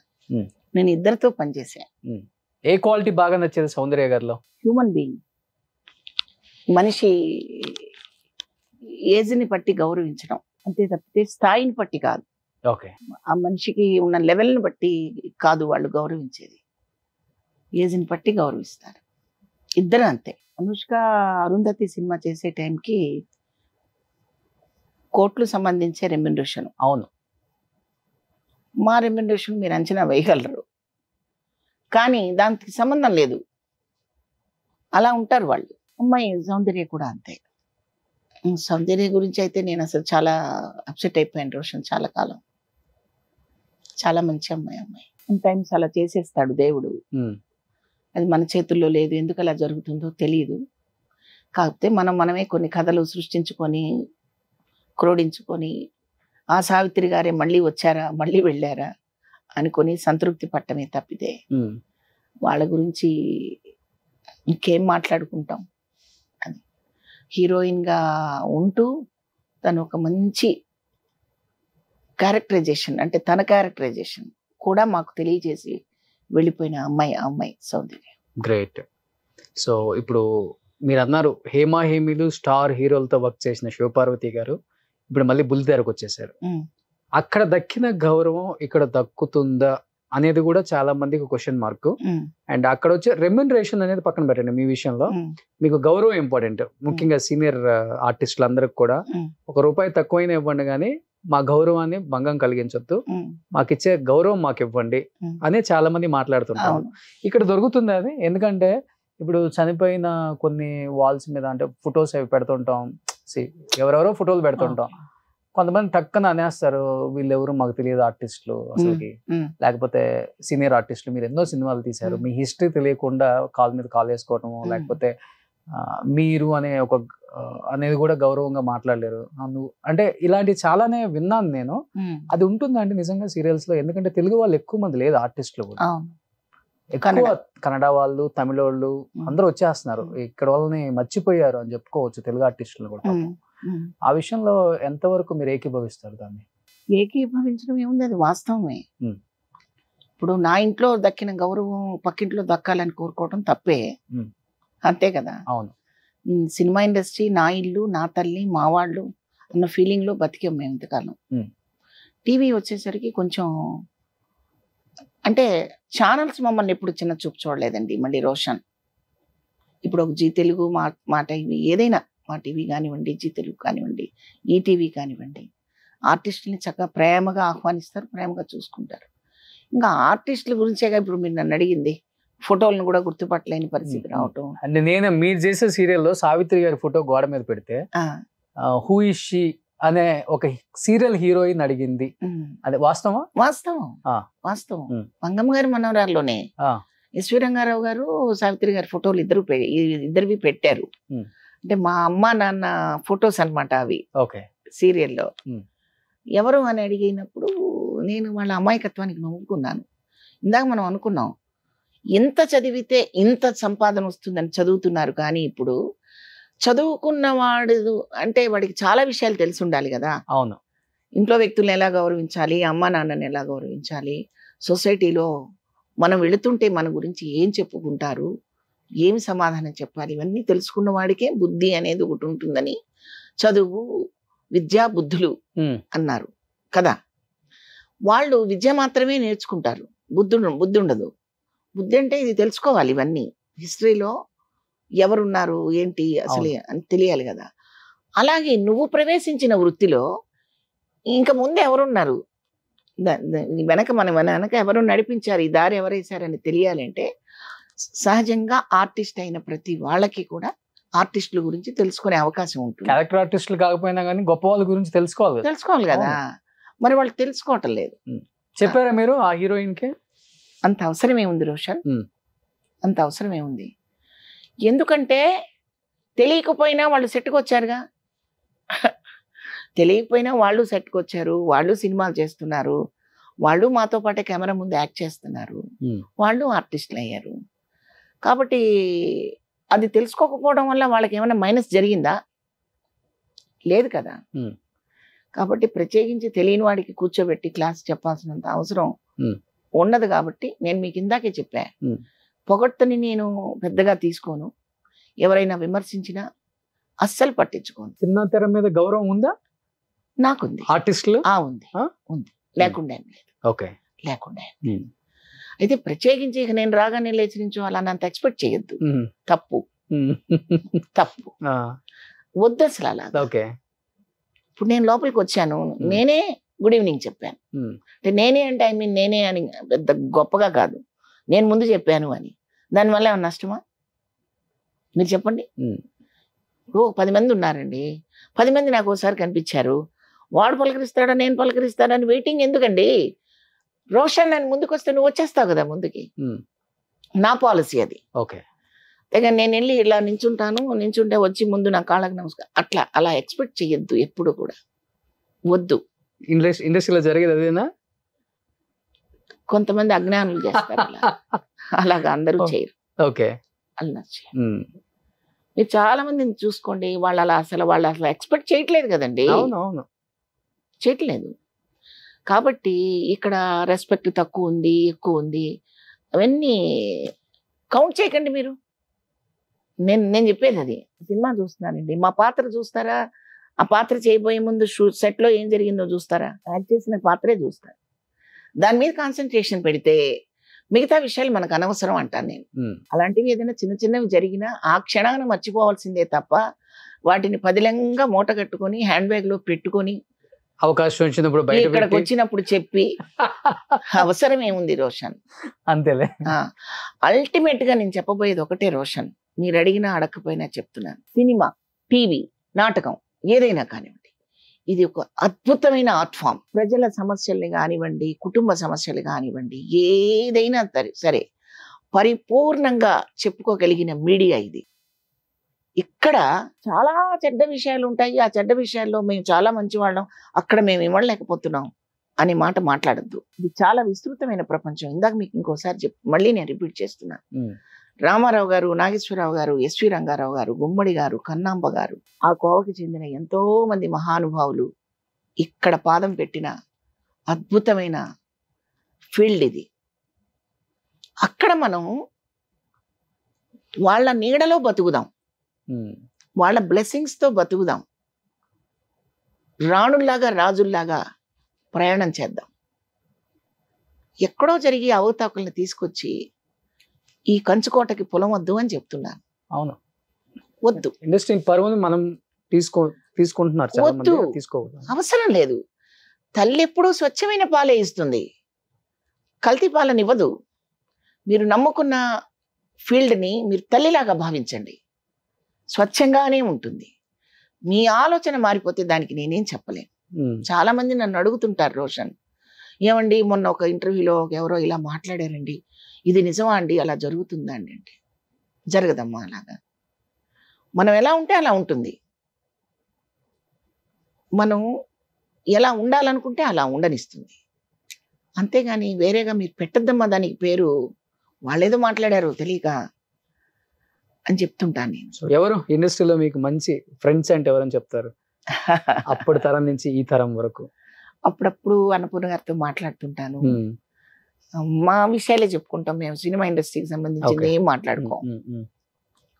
నేను ఇద్దరితో పనిచేసాను. ఏ క్వాలిటీ బాగా నచ్చేది సౌందర్య గారిలో? హ్యూమన్ బీయింగ్, మనిషి ఏజ్ని బట్టి గౌరవించడం అంతే తప్పితే స్థాయిని బట్టి కాదు. ఓకే, ఆ మనిషికి ఉన్న లెవెల్ని బట్టి కాదు వాళ్ళు గౌరవించేది, ఏజ్ని బట్టి గౌరవిస్తారు. ఇద్దరు అంతే. అనుష్క అరుంధతి సినిమా చేసే టైంకి కోట్లు సంబంధించే రెమ్యునరేషన్. అవును, మా రెమ్యునరేషన్ మీరు అంచనా వేయగలరు, కానీ దానికి సంబంధం లేదు. అలా ఉంటారు వాళ్ళు. అమ్మాయి సౌందర్య కూడా అంతే. సౌందర్య గురించి అయితే నేను అసలు చాలా అప్సెట్ అయిపోయాను రోషన్. చాలా కాలం, చాలా మంచి అమ్మాయి. టైమ్స్ అలా చేసేస్తాడు దేవుడు, అది మన చేతుల్లో లేదు. ఎందుకు అలా జరుగుతుందో తెలియదు. కాకపోతే మనమే కొన్ని కథలు సృష్టించుకొని క్రోడించుకొని ఆ సావిత్రి గారే మళ్ళీ వచ్చారా, మళ్ళీ వెళ్ళారా అనుకొని సంతృప్తి పట్టమే తప్పితే వాళ్ళ గురించి ఇంకేం మాట్లాడుకుంటాం. అని హీరోయిన్గా ఉంటూ తను ఒక మంచి క్యారెక్టరైజేషన్, అంటే తన క్యారెక్టరైజేషన్ కూడా మాకు తెలియజేసి వెళ్ళిపోయిన అమ్మాయి సౌందర్య. గ్రేట్. సో ఇప్పుడు మీరు అన్నారు హేమా హేమీలు స్టార్ హీరోలతో వర్క్ చేసిన శివపార్వతి గారు ఇప్పుడు మళ్ళీ బుల్లితెరకు వచ్చేసారు. అక్కడ దక్కిన గౌరవం ఇక్కడ దక్కుతుందా అనేది కూడా చాలా మందికి క్వశ్చన్ మార్క్. అండ్ అక్కడ వచ్చే రెమ్యునరేషన్ అనేది పక్కన పెట్టండి, మీ విషయంలో మీకు గౌరవం ఇంపార్టెంట్. ముఖ్యంగా సీనియర్ ఆర్టిస్టులు అందరికి కూడా ₹1 తక్కువైనా ఇవ్వండి కానీ మా గౌరవాన్ని భంగం కలిగించొద్దు, మాకు ఇచ్చే గౌరవం మాకు ఇవ్వండి అని చాలా మంది మాట్లాడుతుంటారు. ఇక్కడ దొరుకుతుంది అది. ఎందుకంటే ఇప్పుడు చనిపోయిన కొన్ని వాల్స్ మీద అంటే ఫొటోస్ అవి పెడుతుంటాం, ఎవరెవరో ఫోటోలు పెడుతుంటాం. కొంతమంది టక్కన అనేస్తారు వీళ్ళెవరు మాకు తెలియదు ఆర్టిస్టులు అసలుకి, లేకపోతే సీనియర్ ఆర్టిస్టులు మీరు ఎన్నో సినిమాలు తీశారు, మీ హిస్టరీ తెలియకుండా కాల్ మీద కాల్ వేసుకోవటము, లేకపోతే మీరు అనే ఒక అనేది కూడా గౌరవంగా మాట్లాడలేరు అంటే ఇలాంటి చాలానే విన్నాను నేను. అది ఉంటుందండి నిజంగా సీరియల్స్ లో? ఎందుకంటే తెలుగు వాళ్ళు ఎక్కువ మంది లేదు ఆర్టిస్టులు కూడా, ఎక్కువ కన్నడ వాళ్ళు, తమిళ వాళ్ళు అందరూ వచ్చేస్తున్నారు. ఇక్కడ వాళ్ళని మర్చిపోయారు అని చెప్పుకోవచ్చు తెలుగు ఆర్టిస్టులు కూడా. ఆ విషయంలో ఎంతవరకు మీరు ఏకీభవిస్తారు? దాన్ని ఏకీభవించడం ఏముంది, అది వాస్తవమే. ఇప్పుడు నా ఇంట్లో దక్కిన గౌరవం పక్కింట్లో దక్కాలని కోరుకోవడం తప్పే, అంతే కదా. అవును. సినిమా ఇండస్ట్రీ నా ఇల్లు, నా తల్లి, మా వాళ్ళు అన్న ఫీలింగ్ లో బతికాం మేము ఇంతకాలం. టీవీ వచ్చేసరికి కొంచెం అంటే ఛానల్స్ మమ్మల్ని ఎప్పుడు చిన్న చూపు చూడలేదండి. మళ్ళీ రోషన్ ఇప్పుడు ఒక జీ తెలుగు, మా టీవీ, ఏదైనా మా టీవీ కానివ్వండి, జీ తెలుగు కానివ్వండి, ఈటీవీ కానివ్వండి, ఆర్టిస్టుల్ని చక్కగా ప్రేమగా ఆహ్వానిస్తారు, ప్రేమగా చూసుకుంటారు. ఇంకా ఆర్టిస్టుల గురించేగా ఇప్పుడు మీరు నన్ను అడిగింది, ఫోటోలను కూడా గుర్తుపట్టలేని పరిస్థితి రావటం. అంటే నేను మీరు చేసే సీరియల్లో సావిత్రి గారి ఫోటో గోడ మీద పెడితే హూ ఇస్ షీ అనే ఒక సీరియల్ హీరోయిన్ అడిగింది, అదే వాస్తవం? వాస్తవం, వాస్తవం. మంగమ్మ గారి మనవరాల్లోనే ఎస్వి రంగారావు గారు సావిత్రి గారి ఫోటోలు ఇద్దరివి పెట్టారు. అంటే మా అమ్మ నాన్న ఫొటోస్ అన్నమాట అవి. సీరియల్లో ఎవరు అని అడిగినప్పుడు నేను వాళ్ళ అమాయకత్వానికి నవ్వుకున్నాను. ఇందాక మనం అనుకున్నాం ఎంత చదివితే ఇంత సంపాదన వస్తుందని చదువుతున్నారు, కానీ ఇప్పుడు చదువుకున్నవాడు అంటే వాడికి చాలా విషయాలు తెలిసి ఉండాలి కదా. అవును. ఇంట్లో వ్యక్తులను ఎలా గౌరవించాలి, అమ్మ నాన్నని ఎలా గౌరవించాలి, సొసైటీలో మనం వెళుతుంటే మన గురించి ఏం చెప్పుకుంటారు, ఏమి సమాధానం చెప్పాలి, ఇవన్నీ తెలుసుకున్న వాడికే బుద్ధి అనేది ఒకటి ఉంటుందని చదువు విద్యా బుద్ధులు అన్నారు కదా. వాళ్ళు విద్య మాత్రమే నేర్చుకుంటారు, బుద్ధి ఉండదు. బుద్ధి అంటే ఇది తెలుసుకోవాలి, ఇవన్నీ హిస్టరీలో ఎవరున్నారు ఏంటి అసలు అని తెలియాలి కదా. అలాగే నువ్వు ప్రవేశించిన వృత్తిలో ఇంకా ముందు ఎవరున్నారు, వెనక మన వెనక ఎవరు నడిపించారు, ఈ దారి ఎవరేశారని తెలియాలంటే సహజంగా ఆర్టిస్ట్ అయిన ప్రతి వాళ్ళకి కూడా ఆర్టిస్టుల గురించి తెలుసుకునే అవకాశం ఉంటుంది. క్యారెక్టర్ ఆర్టిస్టులు కాకపోయినా కానీ గొప్ప వాళ్ళ గురించి తెలుసుకోవాలి కదా. మరి వాళ్ళు తెలుసుకోవటం లేదు. చెప్పారా మీరు ఆ హీరోయిన్ కి? అంత అవసరమే ఉంది రోషన్, అంత అవసరమే ఉంది. ఎందుకంటే తెలియకపోయినా వాళ్ళు సెట్కి వచ్చారుగా, తెలియకపోయినా వాళ్ళు సెట్కి వచ్చారు, వాళ్ళు సినిమాలు చేస్తున్నారు, వాళ్ళు మాతో పాటే కెమెరా ముందు యాక్ట్ చేస్తున్నారు, వాళ్ళు ఆర్టిస్టులు అయ్యారు. కాబట్టి అది తెలుసుకోకపోవడం వల్ల వాళ్ళకి ఏమైనా మైనస్ జరిగిందా? లేదు కదా. కాబట్టి ప్రత్యేకించి తెలియని వాడికి కూర్చోబెట్టి క్లాస్ చెప్పాల్సినంత అవసరం ఉండదు. కాబట్టి నేను మీకు ఇందాకే చెప్పా, పొగడ్తని నేను పెద్దగా తీసుకోను, ఎవరైనా విమర్శించినా అస్సలు పట్టించుకోను. చిన్న తెర మీద గౌరవం ఉందా? నాకుంది. ఆర్టిస్టులు ఉంది, ఉంది, లేకుండా ఏం లేదు. ఓకే, లేకుండా. అయితే ప్రత్యేకించి ఇక నేను రాగానే లేచి నించోవాలని అంత ఎక్స్పెక్ట్ చేయొద్దు. తప్పు, తప్పు, వద్దు అసలు అలా. ఓకే, ఇప్పుడు నేను లోపలికి వచ్చాను, నేనే గుడ్ ఈవినింగ్ చెప్పాను. అంటే నేనే అంటే ఐ మీన్ నేనే అని పెద్ద గొప్పగా కాదు, నేను ముందు చెప్పాను అని. దానివల్ల ఏమన్నా నష్టమా మీరు చెప్పండి. ఇప్పుడు 10 మంది ఉన్నారండి, 10 మంది నాకు ఒకసారి కనిపించారు, వాడు పలకరిస్తాడా నేను పలకరిస్తాడా అని వెయిటింగ్ ఎందుకండి? రోషన్ అని ముందుకు వస్తే నువ్వు వచ్చేస్తావు కదా ముందుకి, నా పాలసీ అది. ఓకే, దగ్గర నేను వెళ్ళి ఇలా నించుంటాను, నించుంటే వచ్చి ముందు నా కాళ్ళకి నమస్కారం, అట్లా అలా ఎక్స్పెక్ట్ చేయొద్దు ఎప్పుడు కూడా, వద్దు. ఇండస్ట్రీలో జరిగేది అదేనా? కొంతమంది అజ్ఞానులు చేస్తారు అలాగా, అందరూ చేయరు. ఓకే, అలా మీరు చాలా మందిని చూసుకోండి, వాళ్ళు అసలు ఎక్స్పెక్ట్ చేయట్లేదు కదండి. అవును, చేయట్లేదు. కాబట్టి ఇక్కడ రెస్పెక్ట్ తక్కువ ఉంది, ఎక్కువ ఉంది, అవన్నీ కౌంట్ చేయకండి మీరు. నేను చెప్పేది అది. సినిమా చూస్తున్నానండి, మా పాత్ర చూస్తారా? ఆ పాత్ర చేయబోయే ముందు సెట్లో ఏం జరిగిందో చూస్తారా? యాక్ట్ చేసిన పాత్రే చూస్తారు. దాని మీద కాన్సన్ట్రేషన్ పెడితే మిగతా విషయాలు మనకు అనవసరం అంటాను నేను. అలాంటివి ఏదైనా చిన్న చిన్నవి జరిగినా ఆ క్షణాన్ని మర్చిపోవాల్సిందే తప్ప వాటిని పదిలంగా మూట కట్టుకొని హ్యాండ్ బ్యాగ్ లో పెట్టుకొని అవకాశం వచ్చినప్పుడు ఇక్కడికి వచ్చినప్పుడు చెప్పి అవసరం ఏముంది రోషన్? అంతేలే. అల్టిమేట్ గా నేను చెప్పబోయేది ఒకటే రోషన్, మీరు అడిగినా అడగకపోయినా చెప్తున్నాను. సినిమా, టీవీ, నాటకం ఏదైనా కానివ్వండి, ఇది ఒక అద్భుతమైన ఆర్ట్ ఫామ్. ప్రజల సమస్యల్ని కానివ్వండి, కుటుంబ సమస్యలు కానివ్వండి, ఏదైనా సరే పరిపూర్ణంగా చెప్పుకోగలిగిన మీడియా ఇది. ఇక్కడ చాలా చెడ్డ విషయాలు ఉంటాయి, ఆ చెడ్డ విషయాల్లో మేము చాలా మంచి వాళ్ళం, అక్కడ మేము ఇవ్వలేకపోతున్నాం అనే మాట మాట్లాడద్దు. ఇది చాలా విస్తృతమైన ప్రపంచం. ఇందాక మీకు ఇంకోసారి మళ్ళీ నేను రిపీట్ చేస్తున్నాను. రామారావు గారు, నాగేశ్వరరావు గారు, ఎస్వి రంగారావు గారు, గుమ్మడి గారు, కన్నాంబ గారు, ఆ కోవకి చెందిన ఎంతో మంది మహానుభావులు ఇక్కడ పాదం పెట్టిన అద్భుతమైన ఫీల్డ్ ఇది. అక్కడ మనం వాళ్ళ నీడలో బతుకుదాం, వాళ్ళ బ్లెస్సింగ్స్ తో బతుకుదాం, రాణుల్లాగా రాజుల్లాగా ప్రయాణం చేద్దాం. ఎక్కడో జరిగి అవతాకుల్ని తీసుకొచ్చి ఈ కంచుకోటకి పొలం వద్దు అని చెప్తున్నాను. అవును, వద్దు. ఇండస్ట్రీ పరువుని మనం తీసుకుంటున్నారు, వద్దు, అవసరం లేదు. తల్లి ఎప్పుడూ స్వచ్ఛమైన పాలే ఇస్తుంది. కల్తీ పాలన ఇవ్వదు. మీరు నమ్ముకున్న ఫీల్డ్ని మీరు తల్లిలాగా భావించండి, స్వచ్ఛంగానే ఉంటుంది. మీ ఆలోచన మారిపోతే దానికి నేనేం చెప్పలేను. చాలా మంది నన్ను అడుగుతుంటారు, రోషన్ ఏమండి మొన్న ఒక ఇంటర్వ్యూలో ఎవరో ఇలా మాట్లాడారండి, ఇది నిజమా అండి, అలా జరుగుతుందా అండి అంటే జరగదమ్మా. అలాగా మనం ఎలా ఉంటే అలా ఉంటుంది. మనం ఎలా ఉండాలనుకుంటే అలా ఉండనిస్తుంది. అంతేగాని వేరేగా మీరు పెట్టద్దమ్మా దానికి పేరు, వాళ్ళేదో మాట్లాడారు తెలియక అని చెప్తుంటాను నేను. ఎవరు ఇండస్ట్రీలో మీకు మంచి ఫ్రెండ్స్ అంటే ఎవరని చెప్తారు అప్పటి తరం నుంచి ఈ తరం వరకు? అప్పుడప్పుడు అన్నపూర్ణ గారితో మాట్లాడుతుంటాను. మా విషయాలే చెప్పుకుంటాం మేము, సినిమా ఇండస్ట్రీకి సంబంధించింది ఏం మాట్లాడుకోం.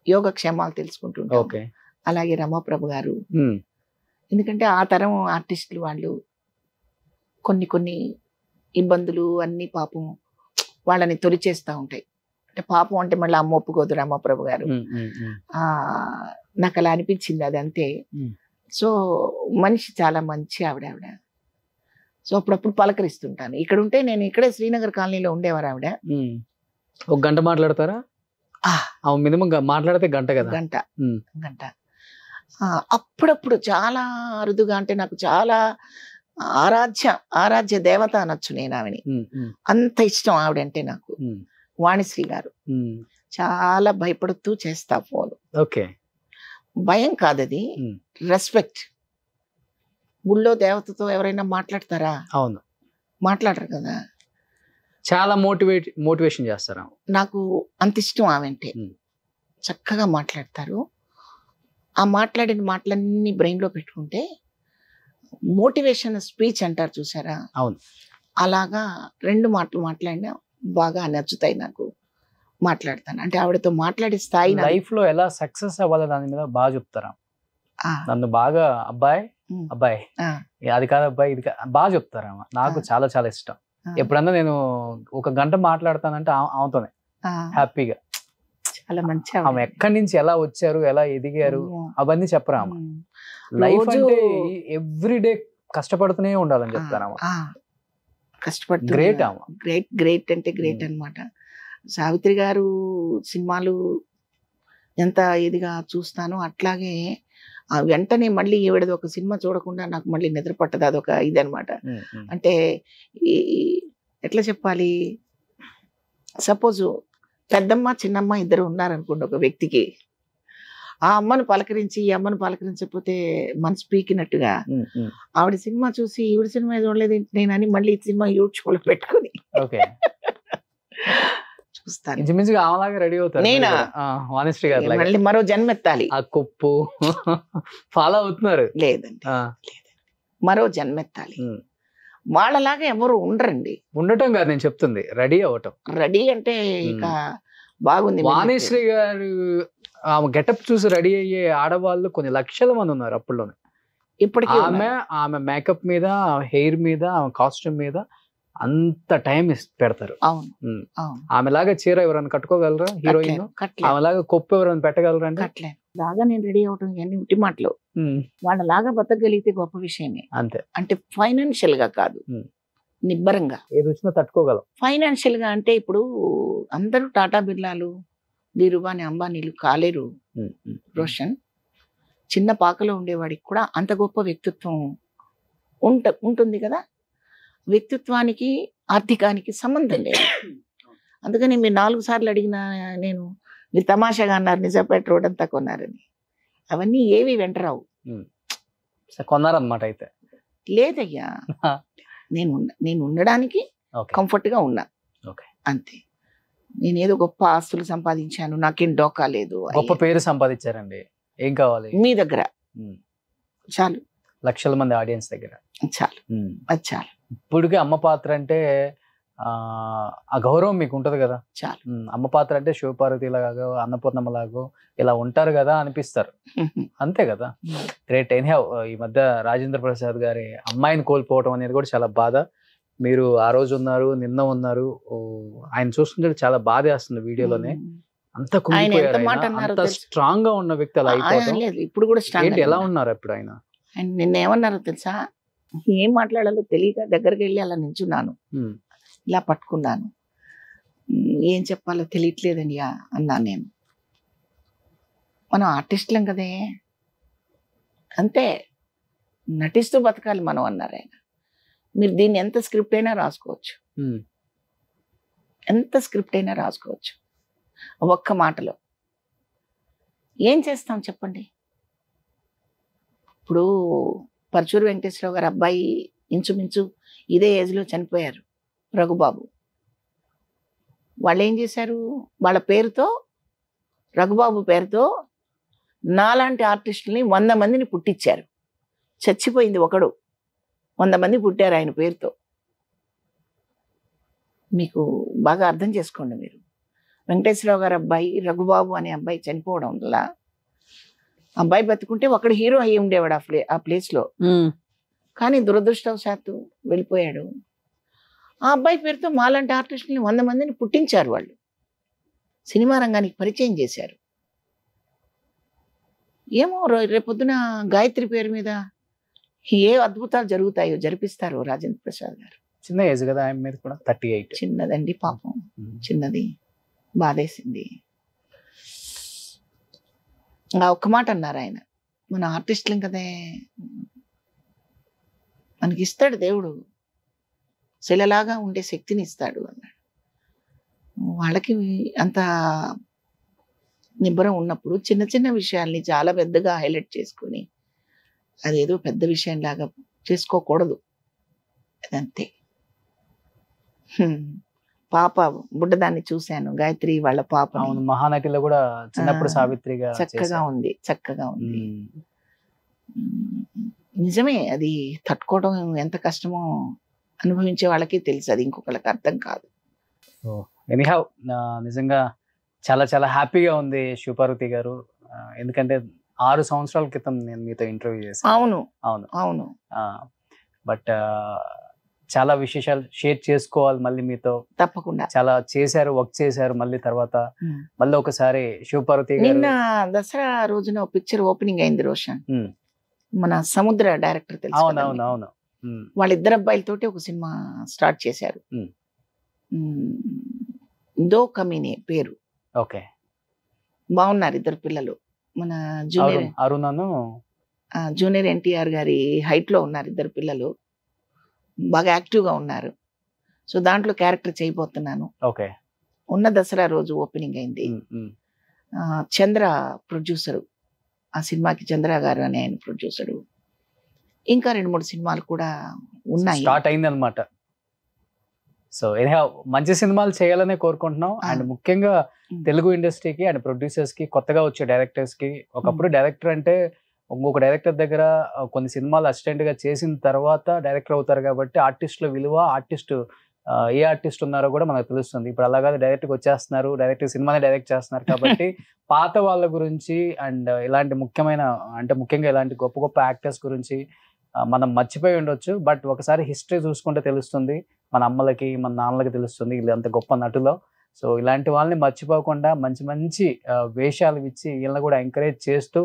యోగక్షేమాలు తెలుసుకుంటుంటాం. అలాగే రమాప్రభు గారు, ఎందుకంటే ఆ తరం ఆర్టిస్టులు వాళ్ళు కొన్ని కొన్ని ఇబ్బందులు అన్ని పాపం వాళ్ళని తొలిచేస్తూ ఉంటాయి. అంటే పాపం అంటే మళ్ళీ అమ్మ ఒప్పుకోదు రమాప్రభు గారు. నాకు అలా అనిపించింది అది అంతే. సో మనిషి చాలా మంచి ఆవిడ. సో అప్పుడప్పుడు పలకరిస్తుంటాను. ఇక్కడ ఉంటే నేను ఇక్కడే శ్రీనగర్ కాలనీలో ఉండేవారు ఆవిడ. ఒక గంట మాట్లాడతారా? మినిమం మాట్లాడితే గంట కదా. గంట అప్పుడప్పుడు చాలా అరుదుగా, అంటే నాకు చాలా ఆరాధ్య దేవత అనొచ్చు నేను ఆవిని. అంత ఇష్టం ఆవిడంటే నాకు. వాణిశ్రీ గారు చాలా భయపడుతూ చేస్తా ఫోన్. భయం కాదది, రెస్పెక్ట్. ఊళ్ళో దేవతతో ఎవరైనా మాట్లాడతారా? అవును, మాట్లాడరు కదా. చాలా మోటివేషన్ చేస్తారా? నాకు అంత ఇష్టం ఆమెంటే. చక్కగా మాట్లాడతారు. ఆ మాట్లాడిన మాటలన్నీ బ్రెయిన్ లో పెట్టుకుంటే మోటివేషన్ స్పీచ్ అంటారు చూసారా? అవును, అలాగా 2 మాటలు మాట్లాడినా బాగా నచ్చుతాయి నాకు. మాట్లాడతాను అంటే ఆవిడతో మాట్లాడే స్థాయి. లైఫ్ లో ఎలా సక్సెస్ అవ్వాలి దాని మీద బాగా చెప్తారా? నన్ను బాగా అబ్బాయి అది కాదు అబ్బాయి ఇది బాగా చెప్తారా? నాకు చాలా చాలా ఇష్టం. ఎప్పుడన్నా నేను ఒక గంట మాట్లాడతానంటే ఆమెతోనే హ్యాపీగా. చాలా మంచి ఆమె ఎక్కడి నుంచి ఎలా వచ్చారు, ఎలా ఎదిగారు అవన్నీ చెప్పరా. లైఫ్ అంటే ఎవ్రీడే కష్టపడుతూనే ఉండాలని చెప్తాను. కష్టపడుతూ గ్రేట్ గ్రేట్ అంటే గ్రేట్ అన్నమాట. సావిత్రి గారు సినిమాలు ఎంత ఇదిగా చూస్తానో అట్లాగే వెంటనే మళ్ళీ ఈవిడది ఒక సినిమా చూడకుండా నాకు మళ్ళీ నిద్ర పట్టదు. అదొక ఇదనమాట. అంటే ఎట్లా చెప్పాలి, సపోజు పెద్దమ్మ చిన్నమ్మ ఇద్దరు ఉన్నారనుకోండి ఒక వ్యక్తికి, ఆ అమ్మను పలకరించి ఈ అమ్మను పలకరించకపోతే మనసు పీకినట్టుగా ఆవిడ సినిమా చూసి ఈవిడ సినిమా చూడలేదు నేనని మళ్ళీ ఈ సినిమా యూట్యూబ్లో పెట్టుకుని చూస్తాను. రెడీ అవుతారు. మళ్ళీ మరో జన్మెత్తాలి. ఆ కొప్పు ఫాలో అవుతున్నారు? లేదండి, మరో జన్మెత్తాలి. వాళ్ళలాగా ఎవరు ఉండరండి. ఉండటం కాదు నేను చెప్తుంది, రెడీ అవటం. రెడీ అంటే ఇక బాగుంది. వాణిశ్రీ గారు ఆమె గెటప్ చూసి రెడీ అయ్యే ఆడవాళ్ళు కొన్ని లక్షల మంది ఉన్నారు అప్పుడులోనే. ఇప్పటికీ ఆమె మేకప్ మీద, హెయిర్ మీద, ఆమె కాస్ట్యూమ్ మీద అంత టైం పెడతారు. ఆమెలాగా చీర ఎవరైనా కట్టుకోగలరా హీరోయిన్? ఆమెలాగా కొప్పు ఎవరైనా పెట్టగలరా? అంటే బాగా నేను రెడీ అవటం ఇవన్నీ ఉట్టి మాటలు. వాళ్ళలాగా బతకగలిగితే గొప్ప విషయమే. అంతే. అంటే ఫైనాన్షియల్ గా కాదు, నిబ్బరంగా ఏది వచ్చినా తట్టుకోగలం. ఫైనాన్షియల్ గా అంటే ఇప్పుడు అందరూ టాటా బిర్లాలు, ధీరుభాయ్ అంబానీలు కాలేరు రోషన్. చిన్న పాకలో ఉండేవాడికి కూడా అంత గొప్ప వ్యక్తిత్వం ఉంటుంది కదా. వ్యక్తిత్వానికి ఆర్థికానికి సంబంధం లేదు. అందుకని మీరు 4 సార్లు అడిగినా నేను, మీరు తమాషాగా అన్నారు నిజాపేట రోడ్ అంతా కొన్నారని, అవన్నీ ఏవి వెంటరావు. కొన్నారన్నమాట అయితే? లేదయ్యా, నేను ఉండడానికి కంఫర్ట్ గా ఉన్నా అంతే. నేనేదో గొప్ప ఆస్తులు సంపాదించాను, నాకేం డోకా లేదు. గొప్ప పేరు సంపాదించారండి, ఏం కావాలి మీ దగ్గర? చాలు. లక్షల మంది ఆడియన్స్ దగ్గర చాలు, అది చాలు. ఇప్పటికే అమ్మ పాత్ర అంటే ఆ గౌరవం మీకు ఉంటది కదా. చాలు. అమ్మ పాత్ర అంటే శివపార్వతి లాగా, అన్నపూర్ణమ్మ లాగో ఇలా ఉంటారు కదా అనిపిస్తారు, అంతే కదా. గ్రేట్. ఎనీహౌ ఈ మధ్య రాజేంద్ర ప్రసాద్ గారి అమ్మాయిని కోల్పోవడం అనేది కూడా చాలా బాధ. మీరు ఆ రోజు ఉన్నారు, నిన్న ఉన్నారు, ఆయన చూస్తుంటే చాలా బాధ వేస్తుంది వీడియోలోనే. అంత అంత స్ట్రాంగ్ గా ఉన్న వ్యక్తి అలా అయిపోవడం. ఇప్పుడు కూడా స్ట్రాంగ్. ఎలా ఉన్నారు అప్పుడు ఆయన? నిన్న ఏమన్నారో తెలుసా? ఏం మాట్లాడాలో తెలియక దగ్గరికి వెళ్ళి అలా నించున్నాను. ఇలా పట్టుకున్నాను. ఏం చెప్పాలో తెలియట్లేదని అన్నాను నేను. మనం ఆర్టిస్టులం కదే, అంతే, నటిస్తూ బతకాలి మనం అన్నారు ఆయన. మీరు దీన్ని ఎంత స్క్రిప్ట్ అయినా రాసుకోవచ్చు, ఎంత స్క్రిప్ట్ అయినా రాసుకోవచ్చు ఒక్క మాటలో. ఏం చేస్తాం చెప్పండి? ఇప్పుడు పరచూరు వెంకటేశ్వరరావు గారు అబ్బాయి ఇంచుమించు ఇదే ఏజ్లో చనిపోయారు, రఘుబాబు. వాళ్ళు ఏం చేశారు, వాళ్ళ పేరుతో, రఘుబాబు పేరుతో నాలాంటి ఆర్టిస్టుల్ని 100 మందిని పుట్టించారు. చచ్చిపోయింది ఒకడు, 100 మంది పుట్టారు ఆయన పేరుతో. మీకు బాగా అర్థం చేసుకోండి మీరు. వెంకటేశ్వరరావు గారు అబ్బాయి రఘుబాబు అనే అబ్బాయి చనిపోవడం వల్ల అబ్బాయి బతుకుంటే ఒకడు హీరో అయ్యి ఉండేవాడు ఆ ప్లేస్లో. కానీ దురదృష్టవశాత్తు వెళ్ళిపోయాడు. ఆ అబ్బాయి పేరుతో మాలాంటి ఆర్టిస్టులని 100 మందిని పుట్టించారు వాళ్ళు, సినిమా రంగానికి పరిచయం చేశారు. ఏమో రేపొద్దున గాయత్రి పేరు మీద ఏ అద్భుతాలు జరుగుతాయో జరిపిస్తారు రాజేంద్ర ప్రసాద్ గారు. చిన్న ఏజ్ కదా ఆయన మీద కూడా, 38. చిన్నదండి పాపం, చిన్నది, బాధేసింది. ఒక్క మాట అన్నారు ఆయన, మన ఆర్టిస్టులం కదే, మనకి ఇస్తాడు దేవుడు, శిలలాగా ఉండే శక్తిని ఇస్తాడు అన్నాడు. వాళ్ళకి అంత నిబ్బరం ఉన్నప్పుడు చిన్న చిన్న విషయాల్ని చాలా పెద్దగా హైలైట్ చేసుకొని అదేదో పెద్ద విషయంలాగా చేసుకోకూడదు. అదంతే. పాప బుడ్డదాన్ని చూశాను, గాయత్రి వాళ్ళ పాప. అవును, మహానటిలో కూడా చిన్నప్పుడు సావిత్రిగా చక్కగా ఉంది, చక్కగా ఉంది. నిజమే, అది తట్టుకోవడం ఎంత కష్టమో అనుభవించే వాళ్ళకి తెలుసు, అది ఇంకొకళ్ళకి అర్థం కాదు. ఎనీహౌ నిజంగా చాలా చాలా హ్యాపీగా ఉంది శివపార్వతి గారు. ఎందుకంటే 6 సంవత్సరాల క్రితం నేను మీతో ఇంటర్వ్యూ చేశాను. అవును అవును అవును. బట్ చాలా విశేషాలు షేర్ చేసుకోవాలి మళ్ళీ మీతో. తప్పకుండా. చాలా చేశారు, వర్క్ చేశారు. మళ్ళీ తర్వాత మళ్ళీ ఒకసారి శివపార్వతి గారు నిన్న దసరా రోజున పిక్చర్ ఓపెనింగ్ అయింది రోషన్, మన సముద్ర డైరెక్టర్ తెలుసు. అవునవును అవును. వాళ్ళిద్దరు అబ్బాయిలతోటి ఒక సినిమా స్టార్ట్ చేశారు. దో కమీనే పేరు. ఓకే, బాగున్నారు ఇద్దరు పిల్లలు. మన జూనియర్ ఎన్టీఆర్ గారి హైట్ లో ఉన్నారు ఇద్దరు పిల్లలు, బాగా యాక్టివ్ గా ఉన్నారు. సో దాంట్లో క్యారెక్టర్ చేయబోతున్నాను. ఓకే. ఉన్న దసరా రోజు ఓపెనింగ్ అయింది. చంద్ర ప్రొడ్యూసరు, ఆ సినిమాకి చంద్ర గారు అని ఆయన ప్రొడ్యూసరు. ఇంకా 2-3 సినిమాలు కూడా ఉన్నాయి. స్టార్ట్ అయింది అనమాట. సో మంచి సినిమాలు చేయాలనే కోరుకుంటున్నాం. అండ్ ముఖ్యంగా తెలుగు ఇండస్ట్రీకి అండ్ ప్రొడ్యూసర్స్ కి, కొత్తగా వచ్చే డైరెక్టర్స్ కి, ఒకప్పుడు డైరెక్టర్ అంటే ఇంకొక డైరెక్టర్ దగ్గర కొన్ని సినిమాలు అసిస్టెంట్ గా చేసిన తర్వాత డైరెక్టర్ అవుతారు. కాబట్టి ఆర్టిస్టుల విలువ, ఏ ఆర్టిస్ట్ ఉన్నారో కూడా మనకు తెలుస్తుంది. ఇప్పుడు అలాగా డైరెక్ట్గా వచ్చేస్తున్నారు, డైరెక్టర్ సినిమాని డైరెక్ట్ చేస్తున్నారు. కాబట్టి పాత వాళ్ళ గురించి అండ్ ఇలాంటి ముఖ్యంగా ఇలాంటి గొప్ప గొప్ప యాక్టర్స్ గురించి మనం మర్చిపోయి ఉండొచ్చు. బట్ ఒకసారి హిస్టరీ చూసుకుంటే తెలుస్తుంది, మన అమ్మలకి మన నాన్నలకి తెలుస్తుంది వీళ్ళంత గొప్ప నటులో. సో ఇలాంటి వాళ్ళని మర్చిపోకుండా మంచి మంచి వేషాలు ఇచ్చి వీళ్ళని కూడా ఎంకరేజ్ చేస్తూ,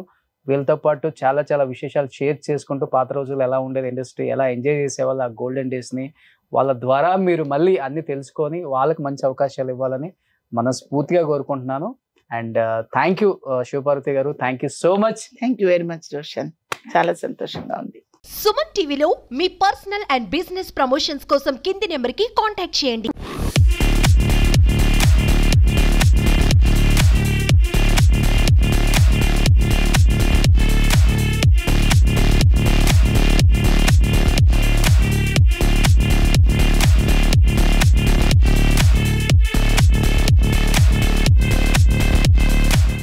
వీళ్ళతో పాటు చాలా చాలా విశేషాలు షేర్ చేసుకుంటూ, పాత రోజులు ఎలా ఉండేది ఇండస్ట్రీ, ఎలా ఎంజాయ్ చేసేవాళ్ళు ఆ గోల్డెన్ డేస్ని, వాళ్ళ ద్వారా మీరు మళ్ళీ అన్ని తెలుసుకొని వాళ్ళకి మంచి అవకాశాలు ఇవ్వాలని మనస్ఫూర్తిగా కోరుకుంటున్నాను. అండ్ థ్యాంక్ యూ శివపార్వతి గారు, thank you so much. Thank you very much Roshan, చాలా సంతోషంగా ఉంది. సుమన్ టీవీలో మీ పర్సనల్ అండ్ బిజినెస్ ప్రమోషన్స్ కోసం కింది నెంబర్కి కాంటాక్ట్ చేయండి.